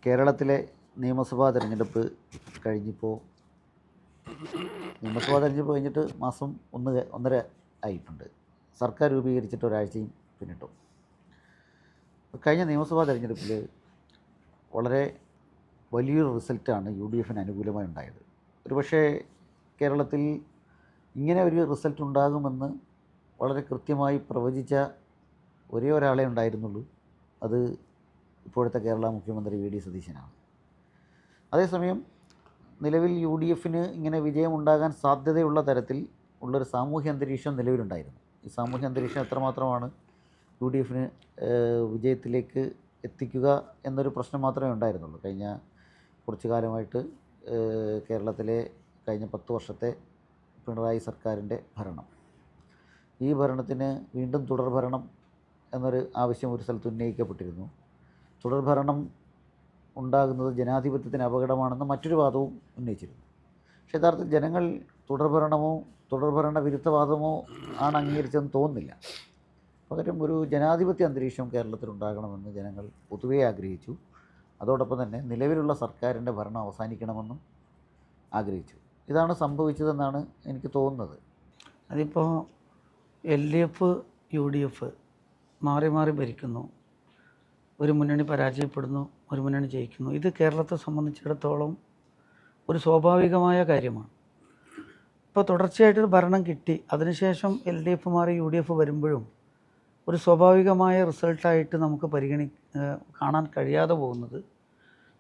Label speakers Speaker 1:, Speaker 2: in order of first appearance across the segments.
Speaker 1: കേരളത്തിലെ നിയമസഭാ തെരഞ്ഞെടുപ്പ് കഴിഞ്ഞിപ്പോൾ നിയമസഭാ തെരഞ്ഞെടുപ്പ് കഴിഞ്ഞിട്ട് മാസം ഒന്നര ആയിട്ടുണ്ട്. സർക്കാർ രൂപീകരിച്ചിട്ട് ഒരാഴ്ചയും പിന്നിട്ടു. കഴിഞ്ഞ നിയമസഭാ തെരഞ്ഞെടുപ്പിൽ വളരെ വലിയൊരു റിസൾട്ടാണ് UDF അനുകൂലമായി ഉണ്ടായത്. ഒരുപക്ഷേ കേരളത്തിൽ ഇങ്ങനെ ഒരു റിസൾട്ട് ഉണ്ടാകുമെന്ന് വളരെ കൃത്യമായി പ്രവചിച്ച ഒരേ ഒരാളെ ഉണ്ടായിരുന്നുള്ളൂ. അത് ഇപ്പോഴത്തെ കേരള മുഖ്യമന്ത്രി VD സതീശനാണ്. അതേസമയം നിലവിൽ UDF ഇങ്ങനെ വിജയമുണ്ടാകാൻ സാധ്യതയുള്ള തരത്തിൽ ഉള്ളൊരു സാമൂഹ്യ അന്തരീക്ഷം നിലവിലുണ്ടായിരുന്നു. ഈ സാമൂഹ്യ അന്തരീക്ഷം എത്രമാത്രമാണ് UDF വിജയത്തിലേക്ക് എത്തിക്കുക എന്നൊരു പ്രശ്നം മാത്രമേ ഉണ്ടായിരുന്നുള്ളൂ. കഴിഞ്ഞ കുറച്ചു കാലമായിട്ട് കേരളത്തിലെ കഴിഞ്ഞ 10 വർഷത്തെ പിണറായി സർക്കാരിൻ്റെ ഭരണം, ഈ ഭരണത്തിന് വീണ്ടും തുടർഭരണം എന്നൊരു ആവശ്യം ഒരു സ്ഥലത്ത് ഉന്നയിക്കപ്പെട്ടിരുന്നു. തുടർഭരണം ഉണ്ടാകുന്നത് ജനാധിപത്യത്തിന് അപകടമാണെന്ന് മറ്റൊരു വാദവും ഉന്നയിച്ചിരുന്നു. പക്ഷേ യഥാർത്ഥത്തിൽ ജനങ്ങൾ തുടർഭരണ വിരുദ്ധവാദമോ ആണ് അംഗീകരിച്ചതെന്ന് തോന്നുന്നില്ല. പകരം ഒരു ജനാധിപത്യ അന്തരീക്ഷം കേരളത്തിലുണ്ടാകണമെന്ന് ജനങ്ങൾ പൊതുവേ ആഗ്രഹിച്ചു. അതോടൊപ്പം തന്നെ നിലവിലുള്ള സർക്കാരിൻ്റെ ഭരണം അവസാനിക്കണമെന്നും ആഗ്രഹിച്ചു. ഇതാണ് സംഭവിച്ചതെന്നാണ് എനിക്ക് തോന്നുന്നത്.
Speaker 2: അതിപ്പോൾ LDF UDF മാറി മാറി ഭരിക്കുന്നു, ഒരു മുന്നണി പരാജയപ്പെടുന്നു, ഒരു മുന്നണി ജയിക്കുന്നു. ഇത് കേരളത്തെ സംബന്ധിച്ചിടത്തോളം ഒരു സ്വാഭാവികമായ കാര്യമാണ്. ഇപ്പോൾ തുടർച്ചയായിട്ടൊരു ഭരണം കിട്ടി, അതിനുശേഷം LDF മാറി UDF വരുമ്പോഴും ഒരു സ്വാഭാവികമായ റിസൾട്ടായിട്ട് നമുക്ക് കാണാൻ കഴിയാതെ പോകുന്നത്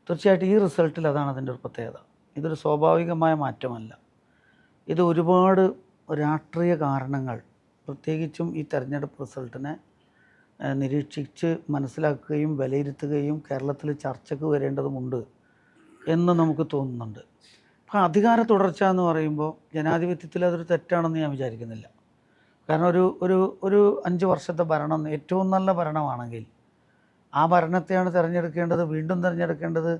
Speaker 2: തീർച്ചയായിട്ടും ഈ റിസൾട്ടിൽ അതാണ് അതിൻ്റെ ഒരു പ്രത്യേകത. ഇതൊരു സ്വാഭാവികമായ മാറ്റമല്ല. ഇത് ഒരുപാട് രാഷ്ട്രീയ കാരണങ്ങൾ, പ്രത്യേകിച്ചും ഈ തെരഞ്ഞെടുപ്പ് റിസൾട്ടിനെ നിരീക്ഷിച്ച് മനസ്സിലാക്കുകയും വിലയിരുത്തുകയും കേരളത്തിൽ ചർച്ചയ്ക്ക് വരേണ്ടതുമുണ്ട് എന്ന് നമുക്ക് തോന്നുന്നുണ്ട്. അപ്പോൾ അധികാര തുടർച്ച എന്ന് പറയുമ്പോൾ ജനാധിപത്യത്തിൽ അതൊരു തെറ്റാണെന്ന് ഞാൻ വിചാരിക്കുന്നില്ല. കാരണം ഒരു 5 വർഷത്തെ ഭരണം ഏറ്റവും നല്ല ഭരണമാണെങ്കിൽ ആ ഭരണത്തെയാണ് വീണ്ടും തിരഞ്ഞെടുക്കേണ്ടത്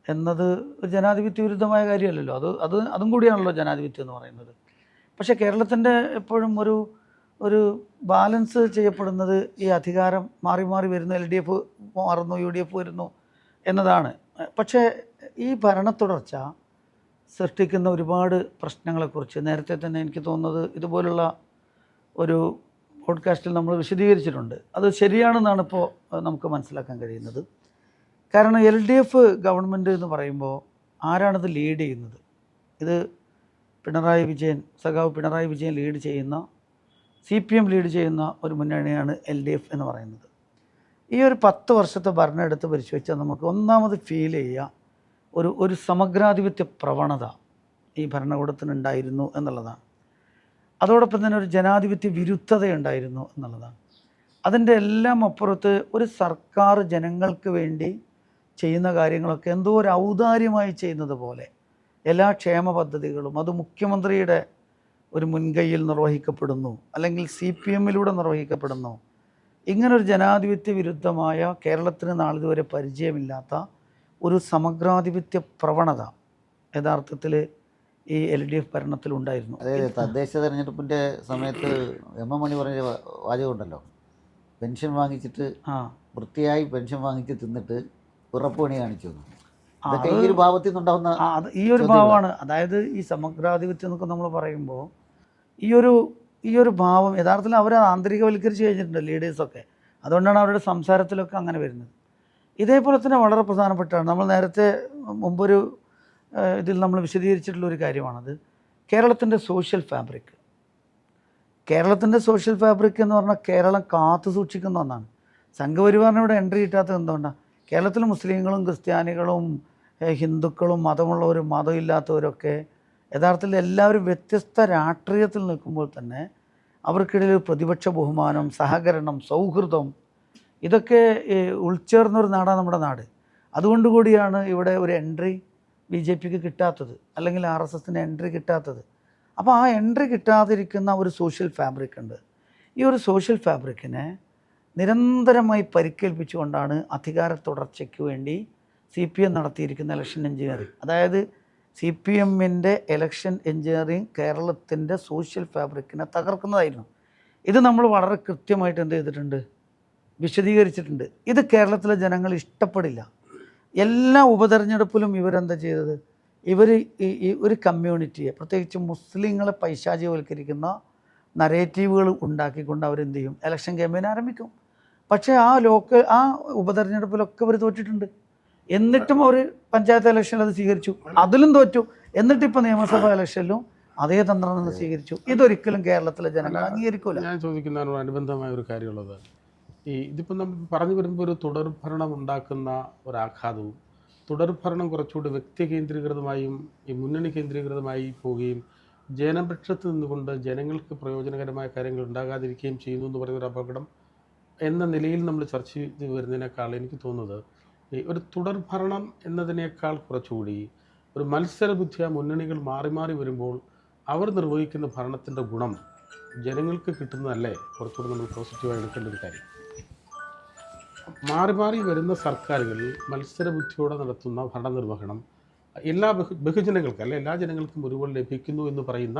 Speaker 2: എന്നത് ജനാധിപത്യ വിരുദ്ധമായ കാര്യമല്ലല്ലോ. അതും കൂടിയാണല്ലോ ജനാധിപത്യം എന്ന് പറയുന്നത്. പക്ഷേ കേരളത്തിൻ്റെ എപ്പോഴും ഒരു ബാലൻസ് ചെയ്യപ്പെടുന്നത് ഈ അധികാരം മാറി മാറി വരുന്നു, LDF മാറുന്നു, UDF വരുന്നു എന്നതാണ്. പക്ഷേ ഈ ഭരണ തുടർച്ച സൃഷ്ടിക്കുന്ന ഒരുപാട് പ്രശ്നങ്ങളെക്കുറിച്ച് നേരത്തെ തന്നെ എനിക്ക് തോന്നുന്നത് ഇതുപോലുള്ള ഒരു പോഡ്കാസ്റ്റിൽ നമ്മൾ വിശദീകരിച്ചിട്ടുണ്ട്. അത് ശരിയാണെന്നാണ് ഇപ്പോൾ നമുക്ക് മനസ്സിലാക്കാൻ കഴിയുന്നത്. കാരണം LDF ഗവൺമെൻറ് എന്ന് പറയുമ്പോൾ ആരാണിത് ലീഡ് ചെയ്യുന്നത്? ഇത് സഖാവ് പിണറായി വിജയൻ ലീഡ് ചെയ്യുന്ന, CPM ലീഡ് ചെയ്യുന്ന ഒരു മുന്നണിയാണ് LDF എന്ന് പറയുന്നത്. ഈ ഒരു 10 വർഷത്തെ ഭരണം എടുത്ത് പരിശോധിച്ചാൽ നമുക്ക് ഒന്നാമത് ഫീൽ ചെയ്യുക ഒരു സമഗ്രാധിപത്യ പ്രവണത ഈ ഭരണകൂടത്തിനുണ്ടായിരുന്നു എന്നുള്ളതാണ്. അതോടൊപ്പം തന്നെ ഒരു ജനാധിപത്യ വിരുദ്ധതയുണ്ടായിരുന്നു എന്നുള്ളതാണ്. അതിൻ്റെ എല്ലാം അപ്പുറത്ത് ഒരു സർക്കാർ ജനങ്ങൾക്ക് വേണ്ടി ചെയ്യുന്ന കാര്യങ്ങളൊക്കെ എന്തോ ഒരു ഔദാര്യമായി ചെയ്യുന്നത് പോലെ എല്ലാ ക്ഷേമ പദ്ധതികളും അത് മുഖ്യമന്ത്രിയുടെ ഒരു മുൻകൈയിൽ നിർവഹിക്കപ്പെടുന്നു, അല്ലെങ്കിൽ CPM നിർവഹിക്കപ്പെടുന്നു. ഇങ്ങനൊരു ജനാധിപത്യ വിരുദ്ധമായ, കേരളത്തിന് നാളിതുവരെ പരിചയമില്ലാത്ത ഒരു സമഗ്രാധിപത്യ പ്രവണത യഥാർത്ഥത്തിൽ ഈ LDF ഭരണത്തിലുണ്ടായിരുന്നു.
Speaker 1: അതായത് തദ്ദേശ തെരഞ്ഞെടുപ്പിൻ്റെ സമയത്ത് MM മണി പറഞ്ഞ വാചകമുണ്ടല്ലോ, പെൻഷൻ വാങ്ങിച്ചിട്ട് വൃത്തിയായി പെൻഷൻ വാങ്ങിച്ച് തിന്നിട്ട് പിറപ്പ് പണി കാണിച്ചു. അതൊക്കെ ഈ ഒരു ഭാവത്തിൽ നിന്നുണ്ടാവുന്ന
Speaker 2: ഈ ഒരു ഭാവമാണ്. അതായത് ഈ സമഗ്രാധിപത്യം എന്നൊക്കെ നമ്മൾ പറയുമ്പോൾ ഈ ഒരു ഭാവം യഥാർത്ഥത്തിൽ അവർ ആന്തരികവൽക്കരിച്ച് കഴിഞ്ഞിട്ടുണ്ട് ലീഡേഴ്സൊക്കെ. അതുകൊണ്ടാണ് അവരുടെ സംസാരത്തിലൊക്കെ അങ്ങനെ വരുന്നത്. ഇതേപോലെ തന്നെ വളരെ പ്രധാനപ്പെട്ടാണ് നമ്മൾ നേരത്തെ മുമ്പൊരു ഇതിൽ നമ്മൾ വിശദീകരിച്ചിട്ടുള്ളൊരു കാര്യമാണത്. കേരളത്തിൻ്റെ സോഷ്യൽ ഫാബ്രിക് എന്ന് പറഞ്ഞാൽ കേരളം കാത്തു സൂക്ഷിക്കുന്ന ഒന്നാണ്. സംഘപരിവാറിന് ഇവിടെ എൻട്രി കിട്ടാത്തത് എന്തുകൊണ്ടാണ്? കേരളത്തിൽ മുസ്ലിങ്ങളും ക്രിസ്ത്യാനികളും ഹിന്ദുക്കളും മതമുള്ളവരും മതമില്ലാത്തവരൊക്കെ യഥാർത്ഥത്തിൽ എല്ലാവരും വ്യത്യസ്ത രാഷ്ട്രീയത്തിൽ നിൽക്കുമ്പോൾ തന്നെ അവർക്കിടയിൽ പ്രതിപക്ഷ ബഹുമാനം, സഹകരണം, സൗഹൃദം ഇതൊക്കെ ഉൾച്ചേർന്നൊരു നാടാണ് നമ്മുടെ നാട്. അതുകൊണ്ടുകൂടിയാണ് ഇവിടെ ഒരു എൻട്രി BJPക്ക് കിട്ടാത്തത്, അല്ലെങ്കിൽ RSSന് എൻട്രി കിട്ടാത്തത്. അപ്പോൾ ആ എൻട്രി കിട്ടാതിരിക്കുന്ന ഒരു സോഷ്യൽ ഫാബ്രിക് ഉണ്ട്. ഈ ഒരു സോഷ്യൽ ഫാബ്രിക്കിനെ നിരന്തരമായി പരിക്കേൽപ്പിച്ചുകൊണ്ടാണ് അധികാര തുടർച്ചയ്ക്ക് വേണ്ടി CPM നടത്തിയിരിക്കുന്ന ഇലക്ഷൻ എഞ്ചിനീയറിംഗ്. അതായത് CPM ഇലക്ഷൻ എഞ്ചിനീയറിംഗ് കേരളത്തിൻ്റെ സോഷ്യൽ ഫാബ്രിക്കിനെ തകർക്കുന്നതായിരുന്നു. ഇത് നമ്മൾ വളരെ കൃത്യമായിട്ട് എന്ത് ചെയ്തിട്ടുണ്ട്, വിശദീകരിച്ചിട്ടുണ്ട്. ഇത് കേരളത്തിലെ ജനങ്ങൾ ഇഷ്ടപ്പെടില്ല. എല്ലാ ഉപതെരഞ്ഞെടുപ്പിലും ഇവരെന്താ ചെയ്തത്? ഇവർ ഈ ഒരു കമ്മ്യൂണിറ്റിയെ, പ്രത്യേകിച്ച് മുസ്ലിങ്ങളെ പൈശാചികവൽക്കരിക്കുന്ന നരേറ്റീവുകൾ ഉണ്ടാക്കിക്കൊണ്ട് അവരെന്ത് ചെയ്യും? ഇലക്ഷൻ ക്യാമ്പയിൻ ആരംഭിക്കും. പക്ഷേ ആ ഉപതെരഞ്ഞെടുപ്പിലൊക്കെ അവർ തോറ്റിട്ടുണ്ട്. എന്നിട്ടും അവർ പഞ്ചായത്ത് ഇലക്ഷനിൽ അത് സ്വീകരിച്ചു, അതിലും തോറ്റു. എന്നിട്ടിപ്പോൾ നിയമസഭാ ഇലക്ഷനിലും അതേ തന്ത്രം സ്വീകരിച്ചു. ഇതൊരിക്കലും കേരളത്തിലെ ജനങ്ങൾ അംഗീകരിക്കില്ല.
Speaker 3: ഞാൻ ചോദിക്കുന്നതിനോട് അനുബന്ധമായ ഒരു കാര്യമുള്ളത്, ഇതിപ്പോൾ നമ്മൾ പറഞ്ഞു വരുമ്പോൾ ഒരു തുടർഭരണം ഉണ്ടാക്കുന്ന ഒരാഘാതവും, തുടർഭരണം കുറച്ചുകൂടി വ്യക്തി കേന്ദ്രീകൃതമായും ഈ മുന്നണി കേന്ദ്രീകൃതമായി പോവുകയും ജനപക്ഷത്ത് നിന്നുകൊണ്ട് ജനങ്ങൾക്ക് പ്രയോജനകരമായ കാര്യങ്ങൾ ഉണ്ടാകാതിരിക്കുകയും ചെയ്യുന്നു എന്ന് പറയുന്നൊരു അപകടം എന്ന നിലയിൽ നമ്മൾ ചർച്ച ചെയ്ത് വരുന്നതിനേക്കാൾ എനിക്ക് തോന്നുന്നത്, ഈ ഒരു തുടർഭരണം എന്നതിനേക്കാൾ കുറച്ചുകൂടി ഒരു മത്സരബുദ്ധിയ മുന്നണികൾ മാറി മാറി വരുമ്പോൾ അവർ നിർവഹിക്കുന്ന ഭരണത്തിൻ്റെ ഗുണം ജനങ്ങൾക്ക് കിട്ടുന്നതല്ലേ കുറച്ചുകൂടി നമ്മൾ പോസിറ്റീവായി എടുക്കേണ്ട ഒരു കാര്യം. മാറി മാറി വരുന്ന സർക്കാരുകൾ മത്സരബുദ്ധിയോടെ നടത്തുന്ന ഭരണനിർവഹണം എല്ലാ ബഹുജനങ്ങൾക്ക് അല്ലെ എല്ലാ ജനങ്ങൾക്കും ഒരുപോലെ ലഭിക്കുന്നു എന്ന് പറയുന്ന,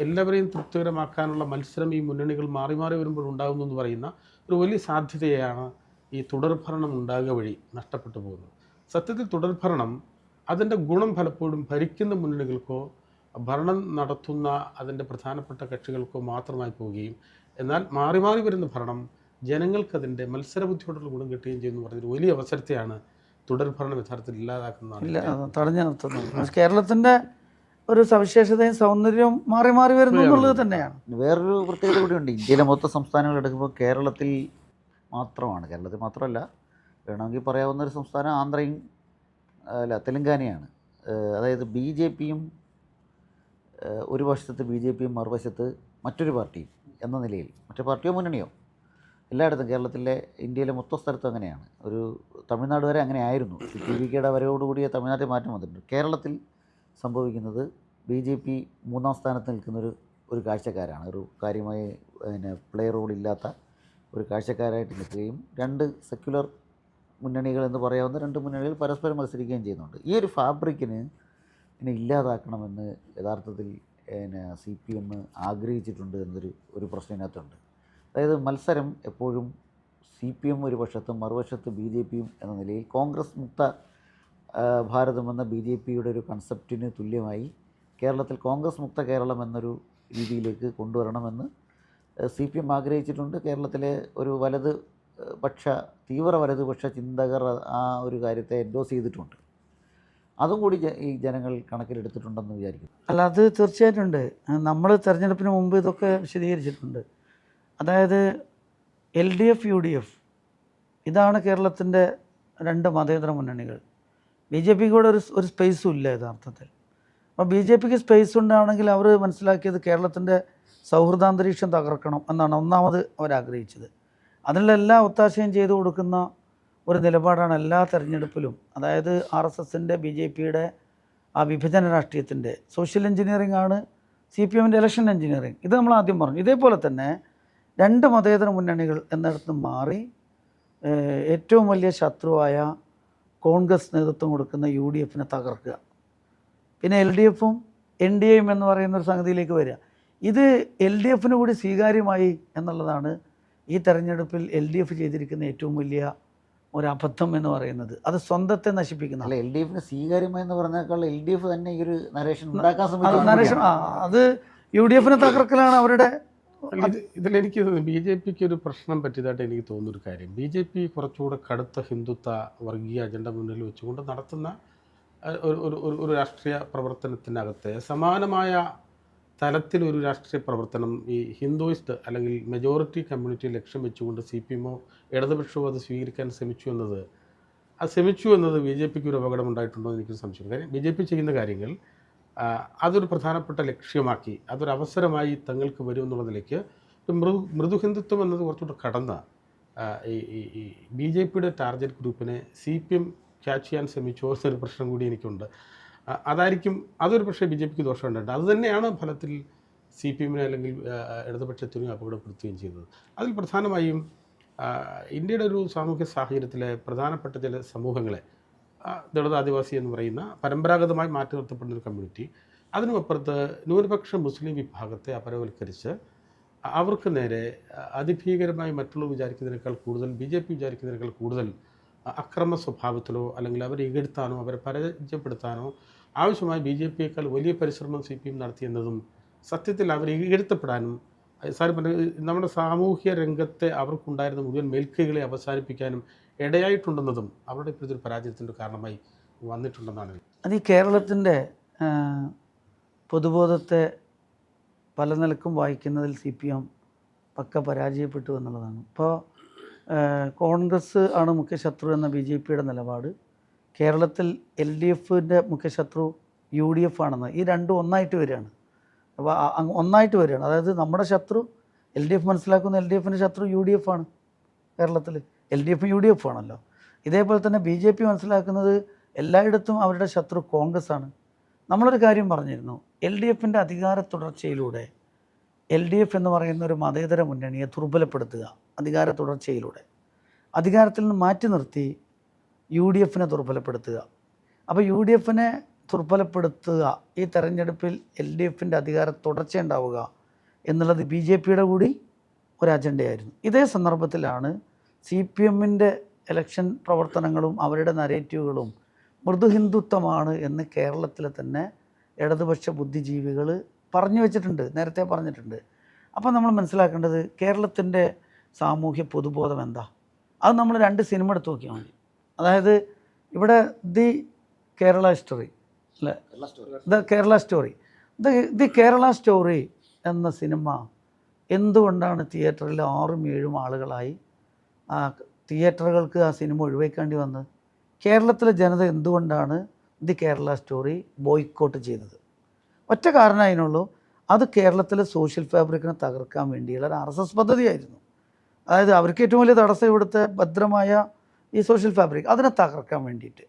Speaker 3: എല്ലാവരെയും തൃപ്തികരമാക്കാനുള്ള മത്സരം ഈ മുന്നണികൾ മാറി മാറി വരുമ്പോൾ ഉണ്ടാകുന്നു എന്ന് പറയുന്ന ഒരു വലിയ സാധ്യതയാണ് ഈ തുടർഭരണം ഉണ്ടാകുക വഴി നഷ്ടപ്പെട്ടു പോകുന്നത്. സത്യത്തിൽ തുടർഭരണം അതിൻ്റെ ഗുണം പലപ്പോഴും ഭരിക്കുന്ന മുന്നണികൾക്കോ ഭരണം നടത്തുന്ന അതിൻ്റെ പ്രധാനപ്പെട്ട കക്ഷികൾക്കോ മാത്രമായി പോവുകയും, എന്നാൽ മാറി മാറി വരുന്ന ഭരണം ജനങ്ങൾക്കതിൻ്റെ മത്സരബുദ്ധിയോടുള്ള ഗുണം കിട്ടുകയും ചെയ്യുന്നു പറഞ്ഞൊരു വലിയ അവസരത്തെയാണ് തുടർഭരണം യഥാർത്ഥത്തിൽ ഇല്ലാതാക്കുന്നതാണ്
Speaker 2: തടഞ്ഞു നിർത്തുന്നത്. കേരളത്തിൻ്റെ ഒരു സവിശേഷതയും സൗന്ദര്യവും മാറി മാറി വരുന്നു എന്നുള്ളത് തന്നെയാണ്.
Speaker 1: വേറൊരു പ്രത്യേകത കൂടിയുണ്ട്. ഇന്ത്യയിലെ മൊത്തം സംസ്ഥാനങ്ങൾ എടുക്കുമ്പോൾ കേരളത്തിൽ മാത്രമല്ല, വേണമെങ്കിൽ പറയാവുന്നൊരു സംസ്ഥാനം ആന്ധ്രയും തെലങ്കാനയാണ്. അതായത് BJPയും ഒരു വശത്ത് BJPയും മറുവശത്ത് മറ്റൊരു പാർട്ടിയും എന്ന നിലയിൽ, മറ്റു പാർട്ടിയോ മുന്നണിയോ എല്ലായിടത്തും കേരളത്തിലെ ഇന്ത്യയിലെ മൊത്തം സ്ഥലത്തും അങ്ങനെയാണ്. ഒരു തമിഴ്നാട് വരെ അങ്ങനെ ആയിരുന്നു. CPVKയുടെ വരവോടുകൂടിയ തമിഴ്നാട്ടിൽ മാറ്റം വന്നിട്ടുണ്ട്. കേരളത്തിൽ സംഭവിക്കുന്നത് BJP മൂന്നാം സ്ഥാനത്ത് നിൽക്കുന്നൊരു കാഴ്ചക്കാരാണ്. ഒരു കാര്യമായി പ്ലേ റോളില്ലാത്ത ഒരു കാഴ്ചക്കാരായിട്ട് നിൽക്കുകയും രണ്ട് സെക്യുലർ മുന്നണികൾ എന്ന് പറയാവുന്ന രണ്ട് മുന്നണികൾ പരസ്പരം മത്സരിക്കുകയും ചെയ്യുന്നുണ്ട്. ഈ ഒരു ഫാബ്രിക്കിന് ഇല്ലാതാക്കണമെന്ന് യഥാർത്ഥത്തിൽ CPM ആഗ്രഹിച്ചിട്ടുണ്ട് എന്നൊരു പ്രശ്നം ഇതിനകത്തുണ്ട്. അതായത് മത്സരം എപ്പോഴും CPM ഒരു പക്ഷത്തും മറുവശത്ത് BJPയും എന്ന നിലയിൽ കോൺഗ്രസ് മുക്ത ഭാരതം എന്ന BJPയുടെ ഒരു കൺസെപ്റ്റിന് തുല്യമായി കേരളത്തിൽ കോൺഗ്രസ് മുക്ത കേരളം എന്നൊരു രീതിയിലേക്ക് കൊണ്ടുവരണമെന്ന് CPM ആഗ്രഹിച്ചിട്ടുണ്ട്. കേരളത്തിലെ ഒരു തീവ്ര വലതുപക്ഷ ചിന്തകർ ആ ഒരു കാര്യത്തെ എൻഡോസ് ചെയ്തിട്ടുണ്ട്. അതും കൂടി ഈ ജനങ്ങൾ കണക്കിലെടുത്തിട്ടുണ്ടെന്ന് വിചാരിക്കും.
Speaker 2: അല്ല, അത് തീർച്ചയായിട്ടും ഉണ്ട്. നമ്മൾ തെരഞ്ഞെടുപ്പിന് മുമ്പ് ഇതൊക്കെ വിശദീകരിച്ചിട്ടുണ്ട്. അതായത് LDF UDF ഇതാണ് കേരളത്തിൻ്റെ രണ്ട് മതേതര മുന്നണികൾ. BJPക്ക് കൂടെ ഒരു സ്പേസും ഇല്ല യഥാർത്ഥത്തിൽ. അപ്പോൾ BJPക്ക് സ്പേസ് ഉണ്ടാവണമെങ്കിൽ അവർ മനസ്സിലാക്കിയത് കേരളത്തിൻ്റെ സൗഹൃദാന്തരീക്ഷം തകർക്കണം എന്നാണ് ഒന്നാമത് അവരാഗ്രഹിച്ചത്. അതിനുള്ള എല്ലാ ഒത്താശയും ചെയ്തു കൊടുക്കുന്ന ഒരു നിലപാടാണ് എല്ലാ തെരഞ്ഞെടുപ്പിലും. അതായത് RSSൻ്റെ BJPയുടെ ആ വിഭജന രാഷ്ട്രീയത്തിൻ്റെ സോഷ്യൽ എഞ്ചിനീയറിംഗ് ആണ് CPMൻ്റെ ഇലക്ഷൻ എഞ്ചിനീയറിംഗ്. ഇത് നമ്മൾ ആദ്യം പറഞ്ഞു. ഇതേപോലെ തന്നെ രണ്ട് മതേതര മുന്നണികൾ എന്നിടത്ത് മാറി ഏറ്റവും വലിയ ശത്രുവായ കോൺഗ്രസ് നേതൃത്വം കൊടുക്കുന്ന UDFനെ തകർക്കുക, പിന്നെ LDFും NDAയും എന്ന് പറയുന്നൊരു സംഗതിയിലേക്ക് വരിക. ഇത് LDFന് കൂടി സ്വീകാര്യമായി എന്നുള്ളതാണ് ഈ തെരഞ്ഞെടുപ്പിൽ LDF ചെയ്തിരിക്കുന്ന ഏറ്റവും വലിയ ഒരു അബദ്ധം എന്ന് പറയുന്നത്. അത് സ്വന്തത്തെ നശിപ്പിക്കുന്ന.
Speaker 1: അല്ല, LDFന് സ്വീകാര്യമായെന്ന് പറഞ്ഞേക്കാൾ LDF തന്നെ ഈ ഒരു നരേഷൻ ഉണ്ടാക്കാൻ ശ്രമിച്ചു.
Speaker 2: അത് UDFനെ തകർക്കലാണ് അവരുടെ.
Speaker 3: ഇതിലെനിക്ക് BJPക്ക് ഒരു പ്രശ്നം പറ്റിയതായിട്ട് എനിക്ക് തോന്നുന്നൊരു കാര്യം, BJP കുറച്ചുകൂടെ കടുത്ത ഹിന്ദുത്വ വർഗീയ അജണ്ട മുന്നിൽ വെച്ചുകൊണ്ട് നടത്തുന്ന ഒരു രാഷ്ട്രീയ പ്രവർത്തനത്തിനകത്ത് സമാനമായ തലത്തിലൊരു രാഷ്ട്രീയ പ്രവർത്തനം ഈ ഹിന്ദുയിസ്റ്റ് അല്ലെങ്കിൽ മെജോറിറ്റി കമ്മ്യൂണിറ്റി ലക്ഷ്യം വെച്ചുകൊണ്ട് CPMോ ഇടതുപക്ഷമോ അത് സ്വീകരിക്കാൻ ശ്രമിച്ചു എന്നത് BJPക്ക് ഒരു അപകടം ഉണ്ടായിട്ടുണ്ടോ എന്ന് എനിക്കൊരു സംശയം. കാര്യം BJP ചെയ്യുന്ന കാര്യങ്ങൾ അതൊരു പ്രധാനപ്പെട്ട ലക്ഷ്യമാക്കി അതൊരു അവസരമായി തങ്ങൾക്ക് വരുമെന്നുള്ളതിലേക്ക് മൃദു ഹിന്ദുത്വം എന്നത് കുറച്ചുകൂടെ കടന്ന ഈ BJPയുടെ ടാർഗറ്റ് ഗ്രൂപ്പിനെ CPM ക്യാച്ച് ചെയ്യാൻ ശ്രമിച്ചോ എന്നൊരു പ്രശ്നം കൂടി എനിക്കുണ്ട്. അതൊരു പക്ഷേ BJPക്ക് ദോഷമുണ്ട്. അതുതന്നെയാണ് ഫലത്തിൽ CPMനെ അല്ലെങ്കിൽ ഇടതുപക്ഷത്തിനും അപകടപ്പെടുത്തുകയും ചെയ്തത്. അതിൽ പ്രധാനമായും ഇന്ത്യയുടെ ഒരു സാമൂഹ്യ സാഹചര്യത്തിലെ പ്രധാനപ്പെട്ട ചില സമൂഹങ്ങളെ, ദളിത് ആദിവാസി എന്ന് പറയുന്ന പരമ്പരാഗതമായി മാറ്റി നിർത്തപ്പെടുന്ന ഒരു കമ്മ്യൂണിറ്റി, അതിനുമപ്പുറത്ത് ന്യൂനപക്ഷ മുസ്ലിം വിഭാഗത്തെ അപരവൽക്കരിച്ച് അവർക്ക് നേരെ അതിഭീകരമായി മറ്റുള്ളവർ വിചാരിക്കുന്നതിനേക്കാൾ കൂടുതൽ BJP വിചാരിക്കുന്നതിനേക്കാൾ കൂടുതൽ അക്രമ സ്വഭാവത്തിലോ അല്ലെങ്കിൽ അവരെ ഇകഴ്ത്താനോ അവരെ പരാജയപ്പെടുത്താനോ ആവശ്യമായ BJPയേക്കാൾ വലിയ പരിശ്രമം CPM നടത്തിയെന്നതും സത്യത്തിൽ അവർ ഇകഴ്ത്തപ്പെടാനും സാർ പറഞ്ഞ നമ്മുടെ സാമൂഹ്യ രംഗത്തെ അവർക്കുണ്ടായിരുന്ന മുഴുവൻ മേൽക്കൈകളെ അവസാനിപ്പിക്കാനും ഇടയായിട്ടുണ്ടെന്നതും അവരുടെ ഇപ്പോഴത്തെ പരാജയത്തിൻ്റെ കാരണമായി വന്നിട്ടുണ്ടെന്നാണ്.
Speaker 2: അത് ഈ കേരളത്തിൻ്റെ പൊതുബോധത്തെ പല നിലക്കും വായിക്കുന്നതിൽ CPM പക്ക പരാജയപ്പെട്ടു എന്നുള്ളതാണ്. ഇപ്പോൾ കോൺഗ്രസ് ആണ് മുഖ്യശത്രു എന്ന BJPയുടെ നിലപാട്, കേരളത്തിൽ LDFൻ്റെ മുഖ്യശത്രു UDF ആണെന്ന്, ഈ രണ്ടും ഒന്നായിട്ട് വരികയാണ്. അപ്പോൾ ഒന്നായിട്ട് വരികയാണ്. അതായത് നമ്മുടെ ശത്രു LDF മനസ്സിലാക്കുന്ന LDFൻ്റെ ശത്രു UDF ആണ്. കേരളത്തിൽ LDF UDF ആണല്ലോ. ഇതേപോലെ തന്നെ BJP മനസ്സിലാക്കുന്നത് എല്ലായിടത്തും അവരുടെ ശത്രു കോൺഗ്രസ് ആണ്. നമ്മളൊരു കാര്യം പറഞ്ഞിരുന്നു, LDFൻ്റെ അധികാര തുടർച്ചയിലൂടെ LDF എന്ന് പറയുന്ന ഒരു മതേതര മുന്നണിയെ ദുർബലപ്പെടുത്തുക, അധികാര തുടർച്ചയിലൂടെ അധികാരത്തിൽ നിന്ന് മാറ്റി നിർത്തി UDFനെ ദുർബലപ്പെടുത്തുക. അപ്പോൾ UDFനെ ദുർബലപ്പെടുത്തുക, ഈ തെരഞ്ഞെടുപ്പിൽ LDFൻ്റെ അധികാര തുടർച്ച ഉണ്ടാവുക എന്നുള്ളത് BJPയുടെ കൂടി ഒരു അജണ്ടയായിരുന്നു. ഇതേ സന്ദർഭത്തിലാണ് CPMൻ്റെ ഇലക്ഷൻ പ്രവർത്തനങ്ങളും അവരുടെ നരേറ്റീവുകളും മൃദു ഹിന്ദുത്വമാണ് എന്ന് കേരളത്തിലെ തന്നെ ഇടതുപക്ഷ ബുദ്ധിജീവികൾ പറഞ്ഞു വെച്ചിട്ടുണ്ട്, നേരത്തെ പറഞ്ഞിട്ടുണ്ട്. അപ്പോൾ നമ്മൾ മനസ്സിലാക്കേണ്ടത് കേരളത്തിൻ്റെ സാമൂഹ്യ പൊതുബോധം എന്താ, അത് നമ്മൾ 2 സിനിമ എടുത്ത് നോക്കിയാൽ മതി. അതായത് ഇവിടെ ദി കേരള സ്റ്റോറി അല്ലേ, the Kerala story, the Kerala story എന്ന സിനിമ എന്തുകൊണ്ടാണ് തിയേറ്ററിൽ 6ഉം 7ഉം ആളുകളായി തിയേറ്ററുകൾക്ക് ആ സിനിമ ഒഴിവാക്കേണ്ടി വന്നത്? കേരളത്തിലെ ജനത എന്തുകൊണ്ടാണ് ദി കേരള സ്റ്റോറി ബോയ്ക്കോട്ട് ചെയ്തത്? ഒറ്റ കാരണം അതിനുള്ളൂ, അത് കേരളത്തിലെ സോഷ്യൽ ഫാബ്രിക്കിനെ തകർക്കാൻ വേണ്ടിയുള്ള ഒരു RSS പദ്ധതിയായിരുന്നു. അതായത് അവർക്ക് ഏറ്റവും വലിയ തടസ്സം ഇവിടുത്തെ ഭദ്രമായ ഈ സോഷ്യൽ ഫാബ്രിക്, അതിനെ തകർക്കാൻ വേണ്ടിയിട്ട്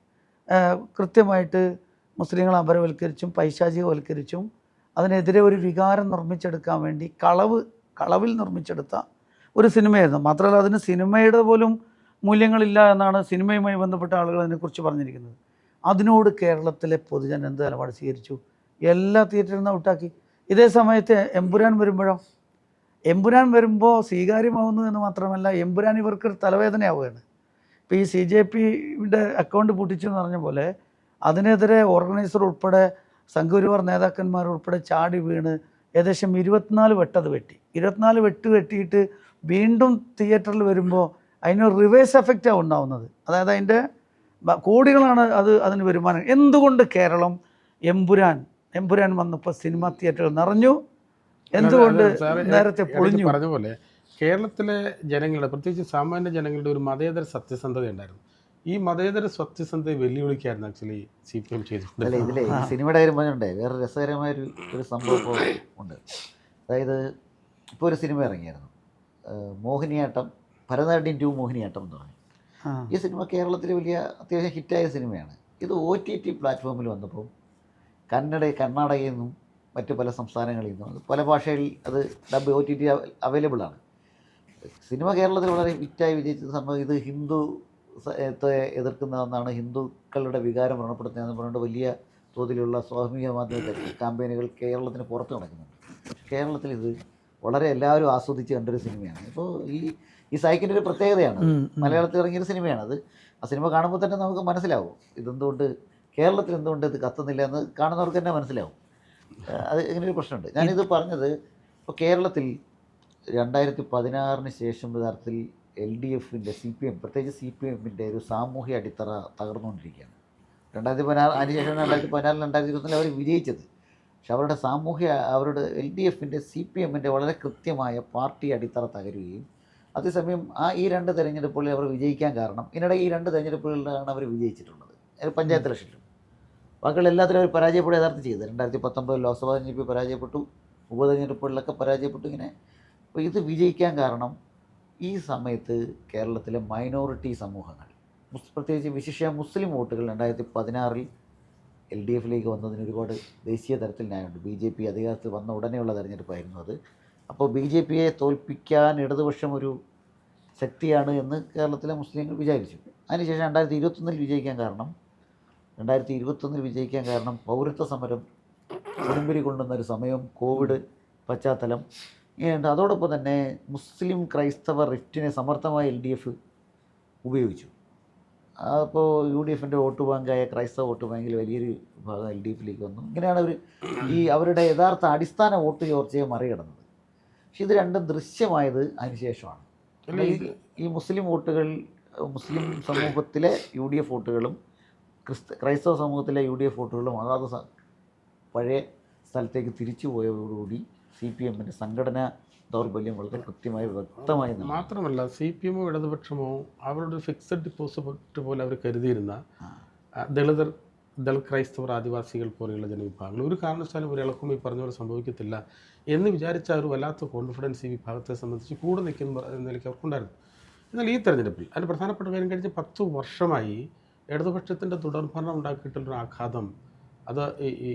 Speaker 2: കൃത്യമായിട്ട് മുസ്ലിങ്ങളെ അപരവൽക്കരിച്ചും പൈശാചികവൽക്കരിച്ചും അതിനെതിരെ ഒരു വികാരം നിർമ്മിച്ചെടുക്കാൻ വേണ്ടി കളവിൽ നിർമ്മിച്ചെടുത്ത ഒരു സിനിമയായിരുന്നു. മാത്രമല്ല അതിന് സിനിമയുടെ പോലും മൂല്യങ്ങളില്ല എന്നാണ് സിനിമയുമായി ബന്ധപ്പെട്ട ആളുകൾ അതിനെക്കുറിച്ച് പറഞ്ഞിരിക്കുന്നത്. അതിനോട് കേരളത്തിലെ പൊതുജനം എന്ത് നിലപാട് സ്വീകരിച്ചു? എല്ലാ തിയേറ്ററിൽ നിന്ന് ഔട്ടാക്കി. ഇതേ സമയത്ത് എമ്പുരാൻ വരുമ്പോൾ സ്വീകാര്യമാവുന്നു എന്ന് മാത്രമല്ല, എമ്പുരാൻ ഇവർക്ക് തലവേദനയാവുകയാണ്. ഇപ്പോൾ ഈ CJPയുടെ അക്കൗണ്ട് പൂട്ടിച്ചു എന്ന് പറഞ്ഞ പോലെ അതിനെതിരെ ഓർഗനൈസർ ഉൾപ്പെടെ സംഘപരിവാർ നേതാക്കന്മാർ ഉൾപ്പെടെ ചാടി വീണ് ഏകദേശം 24 വെട്ടത് വെട്ടി. 24 വെട്ട് വെട്ടിയിട്ട് വീണ്ടും തിയേറ്ററിൽ വരുമ്പോൾ അതിനൊരു റിവേഴ്സ് എഫക്റ്റാണ് ഉണ്ടാവുന്നത്. അതായത് അതിൻ്റെ കോടികളാണ് അതിന് വരുമാനം. എന്തുകൊണ്ട് കേരളം എമ്പുരാൻ വന്നപ്പോൾ സിനിമ തിയേറ്ററുകൾ നിറഞ്ഞു, എന്തുകൊണ്ട് നേരത്തെ പൊളിഞ്ഞു?
Speaker 3: പറഞ്ഞ പോലെ കേരളത്തിലെ ജനങ്ങളുടെ, പ്രത്യേകിച്ച് സാമാന്യ ജനങ്ങളുടെ ഒരു മതേതര സത്യസന്ധത ഉണ്ടായിരുന്നു. ഈ മതേതര സത്യസന്ധത വെല്ലുവിളിക്കായിരുന്നു ആക്ച്വലി CPM ചെയ്തിട്ടുണ്ട്.
Speaker 1: അല്ല, ഇതിലെ സിനിമയുടെ കാര്യം പറഞ്ഞിട്ടുണ്ടേ വേറെ രസകരമായൊരു സംഭവം ഉണ്ട്. അതായത് ഇപ്പോൾ ഒരു സിനിമ ഇറങ്ങിയായിരുന്നു, മോഹിനിയാട്ടം, ഭരതനാട്യം 2 മോഹിനിയാട്ടം എന്ന് പറഞ്ഞു. ഈ സിനിമ കേരളത്തിൽ വലിയ അത്യാവശ്യം ഹിറ്റായ സിനിമയാണ്. ഇത് OTT പ്ലാറ്റ്ഫോമിൽ വന്നപ്പോൾ കർണാടകയിൽ നിന്നും മറ്റ് പല സംസ്ഥാനങ്ങളിൽ നിന്നും പല ഭാഷയിൽ അത് OTT അവൈലബിൾ ആണ്. സിനിമ കേരളത്തിൽ വളരെ ഹിറ്റായി വിജയിച്ച സംഭവം ഇത് ഹിന്ദുത്തെ എതിർക്കുന്നതെന്നാണ്, ഹിന്ദുക്കളുടെ വികാരം വ്രണപ്പെടുത്തുന്നതെന്ന് പറഞ്ഞുകൊണ്ട് വലിയ തോതിലുള്ള സ്വാഭാവിക മാധ്യമ ക്യാമ്പയിനുകൾ കേരളത്തിന് പുറത്ത് നടക്കുന്നുണ്ട്. കേരളത്തിൽ ഇത് വളരെ എല്ലാവരും ആസ്വദിച്ച് കണ്ടൊരു സിനിമയാണ്. ഇപ്പോൾ ഈ സൈക്കിൻ്റെ ഒരു പ്രത്യേകതയാണ്, മലയാളത്തിൽ ഇറങ്ങിയൊരു സിനിമയാണ്. ആ സിനിമ കാണുമ്പോൾ തന്നെ നമുക്ക് മനസ്സിലാവും ഇതെന്തുകൊണ്ട് കേരളത്തിൽ എന്തുകൊണ്ട് ഇത് കത്തുന്നില്ല എന്ന് കാണുന്നവർക്ക് തന്നെ മനസ്സിലാവും. അത് ഇങ്ങനൊരു പ്രശ്നമുണ്ട്. ഞാനിത് പറഞ്ഞത് ഇപ്പോൾ കേരളത്തിൽ 2016 ശേഷം യഥാർത്ഥത്തിൽ LDFൻ്റെ CPM, പ്രത്യേകിച്ച് CPMൻ്റെ ഒരു സാമൂഹ്യ അടിത്തറ തകർന്നുകൊണ്ടിരിക്കുകയാണ്. 2016 അതിനുശേഷം 2014 2021 അവർ വിജയിച്ചത്. പക്ഷെ അവരുടെ LDFൻ്റെ CPMൻ്റെ വളരെ കൃത്യമായ പാർട്ടി അടിത്തറ തകരുകയും അതേസമയം ഈ 2 തെരഞ്ഞെടുപ്പുകളിൽ അവർ വിജയിക്കാൻ കാരണം ഇതിനിടെ ഈ 2 തെരഞ്ഞെടുപ്പുകളിലാണ് അവർ വിജയിച്ചിട്ടുള്ളത്. പഞ്ചായത്ത് ഇലക്ഷനിലും ബാക്കിയുള്ള എല്ലാത്തിലും അവർ പരാജയപ്പെടുക യഥാർത്ഥം ചെയ്തത്. 2019 ലോക്സഭാ തെരഞ്ഞെടുപ്പിൽ പരാജയപ്പെട്ടു, ഉപതെരഞ്ഞെടുപ്പുകളിലൊക്കെ പരാജയപ്പെട്ടു. ഇങ്ങനെ അപ്പോൾ ഇത് വിജയിക്കാൻ കാരണം ഈ സമയത്ത് കേരളത്തിലെ മൈനോറിറ്റി സമൂഹങ്ങൾ, പ്രത്യേകിച്ച് വിശിഷ്യ മുസ്ലിം വോട്ടുകൾ 2016 LDFിലേക്ക് വന്നതിന് ഒരുപാട് ദേശീയ തലത്തിൽ ന്യായമുണ്ട്. BJP അധികാരത്തിൽ വന്ന ഉടനെയുള്ള തെരഞ്ഞെടുപ്പായിരുന്നു അത്. അപ്പോൾ BJPയെ തോൽപ്പിക്കാൻ ഇടതുപക്ഷം ഒരു ശക്തിയാണ് എന്ന് കേരളത്തിലെ മുസ്ലിങ്ങൾ വിചാരിച്ചു. അതിനുശേഷം 2021 വിജയിക്കാൻ കാരണം പൗരത്വ സമരം കൊടുമ്പിരി കൊണ്ടുവന്ന ഒരു സമയം, കോവിഡ് പശ്ചാത്തലം ഇങ്ങനെയുണ്ട്. അതോടൊപ്പം തന്നെ മുസ്ലിം ക്രൈസ്തവ റിഫ്റ്റിനെ സമർത്ഥമായി LDF ഉപയോഗിച്ചു. അപ്പോൾ UDF വോട്ട് ബാങ്കായ ക്രൈസ്തവ വോട്ട് ബാങ്കിൽ വലിയൊരു ഭാഗം LDFിലേക്ക് വന്നു. ഇങ്ങനെയാണ് അവരുടെ യഥാർത്ഥ അടിസ്ഥാന വോട്ട് ചോർച്ചയെ മറികടന്നത്. പക്ഷെ ഇത് രണ്ടും ദൃശ്യമായത് അതിനുശേഷമാണ്. ഈ മുസ്ലിം വോട്ടുകൾ, മുസ്ലിം സമൂഹത്തിലെ UDF വോട്ടുകളും ക്രൈസ്തവ സമൂഹത്തിലെ UDF വോട്ടുകളും അതാത് പഴയ സ്ഥലത്തേക്ക് തിരിച്ചു പോയതോടുകൂടി CPMൻ്റെ സംഘടനാ ദൗർബല്യം വളരെ കൃത്യമായി വ്യക്തമായി.
Speaker 3: മാത്രമല്ല CPMോ ഇടതുപക്ഷമോ അവരുടെ ഫിക്സഡ് ഡിപ്പോസിറ്റ് പോലെ അവർ കരുതിയിരുന്ന ദളിതർ, ക്രൈസ്തവർ, ആദിവാസികൾ പോലെയുള്ള ജനവിഭാഗങ്ങൾ ഒരു കാരണവശാലും ഒരു ഇളക്കും ഈ പറഞ്ഞ പോലെ സംഭവിക്കത്തില്ല എന്ന് വിചാരിച്ച ഒരു വല്ലാത്ത കോൺഫിഡൻസ് ഈ വിഭാഗത്തെ സംബന്ധിച്ച് കൂടെ നിൽക്കുന്ന നിലയ്ക്ക് അവർക്കുണ്ടായിരുന്നു. എന്നാൽ ഈ തെരഞ്ഞെടുപ്പിൽ അതിന് പ്രധാനപ്പെട്ട കാര്യം കഴിഞ്ഞ 10 വർഷമായി ഇടതുപക്ഷത്തിൻ്റെ തുടർഭരണം ഉണ്ടാക്കിയിട്ടുള്ളൊരു ആഘാതം അത്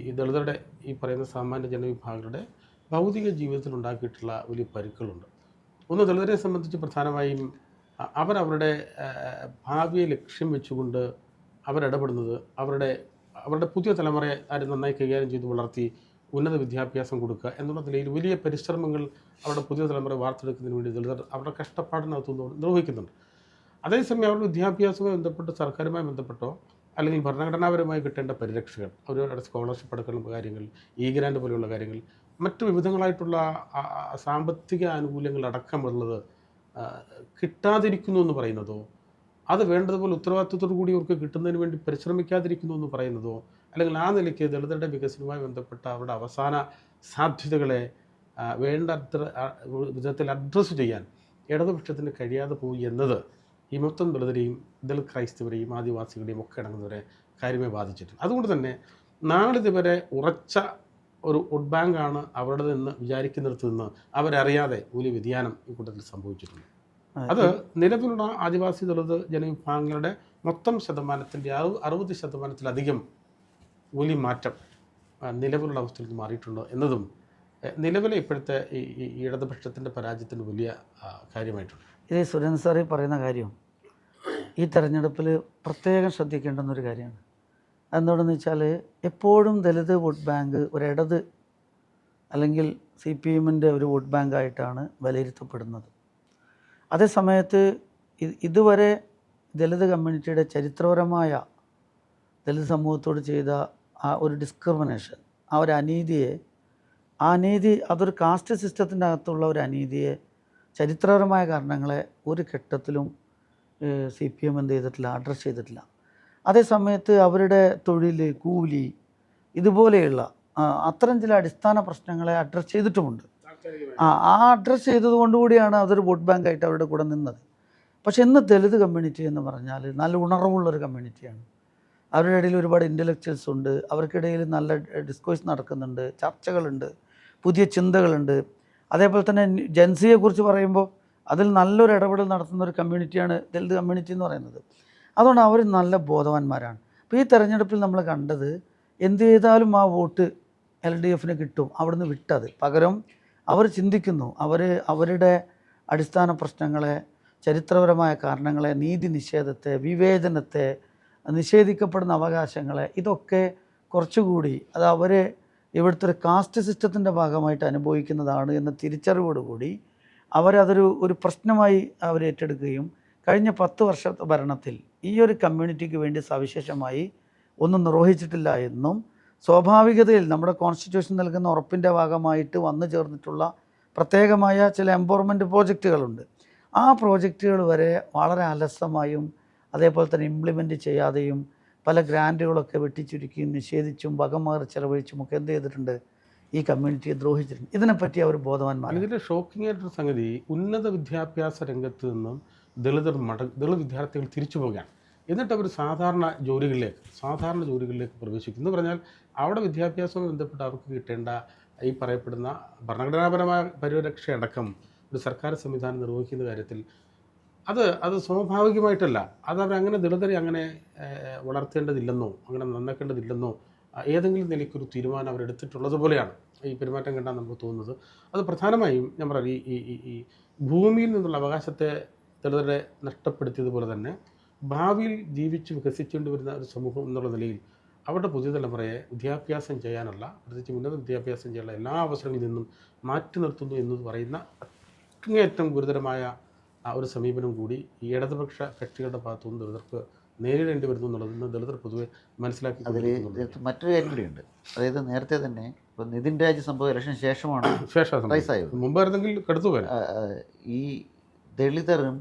Speaker 3: ഈ ദളിതരുടെ ഈ പറയുന്ന സാമാന്യ ജനവിഭാഗങ്ങളുടെ ഭൗതിക ജീവിതത്തിൽ ഉണ്ടാക്കിയിട്ടുള്ള വലിയ പരുക്കളുണ്ട്. ഒന്ന്, ദളിതരെ സംബന്ധിച്ച് പ്രധാനമായും അവരവരുടെ ഭാവിയെ ലക്ഷ്യം വെച്ചുകൊണ്ട് അവരിടപെടുന്നത് അവരുടെ പുതിയ തലമുറയെ ആരും നന്നായി കൈകാര്യം ചെയ്ത് വളർത്തി ഉന്നത വിദ്യാഭ്യാസം കൊടുക്കുക എന്നുള്ള നിലയിൽ വലിയ പരിശ്രമങ്ങൾ അവരുടെ പുതിയ തലമുറ വാർത്തെടുക്കുന്നതിന് വേണ്ടി ദളിതർ അവരുടെ കഷ്ടപ്പാടിനകത്ത് നിർവഹിക്കുന്നുണ്ട്. അതേസമയം അവരുടെ വിദ്യാഭ്യാസവുമായി ബന്ധപ്പെട്ട് സർക്കാരുമായി ബന്ധപ്പെട്ടോ അല്ലെങ്കിൽ ഭരണഘടനാപരമായി കിട്ടേണ്ട പരിരക്ഷകൾ, അവരുടെ സ്കോളർഷിപ്പ് അടക്കമുള്ള കാര്യങ്ങൾ, ഗ്രാൻഡ് പോലെയുള്ള കാര്യങ്ങൾ, മറ്റു വിവിധങ്ങളായിട്ടുള്ള സാമ്പത്തിക ആനുകൂല്യങ്ങൾ അടക്കമുള്ളത് കിട്ടാതിരിക്കുന്നു എന്ന് പറയുന്നതോ, അത് വേണ്ടതുപോലെ ഉത്തരവാദിത്വത്തോടു കൂടി അവർക്ക് കിട്ടുന്നതിന് വേണ്ടി പരിശ്രമിക്കാതിരിക്കുന്നു എന്ന് പറയുന്നതോ, അല്ലെങ്കിൽ ആ നിലയ്ക്ക് ദളിതരുടെ വികസനവുമായി ബന്ധപ്പെട്ട അവരുടെ അവസാന സാധ്യതകളെ വേണ്ട വിധത്തിൽ അഡ്രസ്സ് ചെയ്യാൻ ഇടതുപക്ഷത്തിന് കഴിയാതെ പോയി എന്നത് ഈ മൊത്തം ദളിതരെയും ക്രൈസ്തവരെയും ആദിവാസികളെയും ഒക്കെ അടങ്ങുന്നവരെ കാര്യമായി ബാധിച്ചിട്ടുണ്ട്. അതുകൊണ്ട് തന്നെ നാളിതുവരെ ഉറച്ച ഒരു വോട്ട് ബാങ്കാണ് അവരുടെ നിന്ന് വിചാരിക്കുന്നിടത്ത് നിന്ന് അവരറിയാതെ വലിയ വ്യതിയാനം ഈ കൂട്ടത്തിൽ സംഭവിച്ചിട്ടുണ്ട്. അത് നിലവിലുള്ള ആദിവാസി ദളിത് ജനവിഭാഗങ്ങളുടെ മൊത്തം ശതമാനത്തിൻ്റെ 60% വലിയ മാറ്റം നിലവിലുള്ള അവസ്ഥയിൽ നിന്ന് മാറിയിട്ടുണ്ട് എന്നതും നിലവിലെ ഇപ്പോഴത്തെ ഈ ഇടതുപക്ഷത്തിൻ്റെ പരാജയത്തിന് വലിയ കാര്യമായിട്ടുണ്ട്.
Speaker 2: ഇത് സുരേന്ദ്ര സാറി പറയുന്ന കാര്യം ഈ തെരഞ്ഞെടുപ്പിൽ പ്രത്യേകം ശ്രദ്ധിക്കേണ്ടുന്നൊരു കാര്യമാണ്. എന്തുകൊണ്ടെന്ന് വെച്ചാൽ എപ്പോഴും ദളിത് വോട്ട് ബാങ്ക് ഒരിടത് അല്ലെങ്കിൽ CPMൻ്റെ ഒരു വോട്ട് ബാങ്കായിട്ടാണ് വിലയിരുത്തപ്പെടുന്നത്. അതേസമയത്ത് ഇതുവരെ ദളിത് കമ്മ്യൂണിറ്റിയുടെ ചരിത്രപരമായ ദളിത് സമൂഹത്തോട് ചെയ്ത ആ ഒരു ഡിസ്ക്രിമിനേഷൻ, ആ ഒരു അനീതി അതൊരു കാസ്റ്റ് സിസ്റ്റത്തിൻ്റെ അകത്തുള്ള ഒരു അനീതിയെ, ചരിത്രപരമായ കാരണങ്ങളെ ഒരു ഘട്ടത്തിലും CPM എന്ത് ചെയ്തിട്ടില്ല, അഡ്രസ്സ് ചെയ്തിട്ടില്ല. അതേസമയത്ത് അവരുടെ തൊഴിൽ, കൂലി, ഇതുപോലെയുള്ള അത്തരം ചില അടിസ്ഥാന പ്രശ്നങ്ങളെ അഡ്രസ്സ് ചെയ്തിട്ടുമുണ്ട്. ആ അഡ്രസ്സ് ചെയ്തത് കൊണ്ടുകൂടിയാണ് അതൊരു വോട്ട് ബാങ്കായിട്ട് അവരുടെ കൂടെ നിന്നത്. പക്ഷേ ഇന്ന് ദളിത് കമ്മ്യൂണിറ്റി എന്ന് പറഞ്ഞാൽ നല്ല ഉണർവുള്ളൊരു കമ്മ്യൂണിറ്റിയാണ്. അവരുടെ ഇടയിൽ ഒരുപാട് ഇൻ്റലക്ച്വൽസ് ഉണ്ട്, അവർക്കിടയിൽ നല്ല ഡിസ്കോഴ്സ് നടക്കുന്നുണ്ട്, ചർച്ചകളുണ്ട്, പുതിയ ചിന്തകളുണ്ട്. അതേപോലെ തന്നെ ജൻസിയെക്കുറിച്ച് പറയുമ്പോൾ അതിൽ നല്ലൊരു ഇടപെടൽ നടത്തുന്ന ഒരു കമ്മ്യൂണിറ്റിയാണ് ദളിത് കമ്മ്യൂണിറ്റി എന്ന് പറയുന്നത്. അതുകൊണ്ട് അവർ നല്ല ബോധവാന്മാരാണ്. അപ്പോൾ ഈ തെരഞ്ഞെടുപ്പിൽ നമ്മൾ കണ്ടത് എന്ത് ചെയ്താലും ആ വോട്ട് LDFന് കിട്ടും, അവിടുന്ന് വിട്ടത്. പകരം അവർ ചിന്തിക്കുന്നു, അവരുടെ അടിസ്ഥാന പ്രശ്നങ്ങളെ, ചരിത്രപരമായ കാരണങ്ങളെ, നീതി നിഷേധത്തെ, വിവേചനത്തെ, നിഷേധിക്കപ്പെടുന്ന അവകാശങ്ങളെ, ഇതൊക്കെ കുറച്ചുകൂടി അത് അവരെ ഇവിടുത്തെ ഒരു കാസ്റ്റ് സിസ്റ്റത്തിൻ്റെ ഭാഗമായിട്ട് അനുഭവിക്കുന്നതാണ് എന്ന തിരിച്ചറിവോടുകൂടി അവരതൊരു പ്രശ്നമായി ഏറ്റെടുക്കുകയും കഴിഞ്ഞ 10 വർഷത്തെ ഭരണത്തിൽ ഈ ഒരു കമ്മ്യൂണിറ്റിക്ക് വേണ്ടി സവിശേഷമായി ഒന്നും നിർവഹിച്ചിട്ടില്ല എന്നും, സ്വാഭാവികതയിൽ നമ്മുടെ കോൺസ്റ്റിറ്റ്യൂഷൻ നൽകുന്ന ഉറപ്പിൻ്റെ ഭാഗമായിട്ട് വന്നു ചേർന്നിട്ടുള്ള പ്രത്യേകമായ ചില എംപവർമെൻറ്റ് പ്രോജക്റ്റുകളുണ്ട്. ആ പ്രോജക്റ്റുകൾ വരെ വളരെ അലസമായും അതേപോലെ തന്നെ ഇംപ്ലിമെൻറ്റ് ചെയ്യാതെയും പല ഗ്രാൻറ്റുകളൊക്കെ വെട്ടിച്ചുരുക്കിയും നിഷേധിച്ചും വകമാറി ചെലവഴിച്ചുമൊക്കെ എന്ത് ചെയ്തിട്ടുണ്ട്, ഈ കമ്മ്യൂണിറ്റിയെ ദ്രോഹിച്ചിട്ടുണ്ട്. ഇതിനെപ്പറ്റി അവർ ബോധവാന്മാർ.
Speaker 3: ഇതിൻ്റെ ഷോക്കിംഗ് ആയിട്ടൊരു സംഗതി, ഉന്നത വിദ്യാഭ്യാസ രംഗത്ത് നിന്നും ദളിത് വിദ്യാർത്ഥികൾ തിരിച്ചു പോകുകയാണ്. എന്നിട്ട് അവർ സാധാരണ ജോലികളിലേക്ക് പ്രവേശിക്കുന്നു. എന്ന് പറഞ്ഞാൽ അവിടെ വിദ്യാഭ്യാസവുമായി ബന്ധപ്പെട്ട് അവർക്ക് കിട്ടേണ്ട ഈ പറയപ്പെടുന്ന ഭരണഘടനാപരമായ പരിരക്ഷയടക്കം ഒരു സർക്കാർ സംവിധാനം നിർവഹിക്കുന്ന കാര്യത്തിൽ അത് സ്വാഭാവികമായിട്ടല്ല. അതവരങ്ങനെ ദളിതരെ അങ്ങനെ വളർത്തേണ്ടതില്ലെന്നോ അങ്ങനെ നന്നാക്കേണ്ടതില്ലെന്നോ ഏതെങ്കിലും നിലയ്ക്കൊരു തീരുമാനം അവരെടുത്തിട്ടുള്ളത് പോലെയാണ് ഈ പെരുമാറ്റം കണ്ടാൽ നമുക്ക് തോന്നുന്നത്. അത് പ്രധാനമായും ഞാൻ പറയാം, ഈ ഭൂമിയിൽ നിന്നുള്ള അവകാശത്തെ ദളിതരെ നഷ്ടപ്പെടുത്തിയതുപോലെ തന്നെ ഭാവിയിൽ ജീവിച്ച് വികസിച്ചുകൊണ്ട് വരുന്ന ഒരു സമൂഹം എന്നുള്ള നിലയിൽ അവരുടെ പുതിയ തലമുറയെ വിദ്യാഭ്യാസം ചെയ്യാനുള്ള, പ്രത്യേകിച്ച് ഉന്നത വിദ്യാഭ്യാസം ചെയ്യാനുള്ള എല്ലാ അവസരങ്ങളിൽ നിന്നും മാറ്റി നിർത്തുന്നു എന്ന് പറയുന്ന അങ്ങേയറ്റം ഗുരുതരമായ ഒരു സമീപനം കൂടി ഈ ഇടതുപക്ഷ കക്ഷികളുടെ ഭാഗത്തുനിന്ന് ദളിതർക്ക് നേരിടേണ്ടി വരുന്നു എന്നുള്ളത് ഇന്ന് ദളിതർ പൊതുവെ മനസ്സിലാക്കി.
Speaker 1: അതിൽ മറ്റൊരു കാര്യം കൂടിയുണ്ട്. അതായത് നേരത്തെ തന്നെ ഇപ്പോൾ നിതിൻ രാജ് സംഭവം ഇലക്ഷൻ ശേഷമാണ് റൈസായത്.
Speaker 3: മുമ്പായിരുന്നെങ്കിൽ കടുത്തു പോകാൻ.
Speaker 1: ഈ ദളിതരും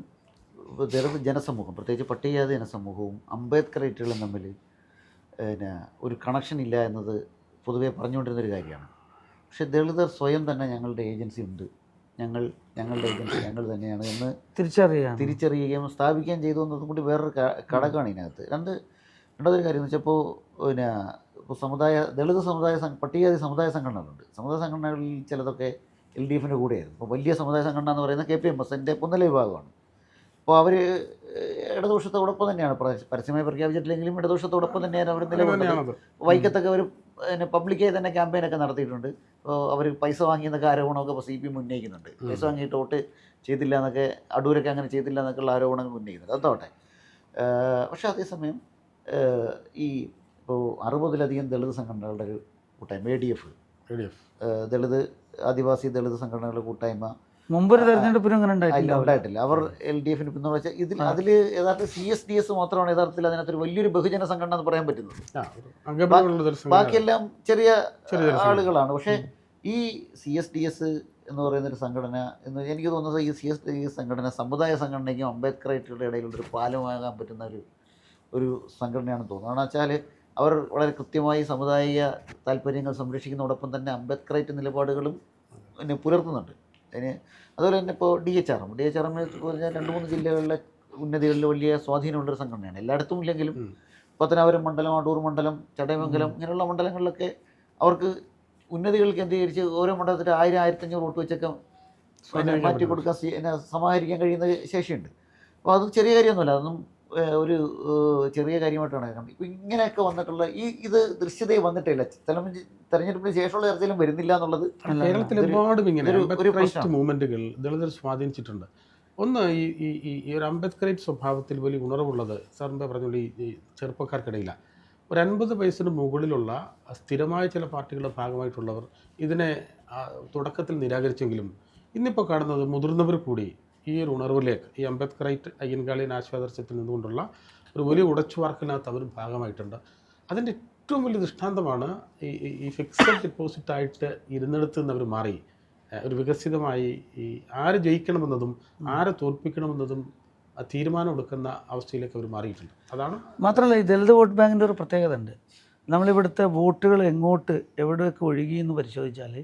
Speaker 1: ദളിത് ജനസമൂഹം, പ്രത്യേകിച്ച് പട്ടികജാതി ജനസമൂഹവും അംബേദ്കറൈറ്റുകളും തമ്മിൽ പിന്നെ ഒരു കണക്ഷൻ ഇല്ല എന്നത് പൊതുവെ പറഞ്ഞുകൊണ്ടിരുന്നൊരു കാര്യമാണ്. പക്ഷേ ദളിതർ സ്വയം തന്നെ ഞങ്ങളുടെ ഏജൻസി ഉണ്ട്, ഞങ്ങളുടെ ഏജൻസി ഞങ്ങൾ തന്നെയാണ് എന്ന് തിരിച്ചറിയുകയും സ്ഥാപിക്കുകയും ചെയ്തു എന്നതും കൂടി വേറൊരു ഘടകമാണ് ഇതിനകത്ത്. രണ്ടാമതൊരു കാര്യം എന്ന് വെച്ചാൽ പിന്നെ ഇപ്പോൾ ദളിത് സമുദായ പട്ടികജാതി സമുദായ സംഘടനകളുണ്ട്. സമുദായ സംഘടനകളിൽ ചിലതൊക്കെ LDFിൻ്റെ കൂടെയായിരുന്നു. ഇപ്പോൾ വലിയ സമുദായ സംഘടന എന്ന് പറയുന്നത് KPMSൻ്റെ പുന്നല വിഭാഗമാണ്. അപ്പോൾ അവർ ഇടതുപക്ഷത്തോടൊപ്പം തന്നെയാണ്, പരസ്യമായി പ്രഖ്യാപിച്ചിട്ടില്ലെങ്കിലും ഇടതുപക്ഷത്തോടൊപ്പം തന്നെയാണ് അവർ നിലകൊള്ളുന്നത്. വൈക്കത്തൊക്കെ അവർ പിന്നെ പബ്ലിക്കായി തന്നെ ക്യാമ്പയിനൊക്കെ നടത്തിയിട്ടുണ്ട്. അപ്പോൾ അവർ പൈസ വാങ്ങിയെന്നൊക്കെ ആരോപണമൊക്കെ ഇപ്പോൾ CPM ഉന്നയിക്കുന്നുണ്ട്. പൈസ വാങ്ങിയിട്ട് വോട്ട് ചെയ്തില്ല എന്നൊക്കെ, അടൂരൊക്കെ അങ്ങനെ ചെയ്തില്ല എന്നൊക്കെയുള്ള ആരോപണങ്ങൾ ഉന്നയിക്കുന്നുണ്ട്. അതാവട്ടെ. പക്ഷേ അതേസമയം ഈ ഇപ്പോൾ 60-ലധികം ദളിത് സംഘടനകളുടെ ഒരു കൂട്ടായ്മ ADF, ദളിത് ആദിവാസി ദളിത് സംഘടനകളുടെ കൂട്ടായ്മ
Speaker 2: മുമ്പൊരു തെരഞ്ഞെടുപ്പിനും അങ്ങനെ
Speaker 1: ഉണ്ടായിട്ടില്ല. അവർ LDFിന് പിന്തുണ വെച്ചാൽ അതിൽ യഥാർത്ഥത്തിൽ CSDS മാത്രമാണ് യഥാർത്ഥത്തിൽ അതിനകത്തൊരു വലിയൊരു ബഹുജന സംഘടന എന്ന് പറയാൻ പറ്റുന്നത്. ബാക്കിയെല്ലാം ചെറിയ ആളുകളാണ്. പക്ഷേ ഈ CSDS എന്ന് പറയുന്നൊരു സംഘടന എന്ന് എനിക്ക് തോന്നുന്നത്, ഈ CSDS സംഘടന സമുദായ സംഘടനയ്ക്കും അംബേദ്കറൈറ്റുകളുടെ ഇടയിലുള്ളൊരു പാലമാകാൻ പറ്റുന്ന ഒരു സംഘടനയാണെന്ന് തോന്നുന്നു. കാരണം വെച്ചാൽ അവർ വളരെ കൃത്യമായി സമുദായിക താല്പര്യങ്ങൾ സംരക്ഷിക്കുന്നതോടൊപ്പം തന്നെ അംബേദ്കറൈറ്റ് നിലപാടുകളും പിന്നെ പുലർത്തുന്നുണ്ട്. അതുപോലെ തന്നെ ഇപ്പോൾ DHRM പറഞ്ഞാൽ 2-3 ജില്ലകളിലെ ഉന്നതികളിൽ വലിയ സ്വാധീനമുള്ളൊരു സംഘടനയാണ്. എല്ലായിടത്തും ഇല്ലെങ്കിലും പത്തനാപുരം മണ്ഡലം, അടൂർ മണ്ഡലം, ചടയമംഗലം ഇങ്ങനെയുള്ള മണ്ഡലങ്ങളിലൊക്കെ അവർക്ക് ഉന്നതികൾ കേന്ദ്രീകരിച്ച് ഓരോ മണ്ഡലത്തിൽ 1000-1500 വോട്ട് വെച്ചൊക്കെ മാറ്റി കൊടുക്കാൻ സമാഹരിക്കാൻ കഴിയുന്ന ശേഷിയുണ്ട്. അപ്പോൾ അത് ചെറിയ കാര്യമൊന്നുമല്ല, അതൊന്നും ഒരു ചെറിയ കാര്യമായിട്ടാണ് കാണുന്നത്. ഇപ്പോൾ ഇങ്ങനെയൊക്കെ വന്നിട്ടുള്ള ഇത് ദൃശ്യതയിൽ വന്നിട്ടില്ല. തെരഞ്ഞെടുപ്പിന് ശേഷമുള്ള ചർച്ചയിലും വരുന്നില്ല എന്നുള്ളത്
Speaker 3: കേരളത്തിലെമ്പാടും ഇങ്ങനെ മൂവ്മെൻറ്റുകൾ ദളിതർ സ്വാധീനിച്ചിട്ടുണ്ട്. ഒന്ന് ഈ ഒരു അംബേദ്കറേറ്റ് സ്വഭാവത്തിൽ വലിയ ഉണർവുള്ളത് സാറിൻ്റെ പറഞ്ഞുകൊണ്ട് ഈ ചെറുപ്പക്കാർക്കിടയില്ല. ഒരു 50 വയസ്സിന് മുകളിലുള്ള സ്ഥിരമായ ചില പാർട്ടികളുടെ ഭാഗമായിട്ടുള്ളവർ ഇതിനെ തുടക്കത്തിൽ നിരാകരിച്ചെങ്കിലും ഇന്നിപ്പോൾ കാണുന്നത് മുതിർന്നവർ കൂടി ഈ ഒരു ഉണർവിലേക്ക്, ഈ അംബേദ്കറൈറ്റ് അയ്യൻകാളിയൻ ആശയാദർശത്തിൽ നിന്നുകൊണ്ടുള്ള ഒരു വലിയ ഉടച്ചുവാർക്കിനകത്ത് അവരും ഭാഗമായിട്ടുണ്ട്. അതിൻ്റെ ഏറ്റവും വലിയ ദൃഷ്ടാന്തമാണ് ഈ ഫിക്സഡ് ഡെപ്പോസിറ്റായിട്ട് ഇരുന്നിടത്ത് നിന്ന് അവർ മാറി ഒരു വികസിതമായി ഈ ആര് ജയിക്കണമെന്നതും ആരെ തോൽപ്പിക്കണമെന്നതും തീരുമാനം എടുക്കുന്ന അവസ്ഥയിലേക്ക് അവർ മാറിയിട്ടുണ്ട്. അതാണ്.
Speaker 2: മാത്രമല്ല ഈ ദളിത് വോട്ട് ബാങ്കിൻ്റെ ഒരു പ്രത്യേകത ഉണ്ട്. നമ്മളിവിടുത്തെ വോട്ടുകൾ എവിടെയൊക്കെ ഒഴുകിയെന്ന് പരിശോധിച്ചാൽ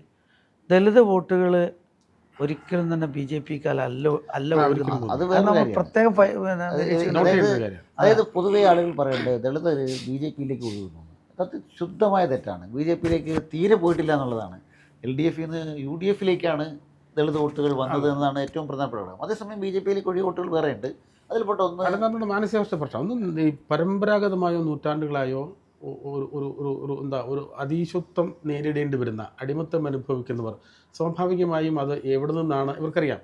Speaker 2: ദളിത് വോട്ടുകൾ ഒരിക്കലും തന്നെ BJPക്ക് അല്ല ഒഴുകുന്നത്.
Speaker 1: അത് വേറെ പ്രത്യേകം. അതായത് പൊതുവേ ആളുകൾ പറയേണ്ടത് ദളിതർ BJPയിലേക്ക് ഒഴുകുന്നു. അത് ശുദ്ധമായ തെറ്റാണ്. BJPയിലേക്ക് തീരെ പോയിട്ടില്ല എന്നുള്ളതാണ്. LDFയിൽ നിന്ന് UDFയിലേക്കാണ് ദളിത് വോട്ടുകൾ വന്നത് എന്നതാണ് ഏറ്റവും പ്രധാനപ്പെട്ട ഘടകം. അതേസമയം BJPയിലേക്ക് ഒഴിയ വോട്ടുകൾ വേറെയുണ്ട്. അതിൽപ്പെട്ട
Speaker 3: നമ്മുടെ മാനസികാവസ്ഥ പ്രശ്നം ഒന്നും ഈ പരമ്പരാഗതമായോ നൂറ്റാണ്ടുകളായോ ഒരു അതീശത്വം നേരിടേണ്ടി വരുന്ന അടിമത്തം അനുഭവിക്കുന്നവർ സ്വാഭാവികമായും അത് എവിടെ നിന്നാണ് ഇവർക്കറിയാം.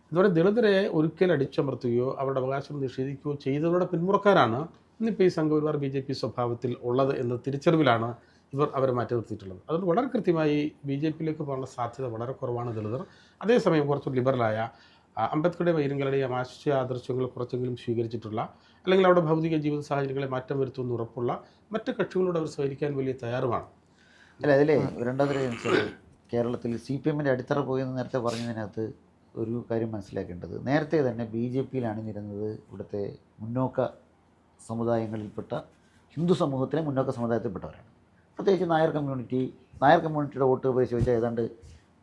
Speaker 3: ഇതുപോലെ ദളിതരെ ഒരിക്കൽ അടിച്ചമർത്തുകയോ അവരുടെ അവകാശം നിഷേധിക്കുകയോ ചെയ്തവരുടെ പിന്മുറക്കാരാണ് ഇന്നിപ്പോൾ ഈ സംഘപരിവാർ BJP സ്വഭാവത്തിൽ ഉള്ളത് എന്ന തിരിച്ചറിവിലാണ് അവരെ മാറ്റി നിർത്തിയിട്ടുള്ളത്. അതുകൊണ്ട് വളരെ കൃത്യമായി BJPയിലേക്ക് പോകാനുള്ള സാധ്യത വളരെ കുറവാണ് ദളിതർ. അതേസമയം കുറച്ച് ലിബറലായ അംബേദ്കറുടെയും അയ്യൻകാളിയുടെയും ആശയ ആദർശങ്ങൾ കുറച്ചെങ്കിലും സ്വീകരിച്ചിട്ടുള്ള, അല്ലെങ്കിൽ അവിടെ ഭൗതിക ജീവിത സാഹചര്യങ്ങളെ മാറ്റം വരുത്തുമെന്ന് ഉറപ്പുള്ള മറ്റ് കക്ഷികളോട് അവർ സഹകരിക്കാൻ വലിയ തയ്യാറുമാണ്.
Speaker 1: അല്ല, അതിലെ രണ്ടാമതൊരു കേരളത്തിൽ CPMൻ്റെ അടിത്തറ പോയെന്ന് നേരത്തെ പറഞ്ഞതിനകത്ത് ഒരു കാര്യം മനസ്സിലാക്കേണ്ടത്, നേരത്തെ തന്നെ BJPയിൽ അണിനിരുന്നത് ഇവിടുത്തെ മുന്നോക്ക സമുദായങ്ങളിൽപ്പെട്ട ഹിന്ദു സമൂഹത്തിലെ മുന്നോക്ക സമുദായത്തിൽപ്പെട്ടവരാണ്. പ്രത്യേകിച്ച് നായർ കമ്മ്യൂണിറ്റിയുടെ വോട്ട് പരിശോധിച്ചാൽ ഏതാണ്ട്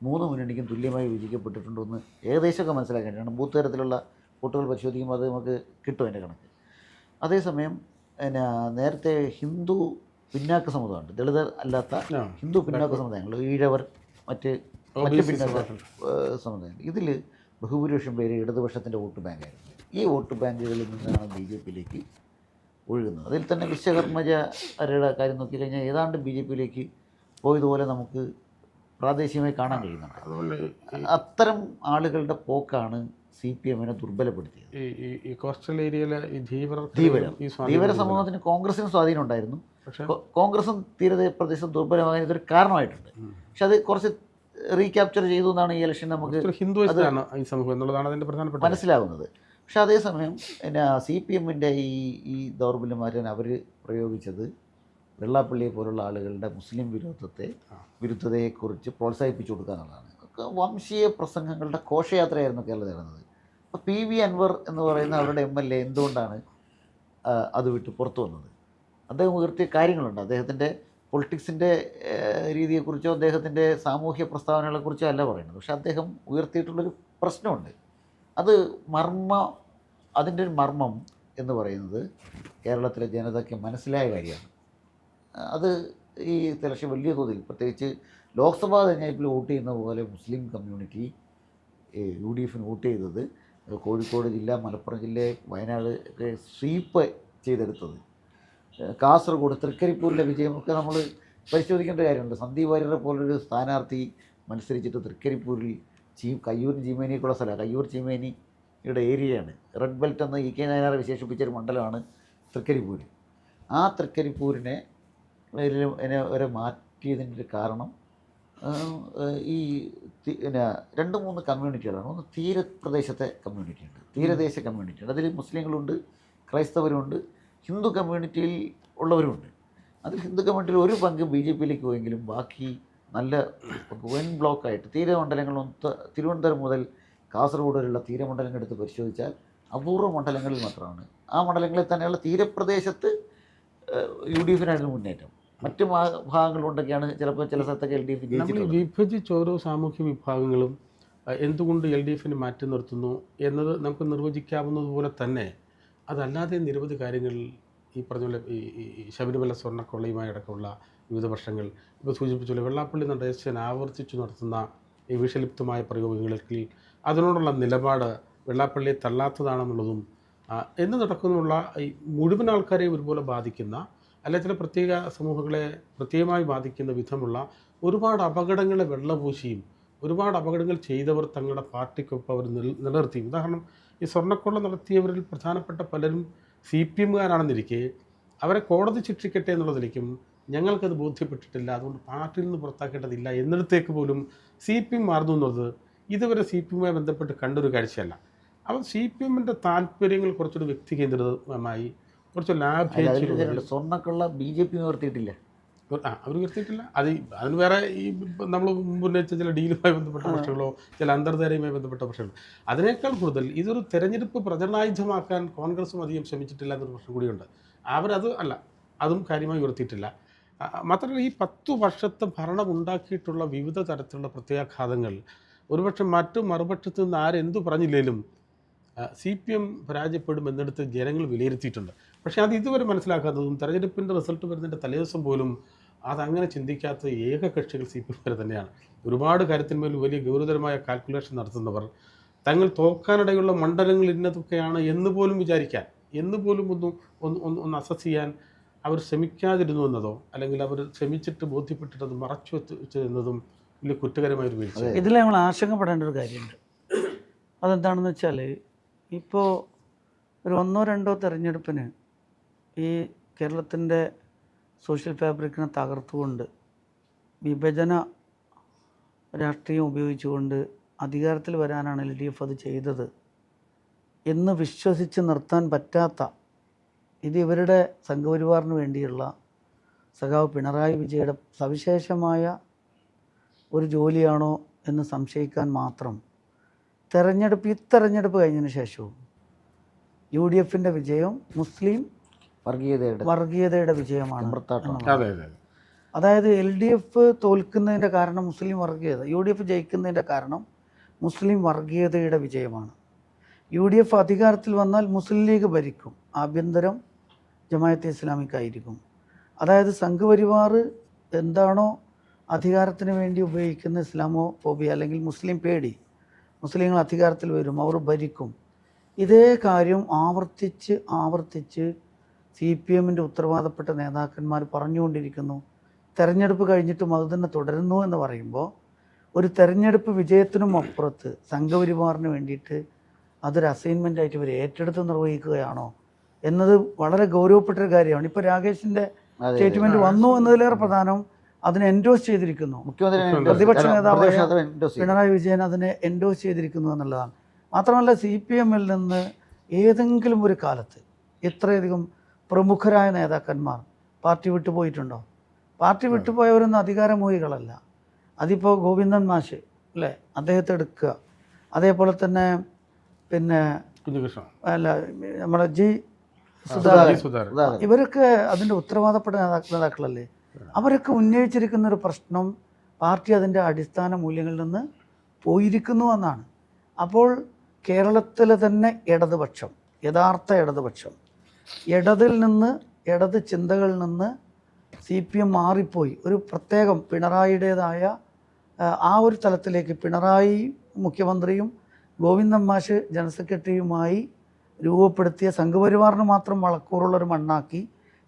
Speaker 1: 3 മുന്നണിക്കും തുല്യമായി വിഭജിക്കപ്പെട്ടിട്ടുണ്ടെന്ന് ഏകദേശമൊക്കെ മനസ്സിലാക്കേണ്ടതാണ്. ബൂത്ത് തരത്തിലുള്ള വോട്ടുകൾ പരിശോധിക്കുമ്പോൾ അത് നമുക്ക് കിട്ടും അതിൻ്റെ കണക്ക്. അതേസമയം നേരത്തെ ഹിന്ദു പിന്നാക്ക സമുദായമുണ്ട്, ദളിതർ അല്ലാത്ത ഹിന്ദു പിന്നാക്ക സമുദായങ്ങൾ, ഈഴവർ, മറ്റ് പിന്നാക്ക സമുദായങ്ങൾ. ഇതിൽ ബഹുഭൂരിപക്ഷം പേര് ഇടതുപക്ഷത്തിൻ്റെ വോട്ട് ബാങ്കായിരുന്നു. ഈ വോട്ട് ബാങ്കുകളിൽ നിന്നാണ് BJPയിലേക്ക് ഒഴുകുന്നത്. അതിൽ തന്നെ വിശ്വകർമ്മജരുടെ കാര്യം നോക്കിക്കഴിഞ്ഞാൽ ഏതാണ്ട് BJPയിലേക്ക് പോയതുപോലെ നമുക്ക് പ്രാദേശികമായി കാണാൻ കഴിയുന്നുണ്ട്. അതുകൊണ്ട് അത്തരം ആളുകളുടെ പോക്കാണ് CPMനെ ദുർബലപ്പെടുത്തിയത്.
Speaker 3: ഈ കോസ്റ്റൽ ഏരിയയിലെ
Speaker 1: ധീവര സമൂഹത്തിന് കോൺഗ്രസിന് സ്വാധീനം ഉണ്ടായിരുന്നു. കോൺഗ്രസും തീരപ്രദേശം ദുർബലമായ ഇതൊരു കാരണമായിട്ടുണ്ട്. പക്ഷെ അത് കുറച്ച് റീക്യാപ്ചർ ചെയ്തു എന്നാണ് ഈ ഇലക്ഷൻ നമുക്ക് മനസ്സിലാകുന്നത്. പക്ഷെ അതേസമയം പിന്നെ CPM-ൻ്റെ ഈ ദൗർബല്യമാറ്റാൻ അവർ പ്രയോഗിച്ചത് വെള്ളാപ്പള്ളിയെ പോലുള്ള ആളുകളുടെ മുസ്ലിം വിരുദ്ധതയെക്കുറിച്ച് പ്രോത്സാഹിപ്പിച്ചു കൊടുക്കുക എന്നുള്ളതാണ്. വംശീയ പ്രസംഗങ്ങളുടെ ഘോഷയാത്രയായിരുന്നു കേരളത്തിൽ നടന്നത്. അപ്പോൾ PV അൻവർ എന്ന് പറയുന്ന അവരുടെ MLA എന്തുകൊണ്ടാണ് അത് വിട്ട് പുറത്തു വന്നത്? അദ്ദേഹം ഉയർത്തിയ കാര്യങ്ങളുണ്ട്. അദ്ദേഹത്തിൻ്റെ പൊളിറ്റിക്സിൻ്റെ രീതിയെക്കുറിച്ചോ അദ്ദേഹത്തിൻ്റെ സാമൂഹ്യ പ്രസ്താവനകളെക്കുറിച്ചോ അല്ല പറയുന്നത്. പക്ഷേ അദ്ദേഹം ഉയർത്തിയിട്ടുള്ളൊരു പ്രശ്നമുണ്ട്. അത് അതിൻ്റെ ഒരു മർമ്മം എന്ന് പറയുന്നത് കേരളത്തിലെ ജനതയ്ക്ക് മനസ്സിലായ കാര്യമാണ്. അത് ഈ ഇലക്ഷൻ വലിയ തോതിൽ, പ്രത്യേകിച്ച് ലോക്സഭാ തെരഞ്ഞെടുപ്പിൽ വോട്ട് ചെയ്യുന്ന പോലെ മുസ്ലിം കമ്മ്യൂണിറ്റി UDF വോട്ട് ചെയ്തത് കോഴിക്കോട് ജില്ല, മലപ്പുറം ജില്ല, വയനാട് ഒക്കെ സ്വീപ്പ് ചെയ്തെടുത്തത്, കാസർഗോഡ് തൃക്കരിപ്പൂരിലെ വിജയമൊക്കെ നമ്മൾ പരിശോധിക്കേണ്ട കാര്യമുണ്ട്. സന്ദീപ് വാര്യരെ പോലൊരു സ്ഥാനാർത്ഥി മത്സരിച്ചിട്ട് തൃക്കരിപ്പൂരിൽ കയ്യൂർ ചീമേനിക്കുള്ള സ്ഥലമാണ്. കയ്യൂർ ചീമേനിയുടെ ഏരിയയാണ്. റെഡ് ബെൽറ്റ് എന്ന് EK നായനാർ വിശേഷിപ്പിച്ചൊരു മണ്ഡലമാണ് തൃക്കരിപ്പൂര്. ആ തൃക്കരിപ്പൂരിനെ വരെ മാറ്റിയതിൻ്റെ ഒരു കാരണം ഈ പിന്നെ 2-3 കമ്മ്യൂണിറ്റികളാണ്. ഒന്ന് തീരപ്രദേശത്തെ കമ്മ്യൂണിറ്റിയുണ്ട്, തീരദേശ കമ്മ്യൂണിറ്റിയുണ്ട്. അതിൽ മുസ്ലിങ്ങളുണ്ട്, ക്രൈസ്തവരുണ്ട്, ഹിന്ദു കമ്മ്യൂണിറ്റിയിൽ ഉള്ളവരുമുണ്ട്. അതിൽ ഹിന്ദു കമ്മ്യൂണിറ്റിയിൽ ഒരു പങ്ക് BJP-യിലേക്ക് പോയെങ്കിലും ബാക്കി നല്ല വൻ ബ്ലോക്കായിട്ട് തീരമണ്ഡലങ്ങളും തിരുവനന്തപുരം മുതൽ കാസർഗോഡ് വരെയുള്ള തീരമണ്ഡലങ്ങൾ എടുത്ത് പരിശോധിച്ചാൽ അപൂർവ മണ്ഡലങ്ങളിൽ മാത്രമാണ്. ആ മണ്ഡലങ്ങളിൽ തന്നെയുള്ള തീരപ്രദേശത്ത് UDF-നായിരുന്നു മുന്നേറ്റം. മറ്റു ഭാഗങ്ങളുണ്ടൊക്കെയാണ് ചിലപ്പോൾ ചില സ്ഥലത്തൊക്കെ LDF
Speaker 3: നമ്മൾ വിഭജിച്ച ഓരോ സാമൂഹ്യ വിഭാഗങ്ങളും എന്തുകൊണ്ട് LDF-നെ മാറ്റി നിർത്തുന്നു എന്നത് നമുക്ക് നിർവചിക്കാവുന്നതുപോലെ തന്നെ അതല്ലാതെ നിരവധി കാര്യങ്ങൾ ഈ പറഞ്ഞ പോലെ ഈ ശബരിമല സ്വർണ്ണക്കൊള്ളയുമായി അടക്കമുള്ള വിവിധ പ്രശ്നങ്ങൾ, ഇപ്പോൾ സൂചിപ്പിച്ചുള്ള വെള്ളാപ്പള്ളി നടേശൻ ആവർത്തിച്ചു നടത്തുന്ന ഈ വിഷലിപ്തമായ പ്രയോഗങ്ങളിൽ അതിനോടുള്ള നിലപാട് വെള്ളാപ്പള്ളിയെ തള്ളാത്തതാണെന്നുള്ളതും എന്ന് നടക്കുന്നുള്ള ഈ മുഴുവൻ ആൾക്കാരെയും ഒരുപോലെ ബാധിക്കുന്ന, അല്ലെങ്കിൽ ചില പ്രത്യേക സമൂഹങ്ങളെ പ്രത്യേകമായി ബാധിക്കുന്ന വിധമുള്ള ഒരുപാട് അപകടങ്ങളെ വെള്ളപൂശിയും ഒരുപാട് അപകടങ്ങൾ ചെയ്തവർ തങ്ങളുടെ പാർട്ടിക്കൊപ്പം അവർ നിലനിർത്തിയും. ഉദാഹരണം, ഈ സ്വർണ്ണക്കൊള്ള നടത്തിയവരിൽ പ്രധാനപ്പെട്ട പലരും CPM-കാരാണെന്നിരിക്കെ അവരെ കോടതി ശിക്ഷിക്കട്ടെ എന്നുള്ളതിലേക്കും ഞങ്ങൾക്കത് ബോധ്യപ്പെട്ടിട്ടില്ല, അതുകൊണ്ട് പാർട്ടിയിൽ നിന്ന് പുറത്താക്കേണ്ടതില്ല എന്നിടത്തേക്ക് പോലും CPM മാറുന്നു എന്നുള്ളത് ഇതുവരെ CPM-മായി ബന്ധപ്പെട്ട് കണ്ടൊരു കാഴ്ചയല്ല. അപ്പോൾ CPM-ൻ്റെ താല്പര്യങ്ങൾ കുറച്ചൊരു വ്യക്തി കേന്ദ്രിതമായി കുറച്ച് ലാഭം.
Speaker 1: സ്വർണ്ണക്കൊള്ള BJP ഉയർത്തിയിട്ടില്ല,
Speaker 3: അവർ ഉയർത്തിയിട്ടില്ല. അതിന് വേറെ ഈ നമ്മൾ മുന്നേറ്റ ചില ഡീലുമായി ബന്ധപ്പെട്ട പ്രശ്നങ്ങളോ ചില അന്തർധാരയുമായി ബന്ധപ്പെട്ട പ്രശ്നങ്ങളോ, അതിനേക്കാൾ കൂടുതൽ ഇതൊരു തെരഞ്ഞെടുപ്പ് പ്രചരണായുധമാക്കാൻ കോൺഗ്രസും അധികം ശ്രമിച്ചിട്ടില്ല എന്നൊരു പ്രശ്നം കൂടിയുണ്ട്. അതും കാര്യമായി ഉയർത്തിയിട്ടില്ല. മാത്രമല്ല, ഈ 10 വർഷത്തെ ഭരണം ഉണ്ടാക്കിയിട്ടുള്ള വിവിധ തരത്തിലുള്ള പ്രത്യാഘാതങ്ങൾ ഒരുപക്ഷെ മറുപക്ഷത്ത് നിന്ന് ആരെന്തു പറഞ്ഞില്ലേലും CPM പരാജയപ്പെടും എന്നിടത്ത് ജനങ്ങൾ വിലയിരുത്തിയിട്ടുണ്ട്. പക്ഷേ അത് ഇതുവരെ മനസ്സിലാക്കാത്തതും തെരഞ്ഞെടുപ്പിൻ്റെ റിസൾട്ട് വരുന്നതിൻ്റെ തലേദിവസം പോലും അതങ്ങനെ ചിന്തിക്കാത്ത ഏക കക്ഷികൾ CPM വരെ തന്നെയാണ്. ഒരുപാട് കാര്യത്തിന്മേൽ വലിയ ഗൗരവതരമായ കാൽക്കുലേഷൻ നടത്തുന്നവർ തങ്ങൾ തോക്കാനിടയുള്ള മണ്ഡലങ്ങൾ ഇന്നതൊക്കെയാണ് എന്ന് പോലും വിചാരിക്കാൻ, എന്ന് പോലും ഒന്ന് അസസ് ചെയ്യാൻ അവർ ശ്രമിക്കാതിരുന്നു എന്നതോ അല്ലെങ്കിൽ അവർ ശ്രമിച്ചിട്ട് ബോധ്യപ്പെട്ടിട്ട് അത് മറച്ചു വെച്ച് എന്നതും വലിയ കുറ്റകരമായൊരു വീഴ്ച.
Speaker 2: ഇതിൽ നമ്മൾ ആശങ്കപ്പെടേണ്ട ഒരു കാര്യമുണ്ട്. അതെന്താണെന്ന് വെച്ചാൽ, ഇപ്പോൾ ഒരു 1-2 തെരഞ്ഞെടുപ്പിന് ഈ കേരളത്തിൻ്റെ സോഷ്യൽ ഫാബ്രിക്കിനെ തകർത്തുകൊണ്ട് വിഭജന രാഷ്ട്രീയം ഉപയോഗിച്ചുകൊണ്ട് അധികാരത്തിൽ വരാനാണ് LDF അത് ചെയ്തത് എന്ന് വിശ്വസിച്ച് നിർത്താൻ പറ്റാത്ത, ഇത് ഇവരുടെ സംഘപരിവാറിന് വേണ്ടിയുള്ള സഖാവ് പിണറായി വിജയയുടെ സവിശേഷമായ ഒരു ജോലിയാണോ എന്ന് സംശയിക്കാൻ മാത്രം ഈ തെരഞ്ഞെടുപ്പ് കഴിഞ്ഞതിന് ശേഷവും UDF-ൻ്റെ വിജയം മുസ്ലിം വർഗീയതയുടെ വിജയമാണ്. അതായത് LDF തോൽക്കുന്നതിൻ്റെ കാരണം മുസ്ലിം വർഗീയത, UDF ജയിക്കുന്നതിൻ്റെ കാരണം മുസ്ലിം വർഗീയതയുടെ വിജയമാണ്. UDF അധികാരത്തിൽ വന്നാൽ മുസ്ലിം ലീഗ് ഭരിക്കും, ആഭ്യന്തരം ജമാഅത്തെ ഇസ്ലാമിക്കായിരിക്കും. അതായത് സംഘപരിവാർ എന്താണോ അധികാരത്തിന് വേണ്ടി ഉപയോഗിക്കുന്ന ഇസ്ലാമോ ഫോബിയ അല്ലെങ്കിൽ മുസ്ലിം പേടി, മുസ്ലിങ്ങൾ അധികാരത്തിൽ വരും, അവർ ഭരിക്കും. ഇതേ കാര്യം ആവർത്തിച്ച് CPM-ൻ്റെ ഉത്തരവാദപ്പെട്ട നേതാക്കന്മാർ പറഞ്ഞുകൊണ്ടിരിക്കുന്നു. തെരഞ്ഞെടുപ്പ് കഴിഞ്ഞിട്ടും അത് തന്നെ തുടരുന്നു എന്ന് പറയുമ്പോൾ ഒരു തെരഞ്ഞെടുപ്പ് വിജയത്തിനും അപ്പുറത്ത് സംഘപരിവാറിന് വേണ്ടിയിട്ട് അതൊരു അസൈൻമെൻ്റായിട്ട് ഇവർ ഏറ്റെടുത്ത് നിർവഹിക്കുകയാണോ എന്നത് വളരെ ഗൗരവപ്പെട്ടൊരു കാര്യമാണ്. ഇപ്പോൾ രാകേഷിൻ്റെ സ്റ്റേറ്റ്മെൻറ്റ് വന്നു എന്നതിലേറെ പ്രധാനം അതിനെ എൻഡോസ് ചെയ്തിരിക്കുന്നു. പ്രതിപക്ഷ നേതാവായ പിണറായി വിജയൻ അതിനെ എൻഡോസ് ചെയ്തിരിക്കുന്നു എന്നുള്ളതാണ്. മാത്രമല്ല, CPM-ൽ നിന്ന് ഏതെങ്കിലും ഒരു കാലത്ത് ഇത്രയധികം പ്രമുഖരായ നേതാക്കന്മാർ പാർട്ടി വിട്ടു പോയിട്ടുണ്ടോ? പാർട്ടി വിട്ടുപോയവരൊന്നും അധികാരമോഹികളല്ല. അതിപ്പോൾ ഗോവിന്ദൻ മാഷ് അല്ലേ, അദ്ദേഹത്തെ എടുക്കുക. അതേപോലെ തന്നെ പിന്നെ അല്ല നമ്മുടെ ജി സുധാകരൻ, ഇവരൊക്കെ അതിൻ്റെ ഉത്തരവാദപ്പെട്ട നേതാക്കളല്ലേ. അവരൊക്കെ ഉന്നയിച്ചിരിക്കുന്ന ഒരു പ്രശ്നം പാർട്ടി അതിൻ്റെ അടിസ്ഥാന മൂല്യങ്ങളിൽ നിന്ന് പോയിരിക്കുന്നു എന്നാണ്. അപ്പോൾ കേരളത്തിലെ തന്നെ ഇടതുപക്ഷം, യഥാർത്ഥ ഇടതുപക്ഷം, ഇടത് ചിന്തകളിൽ നിന്ന് CPM മാറിപ്പോയി ഒരു പ്രത്യേകം പിണറായിയുടേതായ ആ ഒരു തലത്തിലേക്ക്, പിണറായി മുഖ്യമന്ത്രിയും ഗോവിന്ദൻ മാഷ് ജനറൽ സെക്രട്ടറിയുമായി രൂപപ്പെടുത്തിയ സംഘപരിവാറിന് മാത്രം വളക്കൂറുള്ളൊരു മണ്ണാക്കി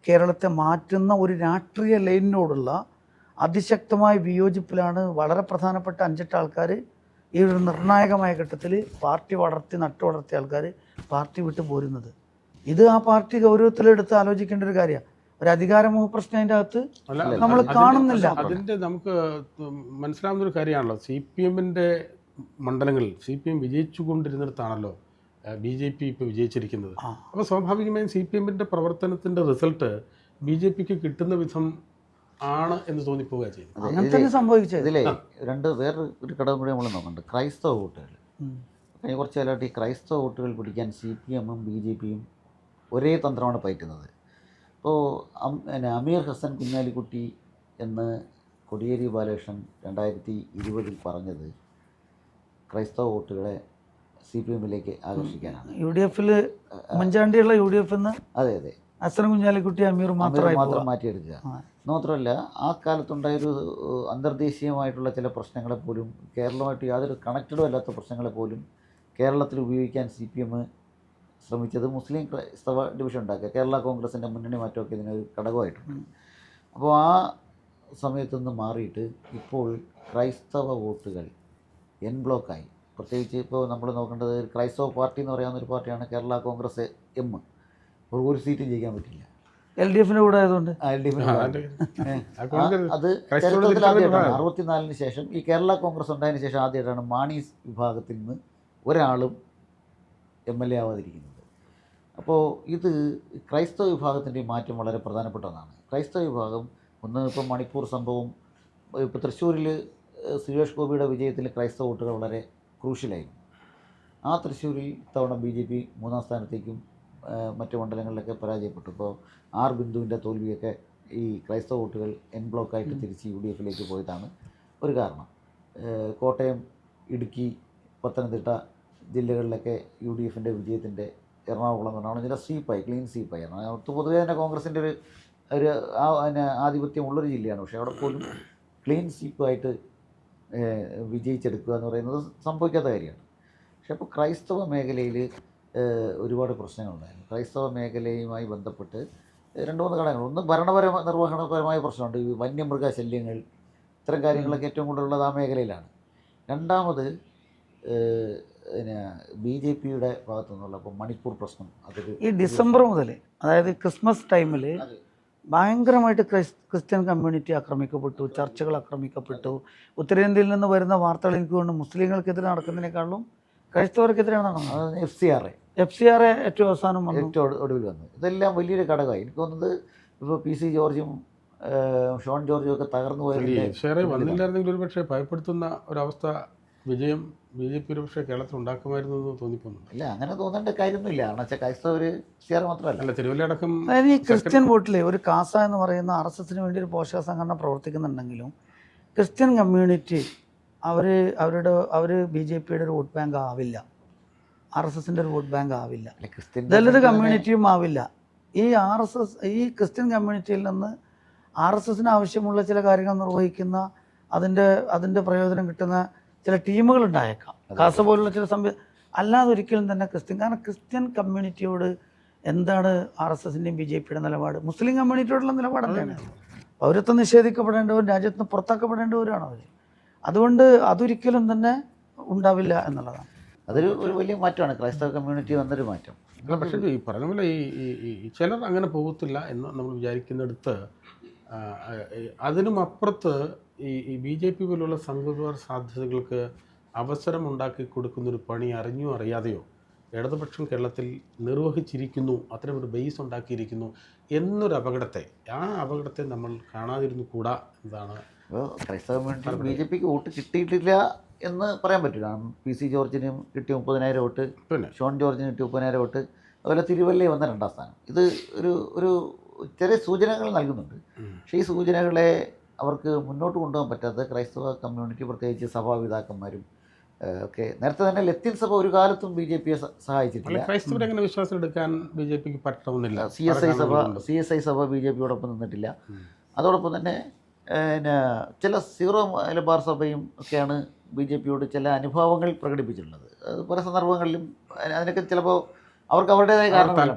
Speaker 2: കേരളത്തെ മാറ്റുന്ന ഒരു രാഷ്ട്രീയ ലൈനിനോടുള്ള അതിശക്തമായ വിയോജിപ്പിലാണ് വളരെ പ്രധാനപ്പെട്ട 5-8 ആൾക്കാർ ഈ ഒരു നിർണായകമായ ഘട്ടത്തിൽ പാർട്ടി നട്ടുവളർത്തിയ ആൾക്കാർ പാർട്ടി വിട്ടു പോരുന്നത്. ഇത് ആ പാർട്ടി ഗൗരവത്തിലെടുത്ത് ആലോചിക്കേണ്ട ഒരു കാര്യമാണ്. ഒരു അധികാരമോഹ പ്രശ്നം അതിൻ്റെ അകത്ത് നമ്മൾ കാണുന്നില്ല.
Speaker 3: അതിൻ്റെ നമുക്ക് മനസ്സിലാവുന്ന ഒരു കാര്യമാണല്ലോ, CPM-ൻ്റെ മണ്ഡലങ്ങളിൽ CPM വിജയിച്ചു കൊണ്ടിരുന്നിടത്താണല്ലോ BJP ഇപ്പോൾ വിജയിച്ചിരിക്കുന്നത്. അപ്പോൾ സ്വാഭാവികമായും CPM-ൻ്റെ പ്രവർത്തനത്തിൻ്റെ റിസൾട്ട് BJPക്ക് കിട്ടുന്ന വിധം ആണ് എന്ന് തോന്നിപ്പോവുക ചെയ്യുന്നത്.
Speaker 2: അങ്ങനെ തന്നെ സംഭവിച്ചത്.
Speaker 1: ഇതിലെ വേറൊരു ഘടകം കൂടി നമ്മൾ നോക്കുന്നുണ്ട്, ക്രൈസ്തവ വോട്ടുകൾ. കഴിഞ്ഞ കുറച്ച് കാലമായിട്ട് ഈ ക്രൈസ്തവ വോട്ടുകൾ പിടിക്കാൻ CPM-ഉം BJP-യും ഒരേ തന്ത്രമാണ് പയറ്റുന്നത്. ഇപ്പോൾ അമീർ ഹസൻ കുഞ്ഞാലിക്കുട്ടി എന്ന് കോടിയേരി ബാലകൃഷ്ണൻ 2020 പറഞ്ഞത് ക്രൈസ്തവ വോട്ടുകളെ CPM-ലേക്ക് ആകർഷിക്കാനാണ്.
Speaker 2: UDF ഉമ്മൻചാണ്ടിയുള്ള UDF
Speaker 1: അതെ
Speaker 2: ഹസൻ കുഞ്ഞാലിക്കുട്ടി അമീർ
Speaker 1: മാത്രം മാറ്റിയെടുക്കുക. മാത്രമല്ല ആ കാലത്തുണ്ടായൊരു അന്തർദേശീയമായിട്ടുള്ള ചില പ്രശ്നങ്ങളെപ്പോലും, കേരളമായിട്ട് യാതൊരു കണക്റ്റഡും അല്ലാത്ത പ്രശ്നങ്ങളെപ്പോലും കേരളത്തിൽ ഉപയോഗിക്കാൻ CPM ശ്രമിച്ചത് മുസ്ലിം ക്രൈസ്തവ ഡിവിഷൻ ഉണ്ടാക്കുക. കേരള കോൺഗ്രസിൻ്റെ മുന്നണി മാറ്റമൊക്കെ ഇതിനൊരു ഘടകമായിട്ടുണ്ട്. അപ്പോൾ ആ സമയത്തു നിന്ന് മാറിയിട്ട് ഇപ്പോൾ ക്രൈസ്തവ വോട്ടുകൾ എൻ ബ്ലോക്കായി. പ്രത്യേകിച്ച് ഇപ്പോൾ നമ്മൾ നോക്കേണ്ടത് ക്രൈസ്തവ പാർട്ടി എന്ന് പറയാവുന്ന ഒരു പാർട്ടിയാണ് കേരള കോൺഗ്രസ് M. ഒരു സീറ്റും ജയിക്കാൻ പറ്റില്ല.
Speaker 2: LDF-ന്റെ കൂടെ ആയതുകൊണ്ട്
Speaker 1: അത് ചരിത്രത്തിൽ ആദ്യമായിട്ടാണ്. 64-ന് ശേഷം ഈ കേരള കോൺഗ്രസ് ഉണ്ടായതിനു ശേഷം ആദ്യമായിട്ടാണ് മാണി വിഭാഗത്തിൽ നിന്ന് ഒരാളും MLA ആവാതിരിക്കുന്നത്. അപ്പോൾ ഇത് ക്രൈസ്തവ വിഭാഗത്തിൻ്റെ മാറ്റം വളരെ പ്രധാനപ്പെട്ട ഒന്നാണ്. ക്രൈസ്തവ വിഭാഗം ഇപ്പം മണിപ്പൂർ സംഭവം, ഇപ്പോൾ തൃശ്ശൂരിൽ സുരേഷ് ഗോപിയുടെ വിജയത്തിൽ ക്രൈസ്തവ വോട്ടുകൾ വളരെ ക്രൂഷ്യലായിരുന്നു. ആ തൃശ്ശൂരിൽ ഇത്തവണ BJP 3-ാം സ്ഥാനത്തേക്കും മറ്റ് മണ്ഡലങ്ങളിലൊക്കെ പരാജയപ്പെട്ടു. ഇപ്പോൾ R ബിന്ദുവിൻ്റെ തോൽവിയൊക്കെ ഈ ക്രൈസ്തവ വോട്ടുകൾ എൻ ബ്ലോക്കായിട്ട് തിരിച്ച് UDF-ലേക്ക് പോയതാണ് ഒരു കാരണം. കോട്ടയം, ഇടുക്കി, പത്തനംതിട്ട ജില്ലകളിലൊക്കെ UDF-ൻ്റെ വിജയത്തിൻ്റെ എറണാകുളം ജില്ല ക്ലീൻ സ്വീപ്പായി. എറണാകുളത്ത് പൊതുവേ തന്നെ കോൺഗ്രസിൻ്റെ ഒരു ആധിപത്യമുള്ളൊരു ജില്ലയാണ്. പക്ഷേ അവിടെ പോലും ക്ലീൻ സ്വീപ്പായിട്ട് വിജയിച്ചെടുക്കുക എന്ന് പറയുന്നത് സംഭവിക്കാത്ത കാര്യമാണ്. പക്ഷേ അപ്പോൾ ക്രൈസ്തവ മേഖലയിൽ ഒരുപാട് പ്രശ്നങ്ങളുണ്ടായിരുന്നു. ക്രൈസ്തവ മേഖലയുമായി ബന്ധപ്പെട്ട് 2-3 ഘടകങ്ങൾ. ഒന്ന് നിർവഹണപരമായ പ്രശ്നമുണ്ട്, ഈ വന്യമൃഗശല്യങ്ങൾ, ഇത്തരം കാര്യങ്ങളൊക്കെ ഏറ്റവും കൂടുതലുള്ളത് ആ മേഖലയിലാണ്. രണ്ടാമത് BJP-യുടെ ഭാഗത്തു നിന്നുള്ള ഇപ്പോൾ മണിപ്പൂർ പ്രശ്നം, അതൊരു
Speaker 2: ഈ ഡിസംബർ മുതൽ, അതായത് ക്രിസ്മസ് ടൈമിൽ ഭയങ്കരമായിട്ട് ക്രിസ്ത്യൻ കമ്മ്യൂണിറ്റി ആക്രമിക്കപ്പെട്ടു, ചർച്ചകൾ ആക്രമിക്കപ്പെട്ടു. ഉത്തരേന്ത്യയിൽ നിന്ന് വരുന്ന വാർത്തകൾ എനിക്ക് തോന്നുന്നു മുസ്ലിങ്ങൾക്കെതിരെ നടക്കുന്നതിനേക്കാളും ക്രൈസ്തവർക്കെതിരെയാണ് നടന്നത്. FCRA ഏറ്റവും അവസാനം
Speaker 1: ഒടുവിൽ വന്നു. ഇതെല്ലാം വലിയൊരു ഘടകമായി. എനിക്ക് തോന്നുന്നത് ഇപ്പോൾ PC ജോർജും ഷോൺ ജോർജും ഒക്കെ തകർന്നു
Speaker 3: വന്നില്ലായിരുന്നെങ്കിൽ ഒരു പക്ഷേ ഭയപ്പെടുത്തുന്ന ഒരവസ്ഥ വിജയം BJP ഒരു പക്ഷേ കേരളത്തിൽ ഉണ്ടാക്കുമായിരുന്നു എന്ന് തോന്നിപ്പോകുന്നു.
Speaker 1: ഇല്ല, അങ്ങനെ തോന്നേണ്ട കാര്യമൊന്നുമില്ല. കാരണം ക്രൈസ്തവർ മാത്രമല്ല,
Speaker 3: തിരുവല്ലടക്കം
Speaker 2: അതായത് ഈ ക്രിസ്ത്യൻ വോട്ടിൽ ഒരു കാസ എന്ന് പറയുന്ന RSS-ന് വേണ്ടി ഒരു പോഷക സംഘടന പ്രവർത്തിക്കുന്നുണ്ടെങ്കിലും ക്രിസ്ത്യൻ കമ്മ്യൂണിറ്റി അവർ BJP-യുടെ ഒരു വോട്ട് ബാങ്ക് ആവില്ല, RSS-ന്റെ ഒരു വോട്ട് ബാങ്ക് ആവില്ല, ദളിത് കമ്മ്യൂണിറ്റിയും ആവില്ല. ഈ ക്രിസ്ത്യൻ കമ്മ്യൂണിറ്റിയിൽ നിന്ന് RSS-ന് ആവശ്യമുള്ള ചില കാര്യങ്ങൾ നിർവഹിക്കുന്ന അതിൻ്റെ പ്രയോജനം കിട്ടുന്ന ചില ടീമുകളുണ്ടായേക്കാം, കാസ പോലുള്ള ചില അല്ലാതെ ഒരിക്കലും തന്നെ കാരണം ക്രിസ്ത്യൻ കമ്മ്യൂണിറ്റിയോട് എന്താണ് RSS-ൻ്റെയും BJP-യുടെ നിലപാട്? മുസ്ലിം കമ്മ്യൂണിറ്റിയോടുള്ള നിലപാട് തന്നെയാണ്. പൗരത്വം നിഷേധിക്കപ്പെടേണ്ടവരും രാജ്യത്ത് നിന്ന് പുറത്താക്കപ്പെടേണ്ടവരാണ് അവർ. അതുകൊണ്ട് അതൊരിക്കലും തന്നെ ഉണ്ടാവില്ല എന്നുള്ളതാണ്.
Speaker 1: അതൊരു വലിയ മാറ്റമാണ് ക്രൈസ്തവ കമ്മ്യൂണിറ്റി വന്നൊരു മാറ്റം.
Speaker 3: പക്ഷേ ഈ പറഞ്ഞ പോലെ ഈ ചിലർ അങ്ങനെ പോകത്തില്ല എന്ന് നമ്മൾ വിചാരിക്കുന്നിടത്ത് അതിനും അപ്പുറത്ത് ഈ BJP പോലുള്ള സംഘപരിവാർ സാധ്യതകൾക്ക് അവസരം ഉണ്ടാക്കി കൊടുക്കുന്നൊരു പണി അറിഞ്ഞോ അറിയാതെയോ ഇടതുപക്ഷം കേരളത്തിൽ നിർവഹിച്ചിരിക്കുന്നു, അത്തരമൊരു ബേസ് ഉണ്ടാക്കിയിരിക്കുന്നു എന്നൊരു അപകടത്തെ നമ്മൾ കാണാതിരുന്നു കൂടാ എന്നതാണ്.
Speaker 1: അപ്പോൾ ക്രൈസ്തവ കമ്മ്യൂണിറ്റി ബി ജെ പിക്ക് വോട്ട് കിട്ടിയിട്ടില്ല എന്ന് പറയാൻ പറ്റില്ല. PC ജോർജിനും കിട്ടിയ 30,000 വോട്ട്,
Speaker 3: പിന്നെ
Speaker 1: ഷോൺ ജോർജിന് കിട്ടിയ 30,000 വോട്ട്, അതുപോലെ തിരുവല്ലയിൽ വന്ന 2ാം സ്ഥാനം. ഇത് ഒരു ചെറിയ സൂചനകൾ നൽകുന്നുണ്ട്. പക്ഷേ ഈ സൂചനകളെ അവർക്ക് മുന്നോട്ട് കൊണ്ടുപോകാൻ പറ്റാത്ത ക്രൈസ്തവ കമ്മ്യൂണിറ്റി, പ്രത്യേകിച്ച് സഭാപിതാക്കന്മാരും ഒക്കെ നേരത്തെ തന്നെ ലത്തീൻ സഭ ഒരു കാലത്തും BJP സഹായിച്ചിട്ടില്ല.
Speaker 3: ക്രൈസ്തവരെങ്ങനെ വിശ്വാസം എടുക്കാൻ BJPക്ക് പറ്റണമെന്നില്ല.
Speaker 1: CSI സഭ BJPയോടൊപ്പം നിന്നിട്ടില്ല. അതോടൊപ്പം തന്നെ പിന്നെ ചില സീറോ മലബാർ സഭയും ഒക്കെയാണ് BJPയോട് ചില അനുഭവങ്ങൾ പ്രകടിപ്പിച്ചിട്ടുള്ളത്. അത് പല സന്ദർഭങ്ങളിലും അതിനൊക്കെ ചിലപ്പോൾ അവർക്ക് അവരുടേതായ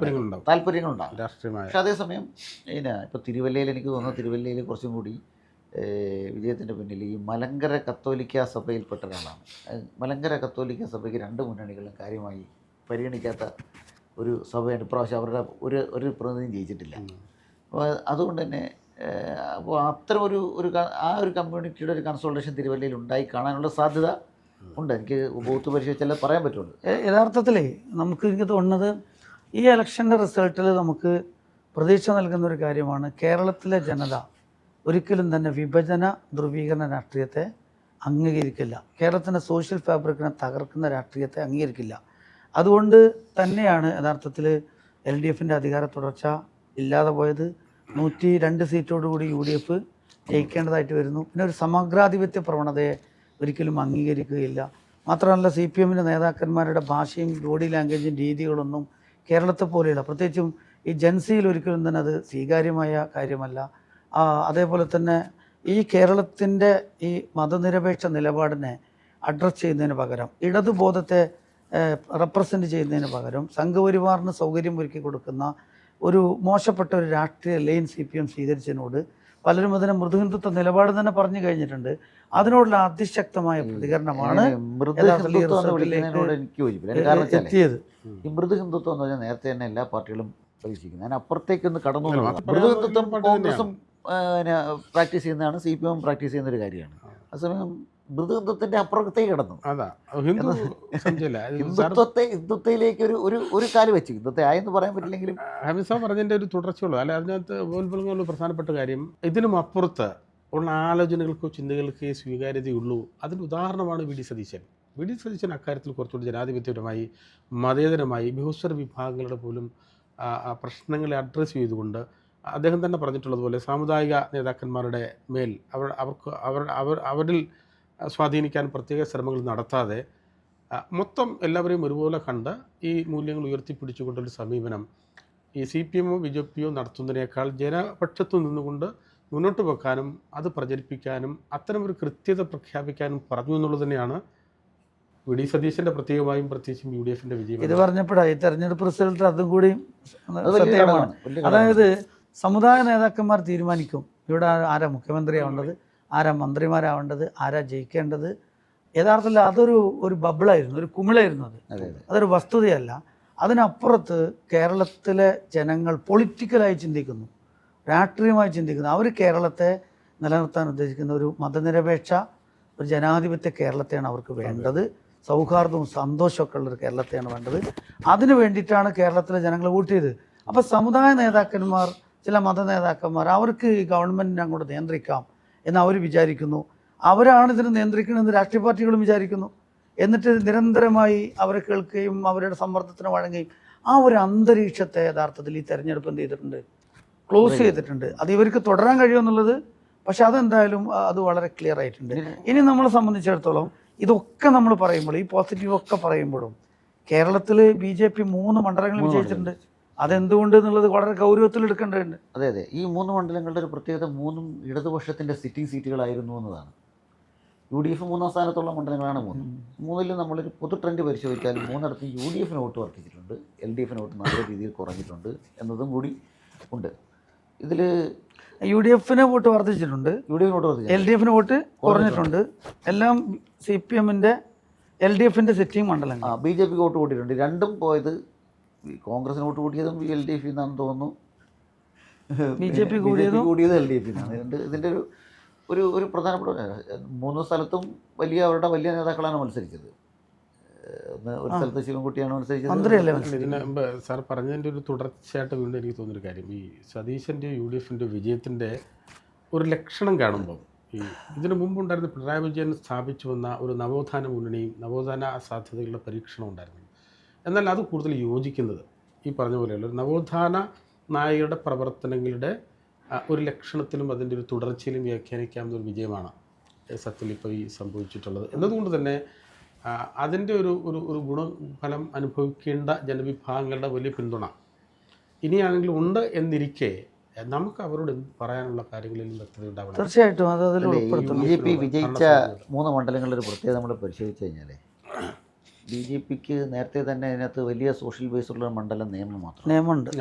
Speaker 1: താല്പര്യങ്ങളുണ്ടാകും
Speaker 3: രാഷ്ട്രീയമായ.
Speaker 1: പക്ഷെ അതേസമയം പിന്നെ ഇപ്പോൾ തിരുവല്ലയിൽ എനിക്ക് തോന്നുന്നു, തിരുവല്ലയിൽ കുറച്ചും കൂടി വിജയത്തിൻ്റെ പിന്നിൽ ഈ മലങ്കര കത്തോലിക്ക സഭയിൽപ്പെട്ട ഒരാളാണ്. മലങ്കര കത്തോലിക്ക സഭയ്ക്ക് 2 മുന്നണികളും കാര്യമായി പരിഗണിക്കാത്ത ഒരു സഭയാണ്. ഇപ്രാവശ്യം അവരുടെ ഒരു പ്രതിനിധിയും ജയിച്ചിട്ടില്ല. അപ്പോൾ അതുകൊണ്ട് തന്നെ അപ്പോൾ അത്തരം ഒരു കമ്മ്യൂണിറ്റിയുടെ ഒരു കൺസോൾട്ടേഷൻ തിരുവല്ലയിൽ ഉണ്ടായി കാണാനുള്ള സാധ്യത ഉണ്ട്. എനിക്ക് ബൂത്ത് പരിശോധിച്ചാലേ പറയാൻ പറ്റുള്ളൂ.
Speaker 2: യഥാർത്ഥത്തിലേ എനിക്ക് തോന്നുന്നത് ഈ ഇലക്ഷൻ്റെ റിസൾട്ടിൽ നമുക്ക് പ്രതീക്ഷ നൽകുന്ന ഒരു കാര്യമാണ്, കേരളത്തിലെ ജനത ഒരിക്കലും തന്നെ വിഭജന ധ്രുവീകരണ രാഷ്ട്രീയത്തെ അംഗീകരിക്കില്ല. കേരളത്തിൻ്റെ സോഷ്യൽ ഫാബ്രിക്കിനെ തകർക്കുന്ന രാഷ്ട്രീയത്തെ അംഗീകരിക്കില്ല. അതുകൊണ്ട് തന്നെയാണ് യഥാർത്ഥത്തിൽ LDFൻ്റെ അധികാര തുടർച്ച ഇല്ലാതെ പോയത്. 102 സീറ്റോടുകൂടി UDF ജയിക്കേണ്ടതായിട്ട് വരുന്നു. പിന്നെ ഒരു സമഗ്രാധിപത്യ പ്രവണതയെ ഒരിക്കലും അംഗീകരിക്കുകയില്ല. മാത്രമല്ല CPMൻ്റെ നേതാക്കന്മാരുടെ ഭാഷയും ബോഡി ലാംഗ്വേജും രീതികളൊന്നും കേരളത്തെ പോലെയുള്ള, പ്രത്യേകിച്ചും ഈ ജൻസിയിൽ ഒരിക്കലും തന്നെ അത് സ്വീകാര്യമായ കാര്യമല്ല. അതേപോലെ തന്നെ ഈ കേരളത്തിൻ്റെ ഈ മതനിരപേക്ഷ നിലപാടിനെ അഡ്രസ്സ് ചെയ്യുന്നതിന് പകരം, ഇടതുബോധത്തെ റെപ്രസെൻ്റ് ചെയ്യുന്നതിന് പകരം സംഘപരിവാറിന് സൗകര്യം ഒരുക്കി കൊടുക്കുന്ന ഒരു മോശപ്പെട്ട ഒരു രാഷ്ട്രീയ ലൈൻ CPM സ്വീകരിച്ചതിനോട് പലരും അതിനെ മൃദുഹിന്ദുത്വ നിലപാട് തന്നെ പറഞ്ഞു കഴിഞ്ഞിട്ടുണ്ട്. അതിനോടുള്ള അതിശക്തമായ പ്രതികരണമാണ് എത്തിയത്.
Speaker 1: ഈ മൃദുഹിന്ദുത്വം എന്ന് പറഞ്ഞാൽ നേരത്തെ തന്നെ എല്ലാ പാർട്ടികളും പരീക്ഷിക്കുന്നത്. അതിന് അപ്പുറത്തേക്കൊന്ന് കടന്നു. മൃദുഹിന്ദുത്വം കോൺഗ്രസും പ്രാക്ടീസ് ചെയ്യുന്നതാണ്, CPM പ്രാക്ടീസ് ചെയ്യുന്ന ഒരു കാര്യമാണ്. അതേസമയം മൃദുഹിന്ദുത്വത്തിന്റെ അപ്പുറത്തേക്ക് കടന്നു. ഹിന്ദുത്വയിലേക്ക് ഒരു കാല് വെച്ചു. ഹിന്ദുത്വം ആയെന്ന് പറയാൻ പറ്റില്ലെങ്കിലും
Speaker 3: ഹമീസ പറഞ്ഞതിൻ്റെ ഒരു തുടർച്ചയുള്ളൂ. അല്ല, അതിനകത്ത് പ്രധാനപ്പെട്ട കാര്യം, ഇതിനും അപ്പുറത്ത് ഉള്ള ആലോചനകൾക്കോ ചിന്തകൾക്കോ സ്വീകാര്യതയുള്ളൂ. അതിന് ഉദാഹരണമാണ് വി ഡി സതീശൻ അക്കാര്യത്തിൽ കുറച്ചുകൂടി ജനാധിപത്യപരമായി, മതേതരമായി, ബഹുസ്വര വിഭാഗങ്ങളുടെ പോലും പ്രശ്നങ്ങളെ അഡ്രസ്സ് ചെയ്തുകൊണ്ട് അദ്ദേഹം തന്നെ പറഞ്ഞിട്ടുള്ളതുപോലെ സാമുദായിക നേതാക്കന്മാരുടെ മേൽ അവരിൽ സ്വാധീനിക്കാൻ പ്രത്യേക ശ്രമങ്ങൾ നടത്താതെ മൊത്തം എല്ലാവരെയും ഒരുപോലെ കണ്ട് ഈ മൂല്യങ്ങൾ ഉയർത്തിപ്പിടിച്ചുകൊണ്ടൊരു സമീപനം ഈ CPMോ BJPയോ നടത്തുന്നതിനേക്കാൾ ജനപക്ഷത്തു നിന്നുകൊണ്ട് മുന്നോട്ട് വെക്കാനും അത് പ്രചരിപ്പിക്കാനും അത്തരമൊരു കൃത്യത പ്രഖ്യാപിക്കാനും പറഞ്ഞു എന്നുള്ളത് തന്നെയാണ് വി ഡി സതീശൻ്റെ പ്രത്യേകമായും പ്രത്യേകിച്ചും UDFൻ്റെ വിജയം.
Speaker 2: ഇത് പറഞ്ഞപ്പോഴാണ് ഈ തെരഞ്ഞെടുപ്പ് റിസൾട്ട് അതും കൂടി സത്യമാണ്. അതായത് സമുദായ നേതാക്കന്മാർ തീരുമാനിക്കും ഇവിടെ ആരാ മുഖ്യമന്ത്രിയാവേണ്ടത്, ആരാ മന്ത്രിമാരാവേണ്ടത്, ആരാ ജയിക്കേണ്ടത്. യഥാർത്ഥത്തിൽ അതൊരു ബബിളായിരുന്നു, ഒരു കുമിളായിരുന്നു. അതൊരു വസ്തുതയല്ല. അതിനപ്പുറത്ത് കേരളത്തിലെ ജനങ്ങൾ പൊളിറ്റിക്കലായി ചിന്തിക്കുന്നു, രാഷ്ട്രീയമായി ചിന്തിക്കുന്നു. അവർ കേരളത്തെ നിലനിർത്താൻ ഉദ്ദേശിക്കുന്ന ഒരു മതനിരപേക്ഷ, ഒരു ജനാധിപത്യ കേരളത്തെയാണ് അവർക്ക് വേണ്ടത്. സൗഹാർദ്ദവും സന്തോഷമൊക്കെ ഉള്ളൊരു കേരളത്തെയാണ് വേണ്ടത്. അതിനു വേണ്ടിയിട്ടാണ് കേരളത്തിലെ ജനങ്ങൾ വോട്ട് ചെയ്തത്. അപ്പോൾ സമുദായ നേതാക്കന്മാർ, ചില മത നേതാക്കന്മാർ അവർക്ക് ഈ ഗവൺമെൻറ്റിനെ അങ്ങോട്ട് നിയന്ത്രിക്കാം എന്ന് അവർ വിചാരിക്കുന്നു. അവരാണ് ഇതിനെ നിയന്ത്രിക്കണമെന്ന് രാഷ്ട്രീയ പാർട്ടികളും വിചാരിക്കുന്നു. എന്നിട്ട് നിരന്തരമായി അവരെ കേൾക്കുകയും അവരുടെ സമ്മർദ്ദത്തിന് വഴങ്ങുകയും ആ ഒരു അന്തരീക്ഷത്തെ യഥാർത്ഥത്തിൽ ഈ തെരഞ്ഞെടുപ്പ് എന്ത് ചെയ്തിട്ടുണ്ട്, ക്ലോസ് ചെയ്തിട്ടുണ്ട്. അത് ഇവർക്ക് തുടരാൻ കഴിയുമെന്നുള്ളത് പക്ഷെ അതെന്തായാലും അത് വളരെ ക്ലിയർ ആയിട്ടുണ്ട്. ഇനി നമ്മളെ സംബന്ധിച്ചിടത്തോളം ഇതൊക്കെ നമ്മൾ പറയുമ്പോൾ, ഈ പോസിറ്റീവൊക്കെ പറയുമ്പോഴും കേരളത്തിൽ BJP 3 മണ്ഡലങ്ങൾ വിജയിച്ചിട്ടുണ്ട്. അതെന്തുകൊണ്ട് എന്നുള്ളത് വളരെ ഗൗരവത്തിൽ എടുക്കേണ്ടതുണ്ട്.
Speaker 1: അതെ, ഈ 3 മണ്ഡലങ്ങളുടെ ഒരു പ്രത്യേകത 3ഉം ഇടതുപക്ഷത്തിൻ്റെ സിറ്റിംഗ് സീറ്റുകളായിരുന്നു എന്നതാണ്. UDF 3ാം സ്ഥാനത്തുള്ള മണ്ഡലങ്ങളാണ് 3ലും നമ്മളൊരു പൊതു ട്രെൻഡ് പരിശോധിച്ചാൽ 3ഇടത്ത് UDFന് വോട്ട് വർദ്ധിച്ചിട്ടുണ്ട്, LDFന് വോട്ട് നല്ല രീതിയിൽ കുറഞ്ഞിട്ടുണ്ട് എന്നതും കൂടി ഉണ്ട്. ഇതിൽ
Speaker 2: UDFന് വോട്ട് വർദ്ധിച്ചിട്ടുണ്ട്, LDFന് വോട്ട് കുറഞ്ഞിട്ടുണ്ട്. എല്ലാം CPMൻ്റെ LDFൻ്റെ സിറ്റിംഗ് മണ്ഡലങ്ങൾ.
Speaker 1: BJPക്ക് വോട്ട് കൂട്ടിയിട്ടുണ്ട്. രണ്ടും പോയത് കോൺഗ്രസിന് വോട്ട് കൂട്ടിയതും LDF എന്നാണെന്ന് തോന്നുന്നു,
Speaker 2: BJP കൂടിയത്
Speaker 1: LDF എന്നാണ്. ഇതിൻ്റെ ഒരു പ്രധാനപ്പെട്ട 3 സ്ഥലത്തും അവരുടെ വലിയ നേതാക്കളാണ് മത്സരിച്ചത്. ഒരു സ്ഥലത്ത് ശിവൻകുട്ടിയാണ് മത്സരിച്ചത്.
Speaker 2: മന്ത്രിയല്ലേ?
Speaker 3: ഇതിന് മുമ്പ് സാർ പറഞ്ഞതിൻ്റെ ഒരു തുടർച്ചയായിട്ട് വീണ്ടും എനിക്ക് തോന്നുന്നൊരു കാര്യം, ഈ സതീശൻ്റെ UDFൻ്റെ വിജയത്തിൻ്റെ ഒരു ലക്ഷണം കാണുമ്പോൾ ഇതിനു മുമ്പുണ്ടായിരുന്ന പിണറായി വിജയൻ സ്ഥാപിച്ചു വന്ന ഒരു നവോത്ഥാന മുന്നണിയും നവോത്ഥാന സാധ്യതകളുടെ പരീക്ഷണം ഉണ്ടായിരുന്നു. എന്നാൽ അത് കൂടുതൽ യോജിക്കുന്നത് ഈ പറഞ്ഞ പോലെയുള്ള ഒരു നവോത്ഥാന നായകരുടെ പ്രവർത്തനങ്ങളുടെ ഒരു ലക്ഷണത്തിലും അതിൻ്റെ ഒരു തുടർച്ചയിലും വ്യാഖ്യാനിക്കാവുന്ന ഒരു വിജയമാണ് സത്യത്തിൽ ഇപ്പോൾ ഈ സംഭവിച്ചിട്ടുള്ളത്. എന്നതുകൊണ്ട് തന്നെ അതിൻ്റെ ഒരു ഒരു ഗുണഫലം അനുഭവിക്കേണ്ട ജനവിഭാഗങ്ങളുടെ വലിയ പിന്തുണ ഇനിയാണെങ്കിലും ഉണ്ട് എന്നിരിക്കെ നമുക്ക് അവരോട് പറയാനുള്ള കാര്യങ്ങളിൽ വ്യക്തത ഉണ്ടാവണം.
Speaker 2: തീർച്ചയായിട്ടും അത് അതിൽ
Speaker 1: BJP വിജയിച്ച 3 മണ്ഡലങ്ങളുടെ ഒരു പ്രത്യേകത നമ്മൾ പരിശോധിച്ച് കഴിഞ്ഞാൽ BJPക്ക് നേരത്തെ തന്നെ അതിനകത്ത് വലിയ സോഷ്യൽ ബേസ് ഉള്ള മണ്ഡലം
Speaker 2: നിയമമുണ്ട്.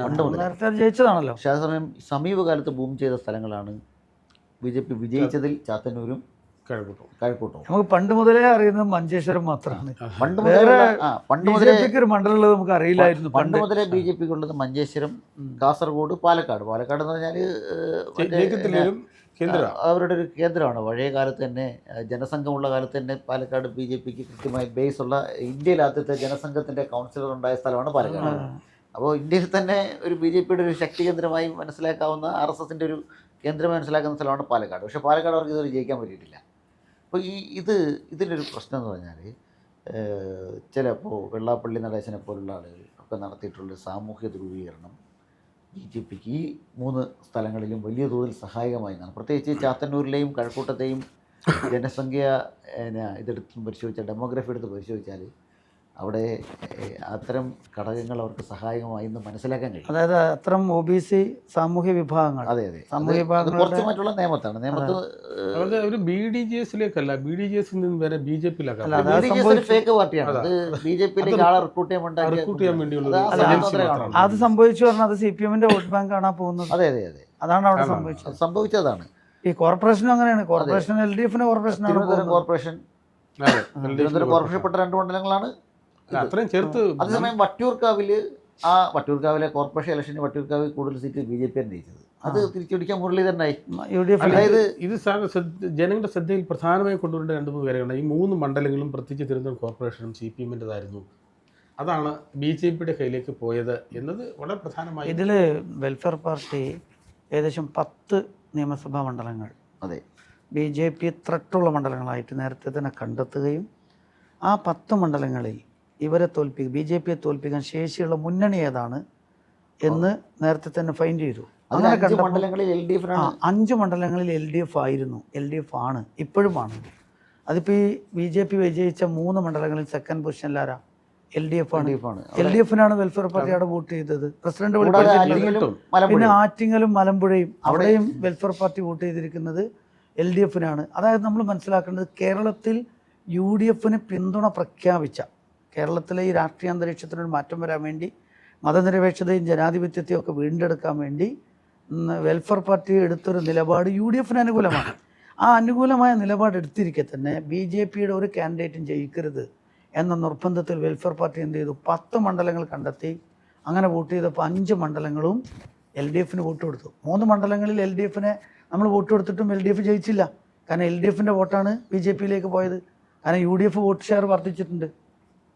Speaker 1: പണ്ട് മുതൽ
Speaker 2: നേരത്തെ ജയിച്ചതാണല്ലോ.
Speaker 1: പക്ഷേ അതേസമയം സമീപകാലത്ത് ബൂം ചെയ്ത സ്ഥലങ്ങളാണ് BJP വിജയിച്ചതിൽ ചാത്തന്നൂരും കഴക്കൂട്ടവും.
Speaker 2: നമുക്ക് പണ്ട് മുതലേ അറിയുന്നത് മഞ്ചേശ്വരം മാത്രമാണ്.
Speaker 1: പണ്ട് മുതലേ
Speaker 2: ഒരു മണ്ഡലമുള്ളത് നമുക്ക് അറിയില്ലായിരുന്നു.
Speaker 1: പണ്ട് മുതലേ BJPക്ക് ഉള്ളത് മഞ്ചേശ്വരം, കാസർഗോഡ്, പാലക്കാട് എന്ന് പറഞ്ഞാൽ അവരുടെ ഒരു കേന്ദ്രമാണ്. പഴയ കാലത്ത് തന്നെ ജനസംഘമുള്ള കാലത്ത് തന്നെ പാലക്കാട് BJPക്ക് കൃത്യമായി ബേസ് ഉള്ള ഇന്ത്യയിൽ ആദ്യത്തെ ജനസംഘത്തിൻ്റെ കൗൺസിലർ ഉണ്ടായ സ്ഥലമാണ് പാലക്കാട്. അപ്പോൾ ഇന്ത്യയിൽ തന്നെ ഒരു BJPയുടെ ഒരു ശക്തി കേന്ദ്രമായി മനസ്സിലാക്കാവുന്ന RSSൻ്റെ ഒരു കേന്ദ്രമായി മനസ്സിലാക്കുന്ന സ്ഥലമാണ് പാലക്കാട്. പക്ഷേ പാലക്കാട് അവർക്ക് ഇതുവരെ ജയിക്കാൻ പറ്റിയിട്ടില്ല. അപ്പോൾ ഇതിലൊരു പ്രശ്നം എന്ന് പറഞ്ഞാൽ ചിലപ്പോൾ വെള്ളാപ്പള്ളി നടേശനെ പോലുള്ള ആളുകൾ ഒക്കെ നടത്തിയിട്ടുള്ള സാമൂഹ്യ ധ്രുവീകരണം BJPക്ക് ഈ 3 സ്ഥലങ്ങളിലും വലിയ തോതിൽ സഹായകമായി എന്നാണ്. പ്രത്യേകിച്ച് ചാത്തന്നൂരിലെയും കഴക്കൂട്ടത്തെയും ജനസംഖ്യ ഇതെടുത്ത് പരിശോധിച്ചാൽ, ഡെമോഗ്രഫി എടുത്ത് പരിശോധിച്ചാൽ അവിടെ അത്തരം ഘടകങ്ങൾ അവർക്ക് സഹായകമായി എന്ന് മനസ്സിലാക്കാൻ കഴിയും.
Speaker 2: അതായത് അത്തരം OBC സാമൂഹ്യ വിഭാഗങ്ങൾ.
Speaker 1: അതെ, സാമൂഹ്യ വിഭാഗങ്ങൾ കുറച്ച് മറ്റുള്ള നിയമത്തിൽ
Speaker 3: ഒരു BDJSലേക്കല്ല, BDJS നിന്ന് വരെ BJPയിലാക്കാം.
Speaker 1: ഫേക്ക് പാർട്ടിയാണ്. അത് BJPയിലേക്ക് ആളെ റിക്രൂട്ട് ചെയ്യാൻ വേണ്ടിയുള്ള
Speaker 2: അത് സംഭവിച്ചു പറഞ്ഞാൽ അത് CPMന്റെ വോട്ട് ബാങ്ക് കാണാൻ പോകുന്നത്.
Speaker 1: അതെ,
Speaker 2: അതാണ് അവിടെ
Speaker 1: സംഭവിച്ചതാണ്.
Speaker 2: ഈ കോർപ്പറേഷനും അങ്ങനെയാണ്. കോർപ്പറേഷൻ LDFന്റെ കോർപ്പറേഷനാണ്.
Speaker 1: തിരുവനന്തപുരം കോർപ്പറേഷൻപ്പെട്ട 2 മണ്ഡലങ്ങളാണ്
Speaker 3: അത്രയും ചേർത്ത്.
Speaker 1: അതേസമയം വട്ടിയൂർക്കാവിലെ കോർപ്പറേഷൻ ഇലക്ഷന് വട്ടിയൂർക്കാവിൽ കൂടുതൽ സീറ്റ് BJP ആണ് ജയിച്ചത്. അത് തിരിച്ചുപിടിക്കാൻ മുരളീധരനായി.
Speaker 3: അതായത് ഇത് ജനങ്ങളുടെ ശ്രദ്ധയിൽ പ്രധാനമായി കൊണ്ടുവരേണ്ട 2-3 കാര്യങ്ങളുണ്ട്. ഈ 3 മണ്ഡലങ്ങളും പ്രത്യേകിച്ച് തിരുവനന്തപുരം കോർപ്പറേഷനും CPMൻ്റെതായിരുന്നു. അതാണ് BJPയുടെ കയ്യിലേക്ക് പോയത് എന്നത് വളരെ പ്രധാനമായി.
Speaker 2: ഇതിൽ വെൽഫെയർ പാർട്ടി ഏകദേശം 10 നിയമസഭാ മണ്ഡലങ്ങൾ BJP ത്രട്ടുള്ള മണ്ഡലങ്ങളായിട്ട് നേരത്തെ തന്നെ കണ്ടെത്തുകയും ആ 10 മണ്ഡലങ്ങളിൽ ഇവരെ BJPയെ തോൽപ്പിക്കാൻ ശേഷിയുള്ള മുന്നണി ഏതാണ് എന്ന് നേരത്തെ തന്നെ ഫൈൻഡ് ചെയ്തു. അങ്ങനെ 5 മണ്ഡലങ്ങളിൽ LDF ആയിരുന്നു, LDF ആണ്, ഇപ്പോഴുമാണ്. അതിപ്പോൾ ഈ BJP വിജയിച്ച 3 മണ്ഡലങ്ങളിൽ സെക്കൻഡ് പൊസിഷനിലാരാ? LDF ആണ്. LDFനാണ് വെൽഫെയർ പാർട്ടി അവിടെ വോട്ട് ചെയ്തത്. പ്രസിഡന്റ് പിന്നെ ആറ്റിങ്ങലും മലമ്പുഴയും അവിടെയും വെൽഫെയർ പാർട്ടി വോട്ട് ചെയ്തിരിക്കുന്നത് LDFനാണ്. അതായത് നമ്മൾ മനസ്സിലാക്കേണ്ടത് കേരളത്തിൽ UDFന് പിന്തുണ പ്രഖ്യാപിച്ച, കേരളത്തിലെ ഈ രാഷ്ട്രീയ അന്തരീക്ഷത്തിനൊരു മാറ്റം വരാൻ വേണ്ടി മതനിരപേക്ഷതയും ജനാധിപത്യത്തെയും ഒക്കെ വീണ്ടെടുക്കാൻ വേണ്ടി വെൽഫെയർ പാർട്ടി എടുത്തൊരു നിലപാട് UDFന് അനുകൂലമാണ്. ആ അനുകൂലമായ നിലപാട് എടുത്തിരിക്കെ തന്നെ BJPയുടെ ഒരു കാൻഡിഡേറ്റും ജയിക്കരുത് എന്ന നിർബന്ധത്തിൽ വെൽഫെയർ പാർട്ടി എന്ത് ചെയ്തു? 10 മണ്ഡലങ്ങൾ കണ്ടെത്തി. അങ്ങനെ വോട്ട് ചെയ്തപ്പോൾ 5 മണ്ഡലങ്ങളും LDFന് വോട്ട് കൊടുത്തു. 3 മണ്ഡലങ്ങളിൽ LDFന് നമ്മൾ വോട്ട് കൊടുത്തിട്ടും LDF ജയിച്ചില്ല. കാരണം LDFൻ്റെ വോട്ടാണ് BJPയിലേക്ക് പോയത്. കാരണം UDF വോട്ട് ഷെയർ വർദ്ധിച്ചിട്ടുണ്ട്.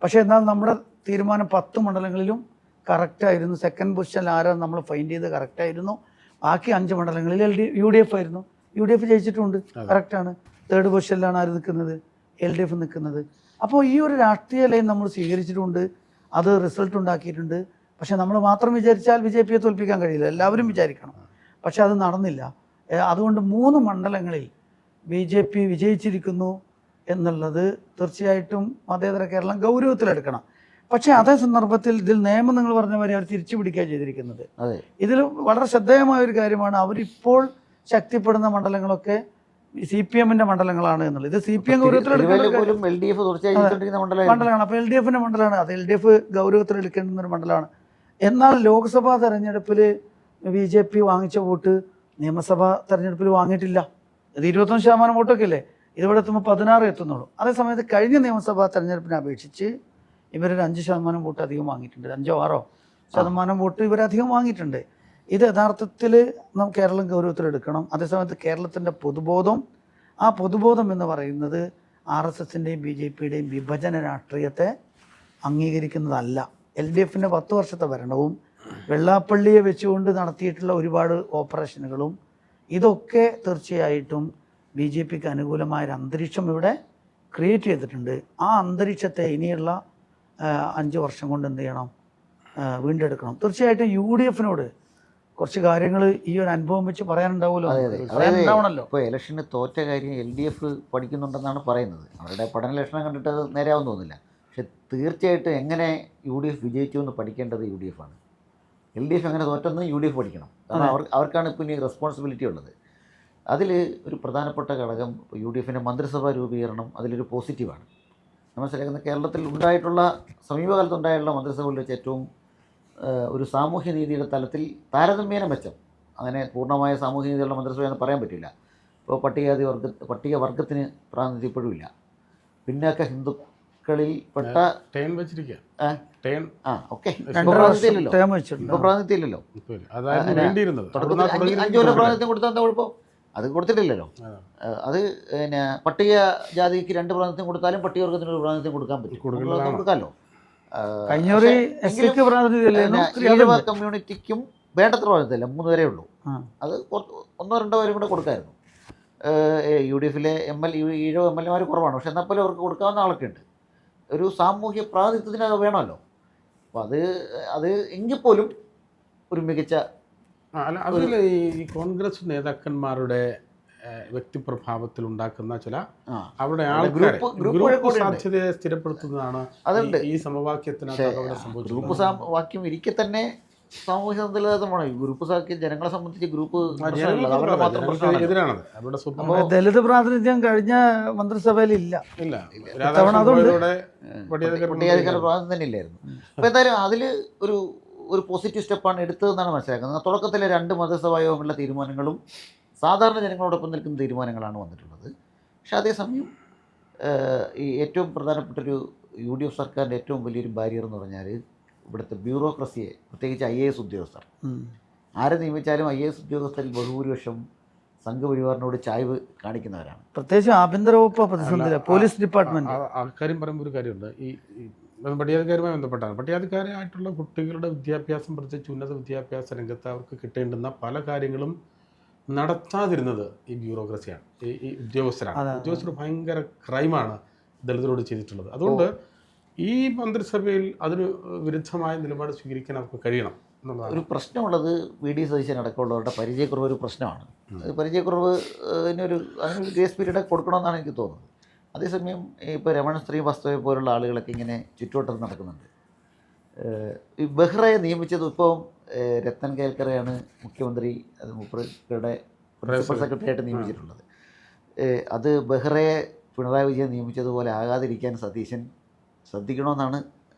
Speaker 2: പക്ഷേ എന്നാൽ നമ്മുടെ തീരുമാനം 10 മണ്ഡലങ്ങളിലും കറക്റ്റായിരുന്നു. സെക്കൻഡ് പൊസിഷനിൽ ആരാണ് നമ്മൾ ഫൈൻഡ് ചെയ്ത് കറക്റ്റായിരുന്നു. ബാക്കി 5 മണ്ഡലങ്ങളിൽ UDF ആയിരുന്നു. UDF ജയിച്ചിട്ടുണ്ട്, കറക്റ്റാണ്. തേർഡ് പൊസിഷനിലാണ് ആര് നിൽക്കുന്നത്? LDF നിൽക്കുന്നത്. അപ്പോൾ ഈ ഒരു രാഷ്ട്രീയ ലൈൻ നമ്മൾ സ്വീകരിച്ചിട്ടുണ്ട്. അത് റിസൾട്ട് ഉണ്ടാക്കിയിട്ടുണ്ട്. പക്ഷേ നമ്മൾ മാത്രം വിചാരിച്ചാൽ BJPയെ തോൽപ്പിക്കാൻ കഴിയില്ല, എല്ലാവരും വിചാരിക്കണം. പക്ഷെ അത് നടന്നില്ല. അതുകൊണ്ട് 3 മണ്ഡലങ്ങളിൽ BJP വിജയിച്ചിരിക്കുന്നു എന്നുള്ളത് തീർച്ചയായിട്ടും മതേതര കേരളം ഗൗരവത്തിലെടുക്കണം. പക്ഷേ അതേ സന്ദർഭത്തിൽ ഇതിൽ നിയമം നിങ്ങൾ പറഞ്ഞ മാതിരി അവർ തിരിച്ചു പിടിക്കുക ചെയ്തിരിക്കുന്നത്. ഇതിൽ വളരെ ശ്രദ്ധേയമായ ഒരു കാര്യമാണ്, അവരിപ്പോൾ ശക്തിപ്പെടുന്ന മണ്ഡലങ്ങളൊക്കെ CPMന്റെ മണ്ഡലങ്ങളാണ് എന്നുള്ളത്. ഇത് CPM ഗൗരവത്തിലെടുക്കേണ്ട മണ്ഡലമാണ്. അപ്പോൾ LDFന്റെ മണ്ഡലമാണ്. അത് LDF ഗൗരവത്തിലെടുക്കേണ്ടുന്ന ഒരു മണ്ഡലമാണ്. എന്നാൽ ലോക്സഭാ തെരഞ്ഞെടുപ്പിൽ BJP വാങ്ങിച്ച വോട്ട് നിയമസഭാ തെരഞ്ഞെടുപ്പിൽ വാങ്ങിയിട്ടില്ല. ഇത് 21% വോട്ടൊക്കെ അല്ലേ, ഇതിവിടെ എത്തുമ്പോൾ 16 എത്തുന്നുള്ളൂ. അതേസമയത്ത് കഴിഞ്ഞ നിയമസഭാ തെരഞ്ഞെടുപ്പിനെ അപേക്ഷിച്ച് ഇവരൊരു 5% വോട്ട് അധികം വാങ്ങിയിട്ടുണ്ട്. 5-6% വോട്ട് ഇവരധികം വാങ്ങിയിട്ടുണ്ട്. ഇത് യഥാർത്ഥത്തിൽ കേരളം ഗൗരവത്തിലെടുക്കണം. അതേസമയത്ത് കേരളത്തിൻ്റെ പൊതുബോധം, ആ പൊതുബോധം എന്ന് പറയുന്നത് RSSൻ്റെയും BJPയുടെയും വിഭജന രാഷ്ട്രീയത്തെ അംഗീകരിക്കുന്നതല്ല. LDF 10 വർഷത്തെ ഭരണവും വെള്ളാപ്പള്ളിയെ വെച്ചുകൊണ്ട് നടത്തിയിട്ടുള്ള ഒരുപാട് ഓപ്പറേഷനുകളും ഇതൊക്കെ തീർച്ചയായിട്ടും BJPക്ക് അനുകൂലമായൊരു അന്തരീക്ഷം ഇവിടെ ക്രിയേറ്റ് ചെയ്തിട്ടുണ്ട്. ആ അന്തരീക്ഷത്തെ ഇനിയുള്ള 5 വർഷം കൊണ്ട് എന്ത് ചെയ്യണം, വീണ്ടെടുക്കണം. തീർച്ചയായിട്ടും UDFനോട് കുറച്ച് കാര്യങ്ങൾ ഈ ഒരു അനുഭവം വെച്ച് പറയാനുണ്ടാവുമല്ലോ. പറയാനുണ്ടാവണമല്ലോ.
Speaker 1: ഇപ്പോൾ ഇലക്ഷന് തോറ്റ കാര്യം LDF പഠിക്കുന്നുണ്ടെന്നാണ് പറയുന്നത്. അവരുടെ പഠന ലക്ഷണം കണ്ടിട്ട് അത് നേരെയാവും തോന്നില്ല. പക്ഷെ തീർച്ചയായിട്ടും എങ്ങനെ UDF വിജയിച്ചു എന്ന് പഠിക്കേണ്ടത് UDF ആണ്. LDF എങ്ങനെ തോറ്റെന്ന് UDF പഠിക്കണം. കാരണം അവർക്കാണ് ഇപ്പോൾ ഇനി റെസ്പോൺസിബിലിറ്റി ഉള്ളത്. അതിൽ ഒരു പ്രധാനപ്പെട്ട ഘടകം UDFൻ്റെ മന്ത്രിസഭാ രൂപീകരണം അതിലൊരു പോസിറ്റീവാണ്. നമ്മൾ മനസ്സിലാക്കുന്ന കേരളത്തിൽ ഉണ്ടായിട്ടുള്ള സമീപകാലത്തുണ്ടായിട്ടുള്ള മന്ത്രിസഭകളിൽ വെച്ച് ഏറ്റവും ഒരു സാമൂഹ്യ നീതിയുടെ തലത്തിൽ താരതമ്യേന മെച്ചം. അങ്ങനെ പൂർണ്ണമായ സാമൂഹ്യ നീതിയുള്ള മന്ത്രിസഭയെന്ന് പറയാൻ പറ്റില്ല. ഇപ്പോൾ പട്ടികവർഗത്തിന് പ്രാതിനിധ്യം ഇപ്പോഴും ഇല്ല. പിന്നാക്ക ഹിന്ദുക്കളിൽ പെട്ട ഓക്കെ ഇപ്പോൾ പ്രാതിനിധ്യമില്ലല്ലോ. 5 കൊല്ലം പ്രാതിനിധ്യം കൊടുത്താൽ എന്താ കുഴപ്പം? അത് കൊടുത്തിട്ടില്ലല്ലോ. അത് പിന്നെ പട്ടിക ജാതിക്ക് 2 പ്രാതിനിധ്യം കൊടുത്താലും പട്ടികവർഗത്തിന് ഒരു പ്രാതിനിധ്യം കൊടുക്കാൻ പറ്റും, കൊടുക്കാമല്ലോ. ഈഴവ കമ്മ്യൂണിറ്റിക്കും വേണ്ടത്ര പ്രാതിനിധ്യമില്ല, 3 വരെ ഉള്ളൂ. അത് 1-2 പേരും കൂടെ കൊടുക്കാമായിരുന്നു. UDFിലെ ഈഴവ MLA കുറവാണ്, പക്ഷെ എന്നാൽ പോലും അവർക്ക് കൊടുക്കാവുന്ന ആളൊക്കെ ഉണ്ട്. ഒരു സാമൂഹ്യ പ്രാതിനിധ്യത്തിന് അത് വേണമല്ലോ. അപ്പോൾ അത് എങ്കിൽ പോലും ഒരു മികച്ച
Speaker 3: അതിൽ ഈ കോൺഗ്രസ് നേതാക്കന്മാരുടെ വ്യക്തിപ്രഭാവത്തിൽ ഉണ്ടാക്കുന്ന ചില അവരുടെ ഗ്രൂപ്പ് സാധ്യതയെ സ്ഥിരപ്പെടുത്തുന്നതാണ് ഈ സമവാക്യത്തിനകത്ത്.
Speaker 1: ഗ്രൂപ്പ് സമവാക്യം ഇരിക്കെ തന്നെ സാമൂഹ്യ സന്തുലിതമാണ്. ഗ്രൂപ്പ് സാഖ്യം ജനങ്ങളെ സംബന്ധിച്ച് ഗ്രൂപ്പ്
Speaker 3: എതിരാണത്.
Speaker 2: ദളിത് പ്രാതിനിധ്യം കഴിഞ്ഞ മന്ത്രിസഭയിൽ ഇല്ല.
Speaker 1: പട്ടികാധികാര പ്രാതിനിധ്യം തന്നെ ഇല്ലായിരുന്നു. അപ്പോൾ എന്തായാലും അതിൽ ഒരു പോസിറ്റീവ് സ്റ്റെപ്പാണ് എടുത്തതെന്നാണ് മനസ്സിലാക്കുന്നത്. തുടക്കത്തിലെ 2 മന്ത്രിസഭാ യോഗങ്ങളിലെ തീരുമാനങ്ങളും സാധാരണ ജനങ്ങളോടൊപ്പം നിൽക്കുന്ന തീരുമാനങ്ങളാണ് വന്നിട്ടുള്ളത്. പക്ഷേ അതേസമയം ഈ ഏറ്റവും പ്രധാനപ്പെട്ടൊരു UDF സർക്കാരിൻ്റെ ഏറ്റവും വലിയൊരു ബാരിയർ എന്ന് പറഞ്ഞാൽ ഇവിടുത്തെ ബ്യൂറോക്രസിയെ, പ്രത്യേകിച്ച് IAS ഉദ്യോഗസ്ഥർ. ആരെ നിയമിച്ചാലും IAS ഉദ്യോഗസ്ഥരിൽ ബഹുഭൂരിപക്ഷം സംഘപരിവാറിനോട് ചായ്വ് കാണിക്കുന്നവരാണ്.
Speaker 2: പ്രത്യേകിച്ച് ആഭ്യന്തര വകുപ്പ് പ്രതിസന്ധി, പോലീസ് ഡിപ്പാർട്ട്മെന്റ്.
Speaker 3: കാര്യം പറയുമ്പോൾ ഒരു കാര്യമുണ്ട്. ഈ പട്ടികാധികാരവുമായി ബന്ധപ്പെട്ടാണ്. പട്ടികാധികാരമായിട്ടുള്ള കുട്ടികളുടെ വിദ്യാഭ്യാസം, പ്രത്യേകിച്ച് ഉന്നത വിദ്യാഭ്യാസ രംഗത്ത് അവർക്ക് കിട്ടേണ്ടുന്ന പല കാര്യങ്ങളും നടത്താതിരുന്നത് ഈ ബ്യൂറോക്രസിയാണ്, ഈ ഉദ്യോഗസ്ഥരാണ്. ഉദ്യോഗസ്ഥർ ഭയങ്കര ക്രൈമാണ് ദളിതരോട് ചെയ്തിട്ടുള്ളത്. അതുകൊണ്ട് ഈ മന്ത്രിസഭയിൽ അതിന് വിരുദ്ധമായ നിലപാട് സ്വീകരിക്കാൻ അവർക്ക് കഴിയണം എന്നുള്ളതാണ്
Speaker 1: ഒരു പ്രശ്നമുള്ളത്. VD സതീശൻ അടക്കമുള്ളവരുടെ പരിചയക്കുറവ് ഒരു പ്രശ്നമാണ്. പരിചയക്കുറവ് അതിനൊരു ഗ്രേസ് പീരീഡ് കൊടുക്കണമെന്നാണ് എനിക്ക് തോന്നുന്നത്. അതേസമയം ഇപ്പോൾ രമണ ശ്രീവാസ്തവയെ പോലുള്ള ആളുകളൊക്കെ ഇങ്ങനെ ചുറ്റുവട്ടത്ത് നടക്കുന്നുണ്ട്. ഈ ബെഹ്റയെ നിയമിച്ചത് ഇപ്പം രത്തൻ കേൽക്കറയാണ് മുഖ്യമന്ത്രി, അത് മൂപ്പരുടെ പ്രിൻസിപ്പൽ സെക്രട്ടറി ആയിട്ട് നിയമിച്ചിട്ടുള്ളത്. അത് ബെഹ്റയെ പിണറായി വിജയൻ നിയമിച്ചതുപോലെ ആകാതിരിക്കാൻ സതീശൻ ശ്രദ്ധിക്കണമെന്നാണ്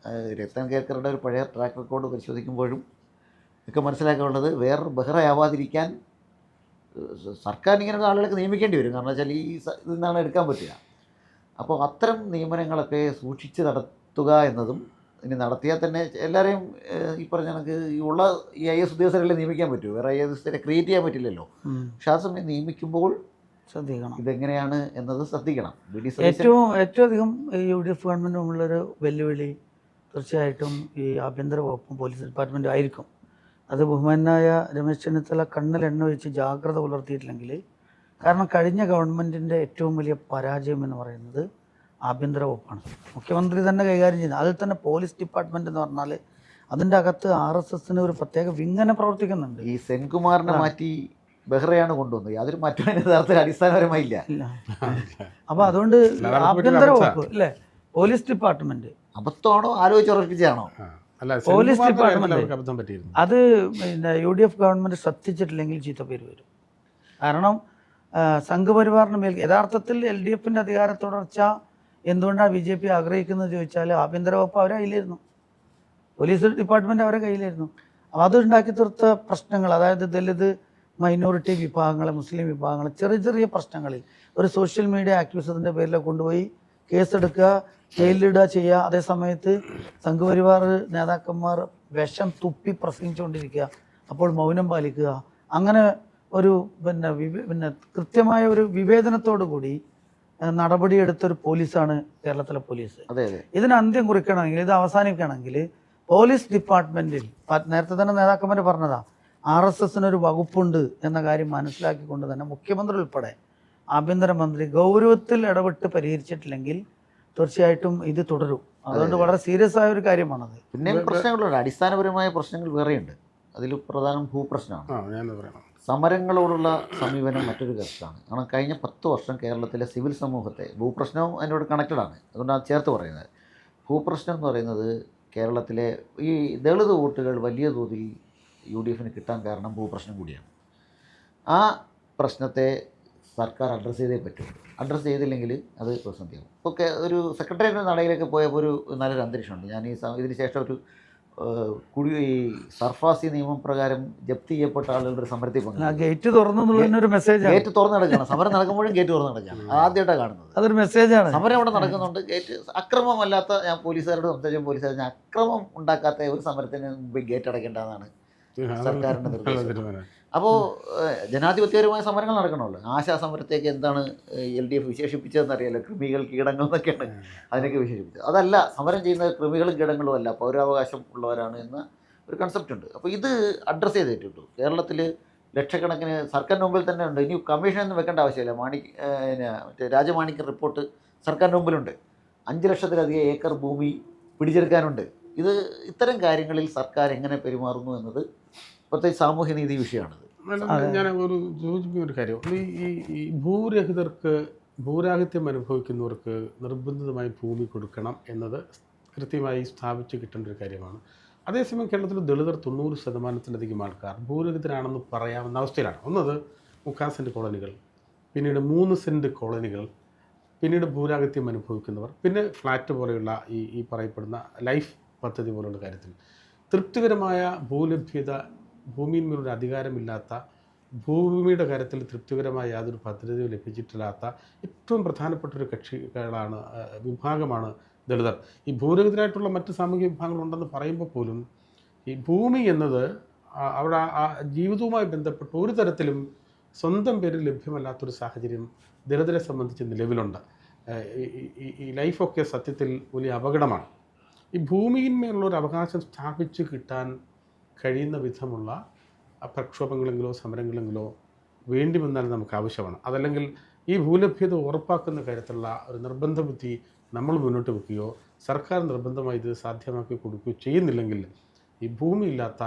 Speaker 1: രത്തൻ കേൽക്കറുടെ ഒരു പഴയ ട്രാക്ക് റെക്കോർഡ് പരിശോധിക്കുമ്പോഴും ഒക്കെ മനസ്സിലാക്കാനുള്ളത്. വേറൊരു ബെഹ്റയാവാതിരിക്കാൻ സർക്കാരിന് ഇങ്ങനെയുള്ള ആളുകളൊക്കെ നിയമിക്കേണ്ടി വരും. കാരണം വെച്ചാൽ ഇതിൽ നിന്നാണ് എടുക്കാൻ പറ്റുക. അപ്പോൾ അത്തരം നിയമനങ്ങളൊക്കെ സൂക്ഷിച്ച് നടത്തുക എന്നതും, ഇനി നടത്തിയാൽ തന്നെ എല്ലാവരെയും ഈ പറഞ്ഞ കണക്ക് ഉള്ള ഈ IAS ഉദ്യോഗസ്ഥരെല്ലാം നിയമിക്കാൻ പറ്റുമോ? വേറെ IAS ഉദ്യോഗസ്ഥരെ ക്രിയേറ്റ് ചെയ്യാൻ പറ്റില്ലല്ലോ. പക്ഷെ ആ സമയം നിയമിക്കുമ്പോൾ
Speaker 2: ശ്രദ്ധിക്കണം,
Speaker 1: ഇതെങ്ങനെയാണ് എന്നത് ശ്രദ്ധിക്കണം.
Speaker 2: ഏറ്റവും അധികം UDF ഗവൺമെൻറ് മുമ്പുള്ളൊരു വെല്ലുവിളി തീർച്ചയായിട്ടും ഈ ആഭ്യന്തര വകുപ്പും പോലീസ് ഡിപ്പാർട്ട്മെൻറ്റും ആയിരിക്കും. അത് ബഹുമാനായ രമേശ് ചെന്നിത്തല കണ്ണിൽ എണ്ണ ഒഴിച്ച് ജാഗ്രത പുലർത്തിയിട്ടില്ലെങ്കിൽ, കാരണം കഴിഞ്ഞ ഗവൺമെൻറ്റിൻ്റെ ഏറ്റവും വലിയ പരാജയം എന്ന് പറയുന്നത് ആഭ്യന്തര വകുപ്പാണ്. മുഖ്യമന്ത്രി തന്നെ കൈകാര്യം ചെയ്യുന്നത്. അതിൽ തന്നെ പോലീസ് ഡിപ്പാർട്ട്മെൻറ്റ് എന്ന് പറഞ്ഞാൽ അതിൻ്റെ അകത്ത് RSSന് ഒരു പ്രത്യേക വിങ്ങനെ പ്രവർത്തിക്കുന്നുണ്ട്.
Speaker 1: ഈ സെൻകുമാറിനെ മാറ്റി ബെഹ്റയാണ് കൊണ്ടുവന്നത്. യാതൊരു മാറ്റം യഥാർത്ഥത്തിൽ അടിസ്ഥാനപരമായില്ല.
Speaker 2: അപ്പോൾ അതുകൊണ്ട് ആഭ്യന്തര വകുപ്പ് അല്ലേ, പോലീസ് ഡിപ്പാർട്ട്മെൻറ്റ്
Speaker 1: അബദ്ധമാണോ ആലോചിച്ച് ഉറപ്പിച്ചാണോ?
Speaker 2: പോലീസ് ഡിപ്പാർട്ട്മെൻറ്റ് അത് പിന്നെ UDF ഗവൺമെൻറ് ശ്രദ്ധിച്ചിട്ടില്ലെങ്കിൽ ചീത്തപ്പേര് വരും. കാരണം സംഘപരിവാറിന് മേൽ യഥാർത്ഥത്തിൽ LDFൻ്റെ അധികാര തുടർച്ച എന്തുകൊണ്ടാണ് BJP ആഗ്രഹിക്കുന്നത് ചോദിച്ചാൽ, ആഭ്യന്തര വകുപ്പ് അവരെ കയ്യിലായിരുന്നു, പോലീസ് ഡിപ്പാർട്ട്മെൻറ്റ് അവരെ കയ്യിലായിരുന്നു. അപ്പോൾ അതുണ്ടാക്കി തീർത്ത പ്രശ്നങ്ങൾ, അതായത് ദലിത് മൈനോറിറ്റി വിഭാഗങ്ങളെ, മുസ്ലിം വിഭാഗങ്ങളെ ചെറിയ പ്രശ്നങ്ങളിൽ ഒരു സോഷ്യൽ മീഡിയ ആക്ടിവിസത്തിൻ്റെ പേരിൽ കൊണ്ടുപോയി കേസെടുക്കുക, ജയിലിലിടുക ചെയ്യുക. അതേ സമയത്ത് സംഘപരിവാർ നേതാക്കന്മാർ വിഷം തുപ്പി പ്രസംഗിച്ചുകൊണ്ടിരിക്കുക, അപ്പോൾ മൗനം പാലിക്കുക. അങ്ങനെ ഒരു പിന്നെ കൃത്യമായ ഒരു വിവേചനത്തോടു കൂടി നടപടിയെടുത്തൊരു പോലീസാണ് കേരളത്തിലെ പോലീസ്.
Speaker 1: അതെ അതെ.
Speaker 2: ഇതിന് അന്ത്യം കുറിക്കണമെങ്കിൽ, ഇത് അവസാനിക്കണമെങ്കിൽ പോലീസ് ഡിപ്പാർട്ട്മെൻറ്റിൽ നേരത്തെ തന്നെ നേതാക്കന്മാർ പറഞ്ഞതാ, RSSനൊരു വകുപ്പുണ്ട് എന്ന കാര്യം മനസ്സിലാക്കിക്കൊണ്ട് തന്നെ മുഖ്യമന്ത്രി ഉൾപ്പെടെ ആഭ്യന്തരമന്ത്രി ഗൗരവത്തിൽ ഇടപെട്ട് പരിഹരിച്ചിട്ടില്ലെങ്കിൽ തീർച്ചയായിട്ടും ഇത് തുടരും. അതുകൊണ്ട് വളരെ സീരിയസ് ആയ ഒരു കാര്യമാണത്.
Speaker 1: പിന്നെയും പ്രശ്നങ്ങളുണ്ട്, അടിസ്ഥാനപരമായ പ്രശ്നങ്ങൾ വേറെയുണ്ട്. അതിൽ പ്രധാനം ഭൂപ്രശ്നമാണ്. സമരങ്ങളോടുള്ള സമീപനം മറ്റൊരു കേസാണ്. കാരണം കഴിഞ്ഞ 10 വർഷം കേരളത്തിലെ സിവിൽ സമൂഹത്തെ, ഭൂപ്രശ്നവും അതിനോട് കണക്റ്റഡാണ്, അതുകൊണ്ടാണ് ചേർത്ത് പറയുന്നത്. ഭൂപ്രശ്നം എന്ന് പറയുന്നത് കേരളത്തിലെ ഈ ദളിത് വോട്ടുകൾ വലിയ തോതിൽ UDFന് കിട്ടാൻ കാരണം ഭൂപ്രശ്നം കൂടിയാണ്. ആ പ്രശ്നത്തെ സർക്കാർ അഡ്രസ്സ് ചെയ്തേ പറ്റുള്ളൂ. അഡ്രസ്സ് ചെയ്തില്ലെങ്കിൽ അത് പ്രതിസന്ധിയാകും. ഇപ്പോൾ ഒരു സെക്രട്ടേറിയറ്റ് നടയിലേക്ക് പോയപ്പോൾ ഒരു നല്ലൊരു അന്തരീക്ഷമുണ്ട്. ഞാൻ ഇതിന് ശേഷം ഒരു ഈ സർഫാസി നിയമം പ്രകാരം ജപ്തി ചെയ്യപ്പെട്ട ആളുകളുടെ ഒരു സമരത്തിൽ പങ്കെടുക്കും.
Speaker 2: ഗേറ്റ് തുറന്നു മെസ്സേജ്,
Speaker 1: ഗേറ്റ് തുറന്ന് നടക്കുകയാണ്. സമരം നടക്കുമ്പോഴും ഗേറ്റ് തുറന്ന് നടക്കുകയാണ്. ആദ്യമായിട്ടാണ് കാണുന്നത്.
Speaker 2: അതൊരു മെസ്സേജാണ്.
Speaker 1: സമരം അവിടെ നടക്കുന്നുണ്ട്, ഗേറ്റ് അക്രമമല്ലാത്ത, ഞാൻ പോലീസുകാരോട് സംസാരിച്ച പോലീസുകാർ അക്രമം ഉണ്ടാക്കാത്ത ഒരു സമരത്തിന് മുമ്പ് ഗേറ്റ് അടയ്ക്കേണ്ടതാണ് സർക്കാരിൻ്റെ നിർദ്ദേശം. അപ്പോൾ ജനാധിപത്യപരമായ സമരങ്ങൾ നടക്കണമല്ലോ. ആശാ സമരത്തേക്ക് എന്താണ് LDF വിശേഷിപ്പിച്ചതെന്ന് അറിയാലോ, കൃമികൾ കീടങ്ങൾ എന്നൊക്കെയാണ് അതിനൊക്കെ വിശേഷിപ്പിച്ചത്. അതല്ല, സമരം ചെയ്യുന്ന കൃമികളും കീടങ്ങളും അല്ല, പൗരാവകാശം ഉള്ളവരാണ് എന്ന ഒരു കൺസെപ്റ്റ് ഉണ്ട്. അപ്പോൾ ഇത് അഡ്രസ്സ് ചെയ്തിട്ടുണ്ട്. കേരളത്തിൽ ലക്ഷക്കണക്കിന് സർക്കാരിൻ്റെ മുമ്പിൽ തന്നെ ഉണ്ട്. ഇനി കമ്മീഷനൊന്നും വെക്കേണ്ട ആവശ്യമില്ല. മറ്റേ രാജമാണിക്യ റിപ്പോർട്ട് സർക്കാരിൻ്റെ മുമ്പിലുണ്ട്. 5 ലക്ഷത്തിലധികം ഏക്കർ ഭൂമി പിടിച്ചെടുക്കാനുണ്ട്. ഇത്തരം കാര്യങ്ങളിൽ സർക്കാർ എങ്ങനെ പെരുമാറുന്നു എന്നത് പ്രത്യേകിച്ച് സാമൂഹ്യനീതി വിഷയമാണത്.
Speaker 3: ഞാൻ സൂചിപ്പിക്കുന്ന ഒരു കാര്യം, ഈ ഭൂരാഹിത്യം അനുഭവിക്കുന്നവർക്ക് നിർബന്ധിതമായി ഭൂമി കൊടുക്കണം എന്നത് കൃത്യമായി സ്ഥാപിച്ച് കിട്ടേണ്ട ഒരു കാര്യമാണ്. അതേസമയം കേരളത്തിൽ ദളിതർ 90% ആൾക്കാർ ഭൂരഹിതരാണെന്ന് പറയാവുന്ന അവസ്ഥയിലാണ്. ഒന്നത് 3/4 സെൻറ്റ് കോളനികൾ, പിന്നീട് 3 സെൻറ്റ് കോളനികൾ, പിന്നീട് ഭൂരാഹിത്യം അനുഭവിക്കുന്നവർ, പിന്നെ ഫ്ലാറ്റ് പോലെയുള്ള ഈ പറയപ്പെടുന്ന ലൈഫ് പദ്ധതി പോലുള്ള കാര്യത്തിൽ തൃപ്തികരമായ ഭൂലഭ്യത, ഭൂമിയിന്മേലൊരു അധികാരമില്ലാത്ത, ഭൂമിയുടെ കാര്യത്തിൽ തൃപ്തികരമായ യാതൊരു പദ്ധതിയും ലഭിച്ചിട്ടില്ലാത്ത ഏറ്റവും പ്രധാനപ്പെട്ട ഒരു വിഭാഗമാണ് ദളിതർ. ഈ ഭൂരഹിതരായിട്ടുള്ള മറ്റ് സാമൂഹിക വിഭാഗങ്ങളുണ്ടെന്ന് പറയുമ്പോൾ പോലും ഈ ഭൂമി എന്നത് അവിടെ ആ ജീവിതവുമായി ബന്ധപ്പെട്ട് ഒരു തരത്തിലും സ്വന്തം പേരിൽ ലഭ്യമല്ലാത്തൊരു സാഹചര്യം ദളിതരെ സംബന്ധിച്ച് നിലവിലുണ്ട്. ഈ ലൈഫൊക്കെ സത്യത്തിൽ വലിയ അപകടമാണ്. ഈ ഭൂമിയിന്മേലുള്ള ഒരു അവകാശം സ്ഥാപിച്ച് കിട്ടാൻ കഴിയുന്ന വിധമുള്ള പ്രക്ഷോഭങ്ങളെങ്കിലോ സമരങ്ങളെങ്കിലോ വേണ്ടി വന്നാൽ നമുക്ക് ആവശ്യമാണ്. അതല്ലെങ്കിൽ ഈ ഭൂലഭ്യത ഉറപ്പാക്കുന്ന കാര്യത്തിലുള്ള ഒരു നിർബന്ധ ബുദ്ധി നമ്മൾ മുന്നോട്ട് വെക്കുകയോ സർക്കാർ നിർബന്ധമായി ഇത് സാധ്യമാക്കി കൊടുക്കുകയോ ചെയ്യുന്നില്ലെങ്കിൽ ഈ ഭൂമിയില്ലാത്ത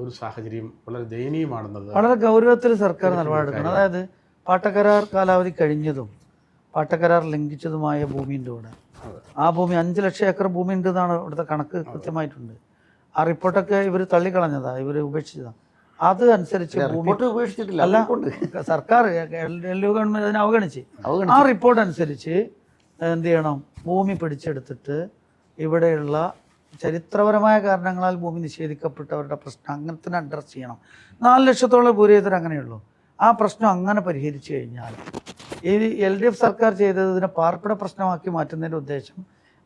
Speaker 3: ഒരു സാഹചര്യം വളരെ ദയനീയമാണെന്നത്
Speaker 2: വളരെ ഗൗരവത്തിൽ സർക്കാർ നിലപാടെടുക്കണം. അതായത് പാട്ടക്കരാർ കാലാവധി കഴിഞ്ഞതും പാട്ടക്കരാർ ലംഘിച്ചതുമായ ഭൂമിൻ്റെ കൂടെ ആ ഭൂമി 5 ലക്ഷം ഏക്കർ ഭൂമി ഉണ്ട് എന്നാണ് ഇവിടുത്തെ കണക്ക് കൃത്യമായിട്ടുണ്ട്. ആ റിപ്പോർട്ടൊക്കെ ഇവർ തള്ളിക്കളഞ്ഞതാണ്, ഇവർ ഉപേക്ഷിച്ചതാണ്. അത് അനുസരിച്ച് ഭൂമി
Speaker 1: ഉപേക്ഷിച്ചിട്ടില്ല,
Speaker 2: അല്ല സർക്കാർ ഗവൺമെൻറ് അതിനെ അവഗണിച്ച്. ആ റിപ്പോർട്ട് അനുസരിച്ച് എന്ത് ചെയ്യണം, ഭൂമി പിടിച്ചെടുത്തിട്ട് ഇവിടെയുള്ള ചരിത്രപരമായ കാരണങ്ങളാൽ ഭൂമി നിഷേധിക്കപ്പെട്ടവരുടെ പ്രശ്നം അങ്ങനെ തന്നെ അഡ്രസ്സ് ചെയ്യണം. 4 ലക്ഷത്തോളം ഭൂരഹിതർ അങ്ങനെയുള്ളൂ. ആ പ്രശ്നം അങ്ങനെ പരിഹരിച്ചു കഴിഞ്ഞാൽ ഈ LDF സർക്കാർ ചെയ്തത് ഇതിനെ പാർപ്പിട പ്രശ്നമാക്കി മാറ്റുന്നതിൻ്റെ ഉദ്ദേശം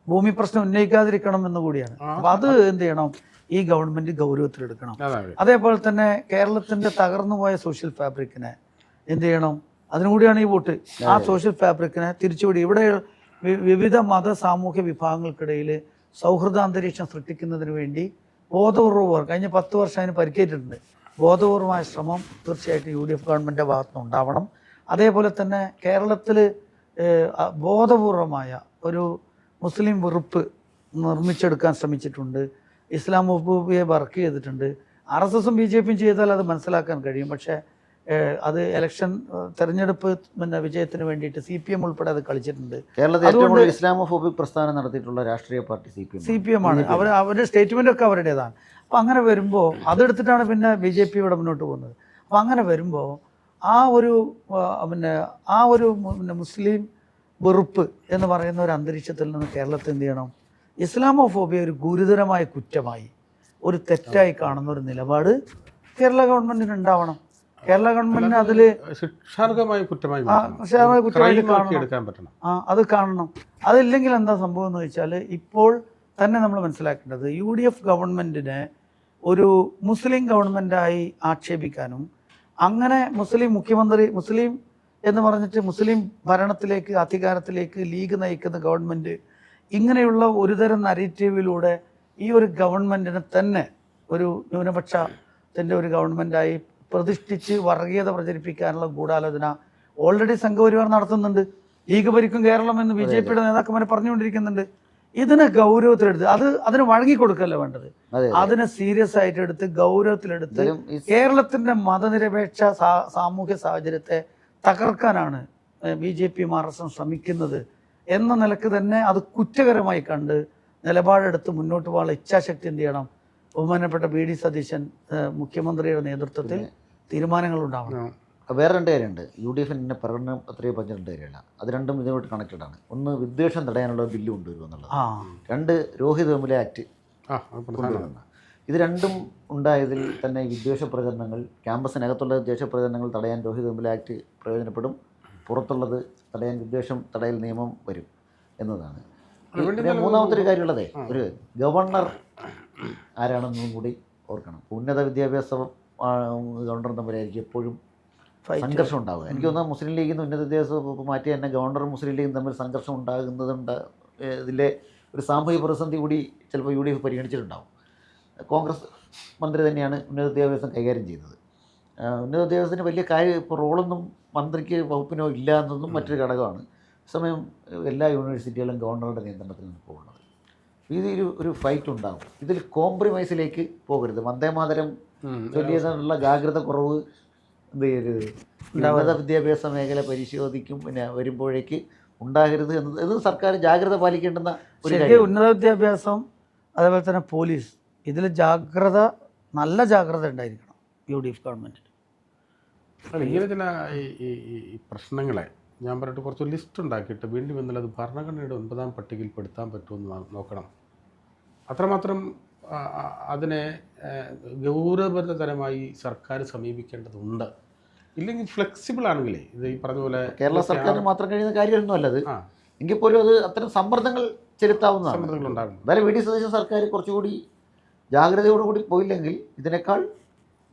Speaker 2: ഭൂമി പ്രശ്നം ഉന്നയിക്കാതിരിക്കണം എന്ന് കൂടിയാണ്. അപ്പം അത് എന്ത് ചെയ്യണം, ഈ ഗവൺമെൻറ് ഗൗരവത്തിലെടുക്കണം. അതേപോലെ തന്നെ കേരളത്തിൻ്റെ തകർന്നുപോയ സോഷ്യൽ ഫാബ്രിക്കിനെ എന്ത് ചെയ്യണം, അതിനുകൂടിയാണ് ഈ വോട്ട്. ആ സോഷ്യൽ ഫാബ്രിക്കിനെ തിരിച്ചുപിടി ഇവിടെ വിവിധ മത സാമൂഹ്യ വിഭാഗങ്ങൾക്കിടയിൽ സൗഹൃദാന്തരീക്ഷം സൃഷ്ടിക്കുന്നതിന് വേണ്ടി ബോധപൂർവ്വം കഴിഞ്ഞ 10 വർഷം അതിന് പരിക്കേറ്റിട്ടുണ്ട്. ബോധപൂർവമായ ശ്രമം തീർച്ചയായിട്ടും UDF ഗവൺമെൻറ്റിൻ്റെ ഭാഗത്തുനിന്ന് ഉണ്ടാവണം. അതേപോലെ തന്നെ കേരളത്തിൽ ബോധപൂർവമായ ഒരു മുസ്ലിം വെറുപ്പ് നിർമ്മിച്ചെടുക്കാൻ ശ്രമിച്ചിട്ടുണ്ട്. ഇസ്ലാമോഫോബിയെ വർക്ക് ചെയ്തിട്ടുണ്ട്. RSSും BJPയും ചെയ്താൽ അത് മനസ്സിലാക്കാൻ കഴിയും. പക്ഷേ അത് തെരഞ്ഞെടുപ്പ് വിജയത്തിന് വേണ്ടിയിട്ട് CPM ഉൾപ്പെടെ അത് കളിച്ചിട്ടുണ്ട്.
Speaker 1: കേരളത്തിൽ ഇസ്ലാമോഫോബിക് പ്രസ്ഥാനം നടത്തിയിട്ടുള്ള രാഷ്ട്രീയ പാർട്ടി CPM ആണ്.
Speaker 2: അവരുടെ സ്റ്റേറ്റ്മെൻറ്റൊക്കെ അവരുടേതാണ്. അപ്പോൾ അങ്ങനെ വരുമ്പോൾ അതെടുത്തിട്ടാണ് പിന്നെ BJP ഇവിടെ മുന്നോട്ട് പോകുന്നത്. അപ്പോൾ അങ്ങനെ വരുമ്പോൾ ആ ഒരു മുസ്ലിം വെറുപ്പ് എന്ന് പറയുന്ന ഒരു അന്തരീക്ഷത്തിൽ നിന്ന് കേരളത്തിൽ എന്ത് ചെയ്യണം, ഇസ്ലാമോഫോബിയ ഒരു ഗുരുതരമായ കുറ്റമായി, ഒരു തെറ്റായി കാണുന്ന ഒരു നിലപാട് കേരള ഗവൺമെൻറ്റിന് ഉണ്ടാവണം. കേരള ഗവൺമെൻറ്റിന് അതിൽ
Speaker 3: ശിക്ഷാർഹമായ കുറ്റമായി
Speaker 2: കാണണം. അത് കാണണം. അതില്ലെങ്കിൽ എന്താ സംഭവം എന്ന് വെച്ചാൽ ഇപ്പോൾ തന്നെ നമ്മൾ മനസ്സിലാക്കേണ്ടത് UDF ഗവൺമെൻറ്റിനെ ഒരു മുസ്ലിം ഗവൺമെൻറ്റായി ആക്ഷേപിക്കാനും അങ്ങനെ മുസ്ലിം എന്ന് പറഞ്ഞിട്ട് മുസ്ലിം ഭരണത്തിലേക്ക് അധികാരത്തിലേക്ക് ലീഗ് നയിക്കുന്ന ഗവൺമെൻറ് ഇങ്ങനെയുള്ള ഒരുതരം നരേറ്റീവിലൂടെ ഈ ഒരു ഗവൺമെൻറ്റിനെ തന്നെ ഒരു ന്യൂനപക്ഷത്തിൻ്റെ ഒരു ഗവൺമെൻറ്റായി പ്രതിഷ്ഠിച്ച് വർഗീയത പ്രചരിപ്പിക്കാനുള്ള ഗൂഢാലോചന ഓൾറെഡി സംഘപരിവാർ നടത്തുന്നുണ്ട്. ലീഗ് ഭരിക്കും കേരളം എന്ന് BJPയുടെ നേതാക്കന്മാർ പറഞ്ഞുകൊണ്ടിരിക്കുന്നുണ്ട്. ഇതിനെ ഗൗരവത്തിലെടുത്ത് അതിന് വഴങ്ങിക്കൊടുക്കല്ല വേണ്ടത്, അതിനെ സീരിയസ് ആയിട്ട് എടുത്ത് ഗൗരവത്തിലെടുത്ത് കേരളത്തിൻ്റെ മതനിരപേക്ഷ സാമൂഹ്യ സാഹചര്യത്തെ തകർക്കാനാണ് BJPയും RSSും ശ്രമിക്കുന്നത് എന്ന നിലക്ക് തന്നെ അത് കുറ്റകരമായി കണ്ട് നിലപാടെടുത്ത് മുന്നോട്ട് പോകാനുള്ള ഇച്ഛാശക്തി എന്ത് ചെയ്യണം? ബഹുമാനപ്പെട്ട BD സതീശൻ മുഖ്യമന്ത്രിയുടെ നേതൃത്വത്തിൽ തീരുമാനങ്ങൾ ഉണ്ടാവണം.
Speaker 1: വേറെ 2 കാര്യമുണ്ട്. UDFിൻ്റെ പ്രകടനം അത്രയും പറഞ്ഞ 2 കാര്യമല്ല, അത് രണ്ടും ഇതുമായിട്ട് കണക്റ്റഡ് ആണ്. ഒന്ന്, വിദ്വേഷം തടയാനുള്ള ബില്ല് കൊണ്ടുവരും എന്നുള്ളത്. 2, രോഹിത് വെമുല ആക്ട് കൊണ്ടുവരുന്ന. ഇത് രണ്ടും ഉണ്ടായതിൽ തന്നെ വിദ്വേഷ പ്രചരണങ്ങൾ, ക്യാമ്പസിനകത്തുള്ള വിദ്വേഷ പ്രചരണങ്ങൾ തടയാൻ രോഹിത് വെമുല ആക്ട് പ്രയോജനപ്പെടും, പുറത്തുള്ളത് തടയാൻ വിദ്വേഷം തടയൽ നിയമം വരും എന്നതാണ്. മൂന്നാമത്തെ കാര്യമുള്ളതേ, ഒരു ഗവർണർ ആരാണെന്നും കൂടി ഓർക്കണം. ഉന്നത വിദ്യാഭ്യാസ ഗവർണർ തമ്മിലായിരിക്കും എപ്പോഴും സംഘർഷം ഉണ്ടാവുക. എനിക്ക് തോന്നുന്നു മുസ്ലിം ലീഗിൽ നിന്ന് ഉന്നത വിദ്യാഭ്യാസ വകുപ്പ് മാറ്റി തന്നെ ഗവർണറും മുസ്ലിം ലീഗും തമ്മിൽ സംഘർഷം ഉണ്ടാകുന്നതുണ്ട്. ഇതിലെ ഒരു സാമൂഹിക പ്രതിസന്ധി കൂടി ചിലപ്പോൾ UDF പരിഗണിച്ചിട്ടുണ്ടാവും. കോൺഗ്രസ് മന്ത്രി തന്നെയാണ് ഉന്നത വിദ്യാഭ്യാസം കൈകാര്യം ചെയ്തത്. ഉന്നത വിദ്യാഭ്യാസത്തിന് വലിയ ഇപ്പോൾ റോളൊന്നും മന്ത്രിക്ക് വകുപ്പിനോ ഇല്ല എന്നതും മറ്റൊരു ഘടകമാണ്. സമയം എല്ലാ യൂണിവേഴ്സിറ്റികളും ഗവർണറുടെ നിയന്ത്രണത്തിലാണ് പോകുന്നത്. ഇതിൽ ഒരു ഫൈറ്റ് ഉണ്ടാകും. ഇതിൽ കോംപ്രമൈസിലേക്ക് പോകരുത്. വന്ദേമാതരം ചൊല്ലിയതിനുള്ള ജാഗ്രത കുറവ് എന്ത് ചെയ്യരുത്, ഉന്നത വിദ്യാഭ്യാസ മേഖല പരിശോധിക്കും പിന്നെ വരുമ്പോഴേക്ക് ഉണ്ടാകരുത് എന്നത് സർക്കാർ ജാഗ്രത പാലിക്കേണ്ടുന്ന ഒരു കാര്യം.
Speaker 2: ഉന്നത വിദ്യാഭ്യാസം അതേപോലെ തന്നെ പോലീസ്, ഇതിൽ നല്ല ജാഗ്രത ഉണ്ടായിരിക്കണം UDF ഗവൺമെൻറ്.
Speaker 3: ഇങ്ങനെ ചില ഈ പ്രശ്നങ്ങളെ ഞാൻ പറഞ്ഞിട്ട് കുറച്ച് ലിസ്റ്റ് ഉണ്ടാക്കിയിട്ട് വീണ്ടും എന്നാൽ അത് ഭരണഘടനയുടെ 9ാം പട്ടികയിൽ പെടുത്താൻ പറ്റുമെന്ന് നോക്കണം. അത്രമാത്രം അതിനെ ഗൗരവതരമായി സർക്കാർ സമീപിക്കേണ്ടതുണ്ട്. ഇല്ലെങ്കിൽ ഫ്ലെക്സിബിൾ ആണെങ്കിലേ ഇത് ഈ പറഞ്ഞ പോലെ
Speaker 1: കേരള സർക്കാരിന് മാത്രം കഴിയുന്ന കാര്യമൊന്നും അല്ലത്. എങ്കിൽ പോലും അത് അത്തരം സമ്മർദ്ദങ്ങൾ ചെലുത്താവുന്നതാണ്. എന്തായാലും VD സതീശൻ സർക്കാർ കുറച്ചുകൂടി ജാഗ്രതയോടുകൂടി പോയില്ലെങ്കിൽ ഇതിനേക്കാൾ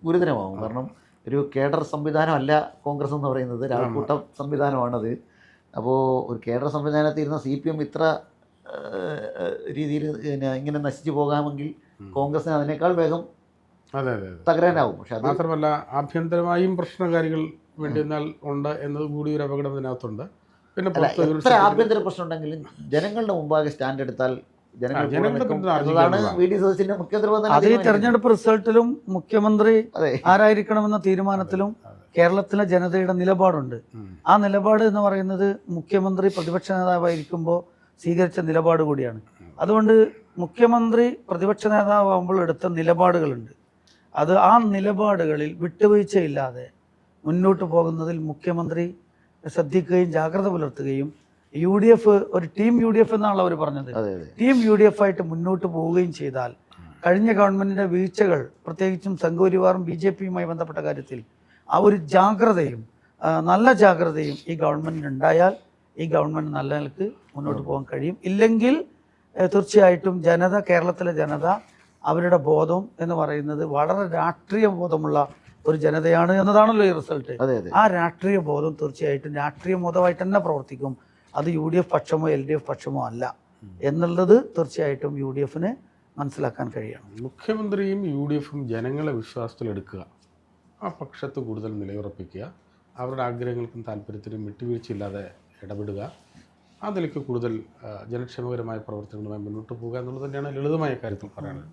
Speaker 1: ഗുരുതരമാവും. കാരണം ഒരു കേഡർ സംവിധാനമല്ല കോൺഗ്രസ് എന്ന് പറയുന്നത്, രാജകൂട്ട സംവിധാനമാണത്. അപ്പോൾ ഒരു കേഡർ സംവിധാനത്തിൽ ഇരുന്ന CPM ഇത്ര രീതിയിൽ ഇങ്ങനെ നശിച്ചു പോകാമെങ്കിൽ കോൺഗ്രസിന് അതിനേക്കാൾ വേഗം തകരാനാവും. പക്ഷെ അത്
Speaker 3: മാത്രമല്ല ആഭ്യന്തരമായും പ്രശ്നകാരികൾ വേണ്ടി എന്നാൽ ഉണ്ട് എന്നത് കൂടി ഒരു അപകടം ഇതിനകത്തുണ്ട്. പിന്നെ
Speaker 1: എത്ര ആഭ്യന്തര പ്രശ്നം ഉണ്ടെങ്കിലും ജനങ്ങളുടെ മുമ്പാകെ സ്റ്റാൻഡ് എടുത്താൽ
Speaker 2: അത് ഈ തെരഞ്ഞെടുപ്പ് റിസൾട്ടിലും മുഖ്യമന്ത്രി ആരായിരിക്കണമെന്ന തീരുമാനത്തിലും കേരളത്തിലെ ജനതയുടെ നിലപാടുണ്ട്. ആ നിലപാട് എന്ന് പറയുന്നത് മുഖ്യമന്ത്രി പ്രതിപക്ഷ നേതാവായിരിക്കുമ്പോൾ സ്വീകരിച്ച നിലപാട് കൂടിയാണ്. അതുകൊണ്ട് മുഖ്യമന്ത്രി പ്രതിപക്ഷ നേതാവാകുമ്പോൾ എടുത്ത നിലപാടുകളുണ്ട്. ആ നിലപാടുകളിൽ വിട്ടുവീഴ്ചയില്ലാതെ മുന്നോട്ട് പോകുന്നതിൽ മുഖ്യമന്ത്രി ശ്രദ്ധിക്കുകയും ജാഗ്രത പുലർത്തുകയും UDF ഒരു ടീം UDF എന്നാണല്ലോ അവർ പറഞ്ഞത്, ടീം UDF ആയിട്ട് മുന്നോട്ട് പോവുകയും ചെയ്താൽ കഴിഞ്ഞ ഗവൺമെൻറ്റിൻ്റെ വീഴ്ചകൾ, പ്രത്യേകിച്ചും സംഘപരിവാറും BJPയുമായി ബന്ധപ്പെട്ട കാര്യത്തിൽ ആ ഒരു ജാഗ്രതയും നല്ല ജാഗ്രതയും ഈ ഗവൺമെൻറ്റിന് ഉണ്ടായാൽ ഈ ഗവൺമെൻറ് നല്ല നിലക്ക് മുന്നോട്ട് പോകാൻ കഴിയും. ഇല്ലെങ്കിൽ തീർച്ചയായിട്ടും കേരളത്തിലെ ജനത അവരുടെ ബോധം എന്ന് പറയുന്നത് വളരെ രാഷ്ട്രീയ ബോധമുള്ള ഒരു ജനതയാണ് എന്നതാണല്ലോ ഈ റിസൾട്ട്. ആ രാഷ്ട്രീയ ബോധം തീർച്ചയായിട്ടും രാഷ്ട്രീയ ബോധമായിട്ട് തന്നെ പ്രവർത്തിക്കും. അത് UDF പക്ഷമോ LDF പക്ഷമോ അല്ല എന്നുള്ളത് തീർച്ചയായിട്ടും UDFന് മനസ്സിലാക്കാൻ കഴിയണം.
Speaker 3: മുഖ്യമന്ത്രിയും UDFും ജനങ്ങളെ വിശ്വാസത്തിലെടുക്കുക, ആ പക്ഷത്ത് കൂടുതൽ നിലയുറപ്പിക്കുക, അവരുടെ ആഗ്രഹങ്ങൾക്കും താല്പര്യത്തിനും വിട്ടുവീഴ്ചയില്ലാതെ ഇടപെടുക, അതിലേക്ക് കൂടുതൽ ജനക്ഷേമകരമായ പ്രവർത്തനങ്ങളുമായി മുന്നോട്ട് പോകുക എന്നുള്ളത് തന്നെയാണ് ലളിതമായ കാര്യത്തിൽ പറയാനുള്ളത്.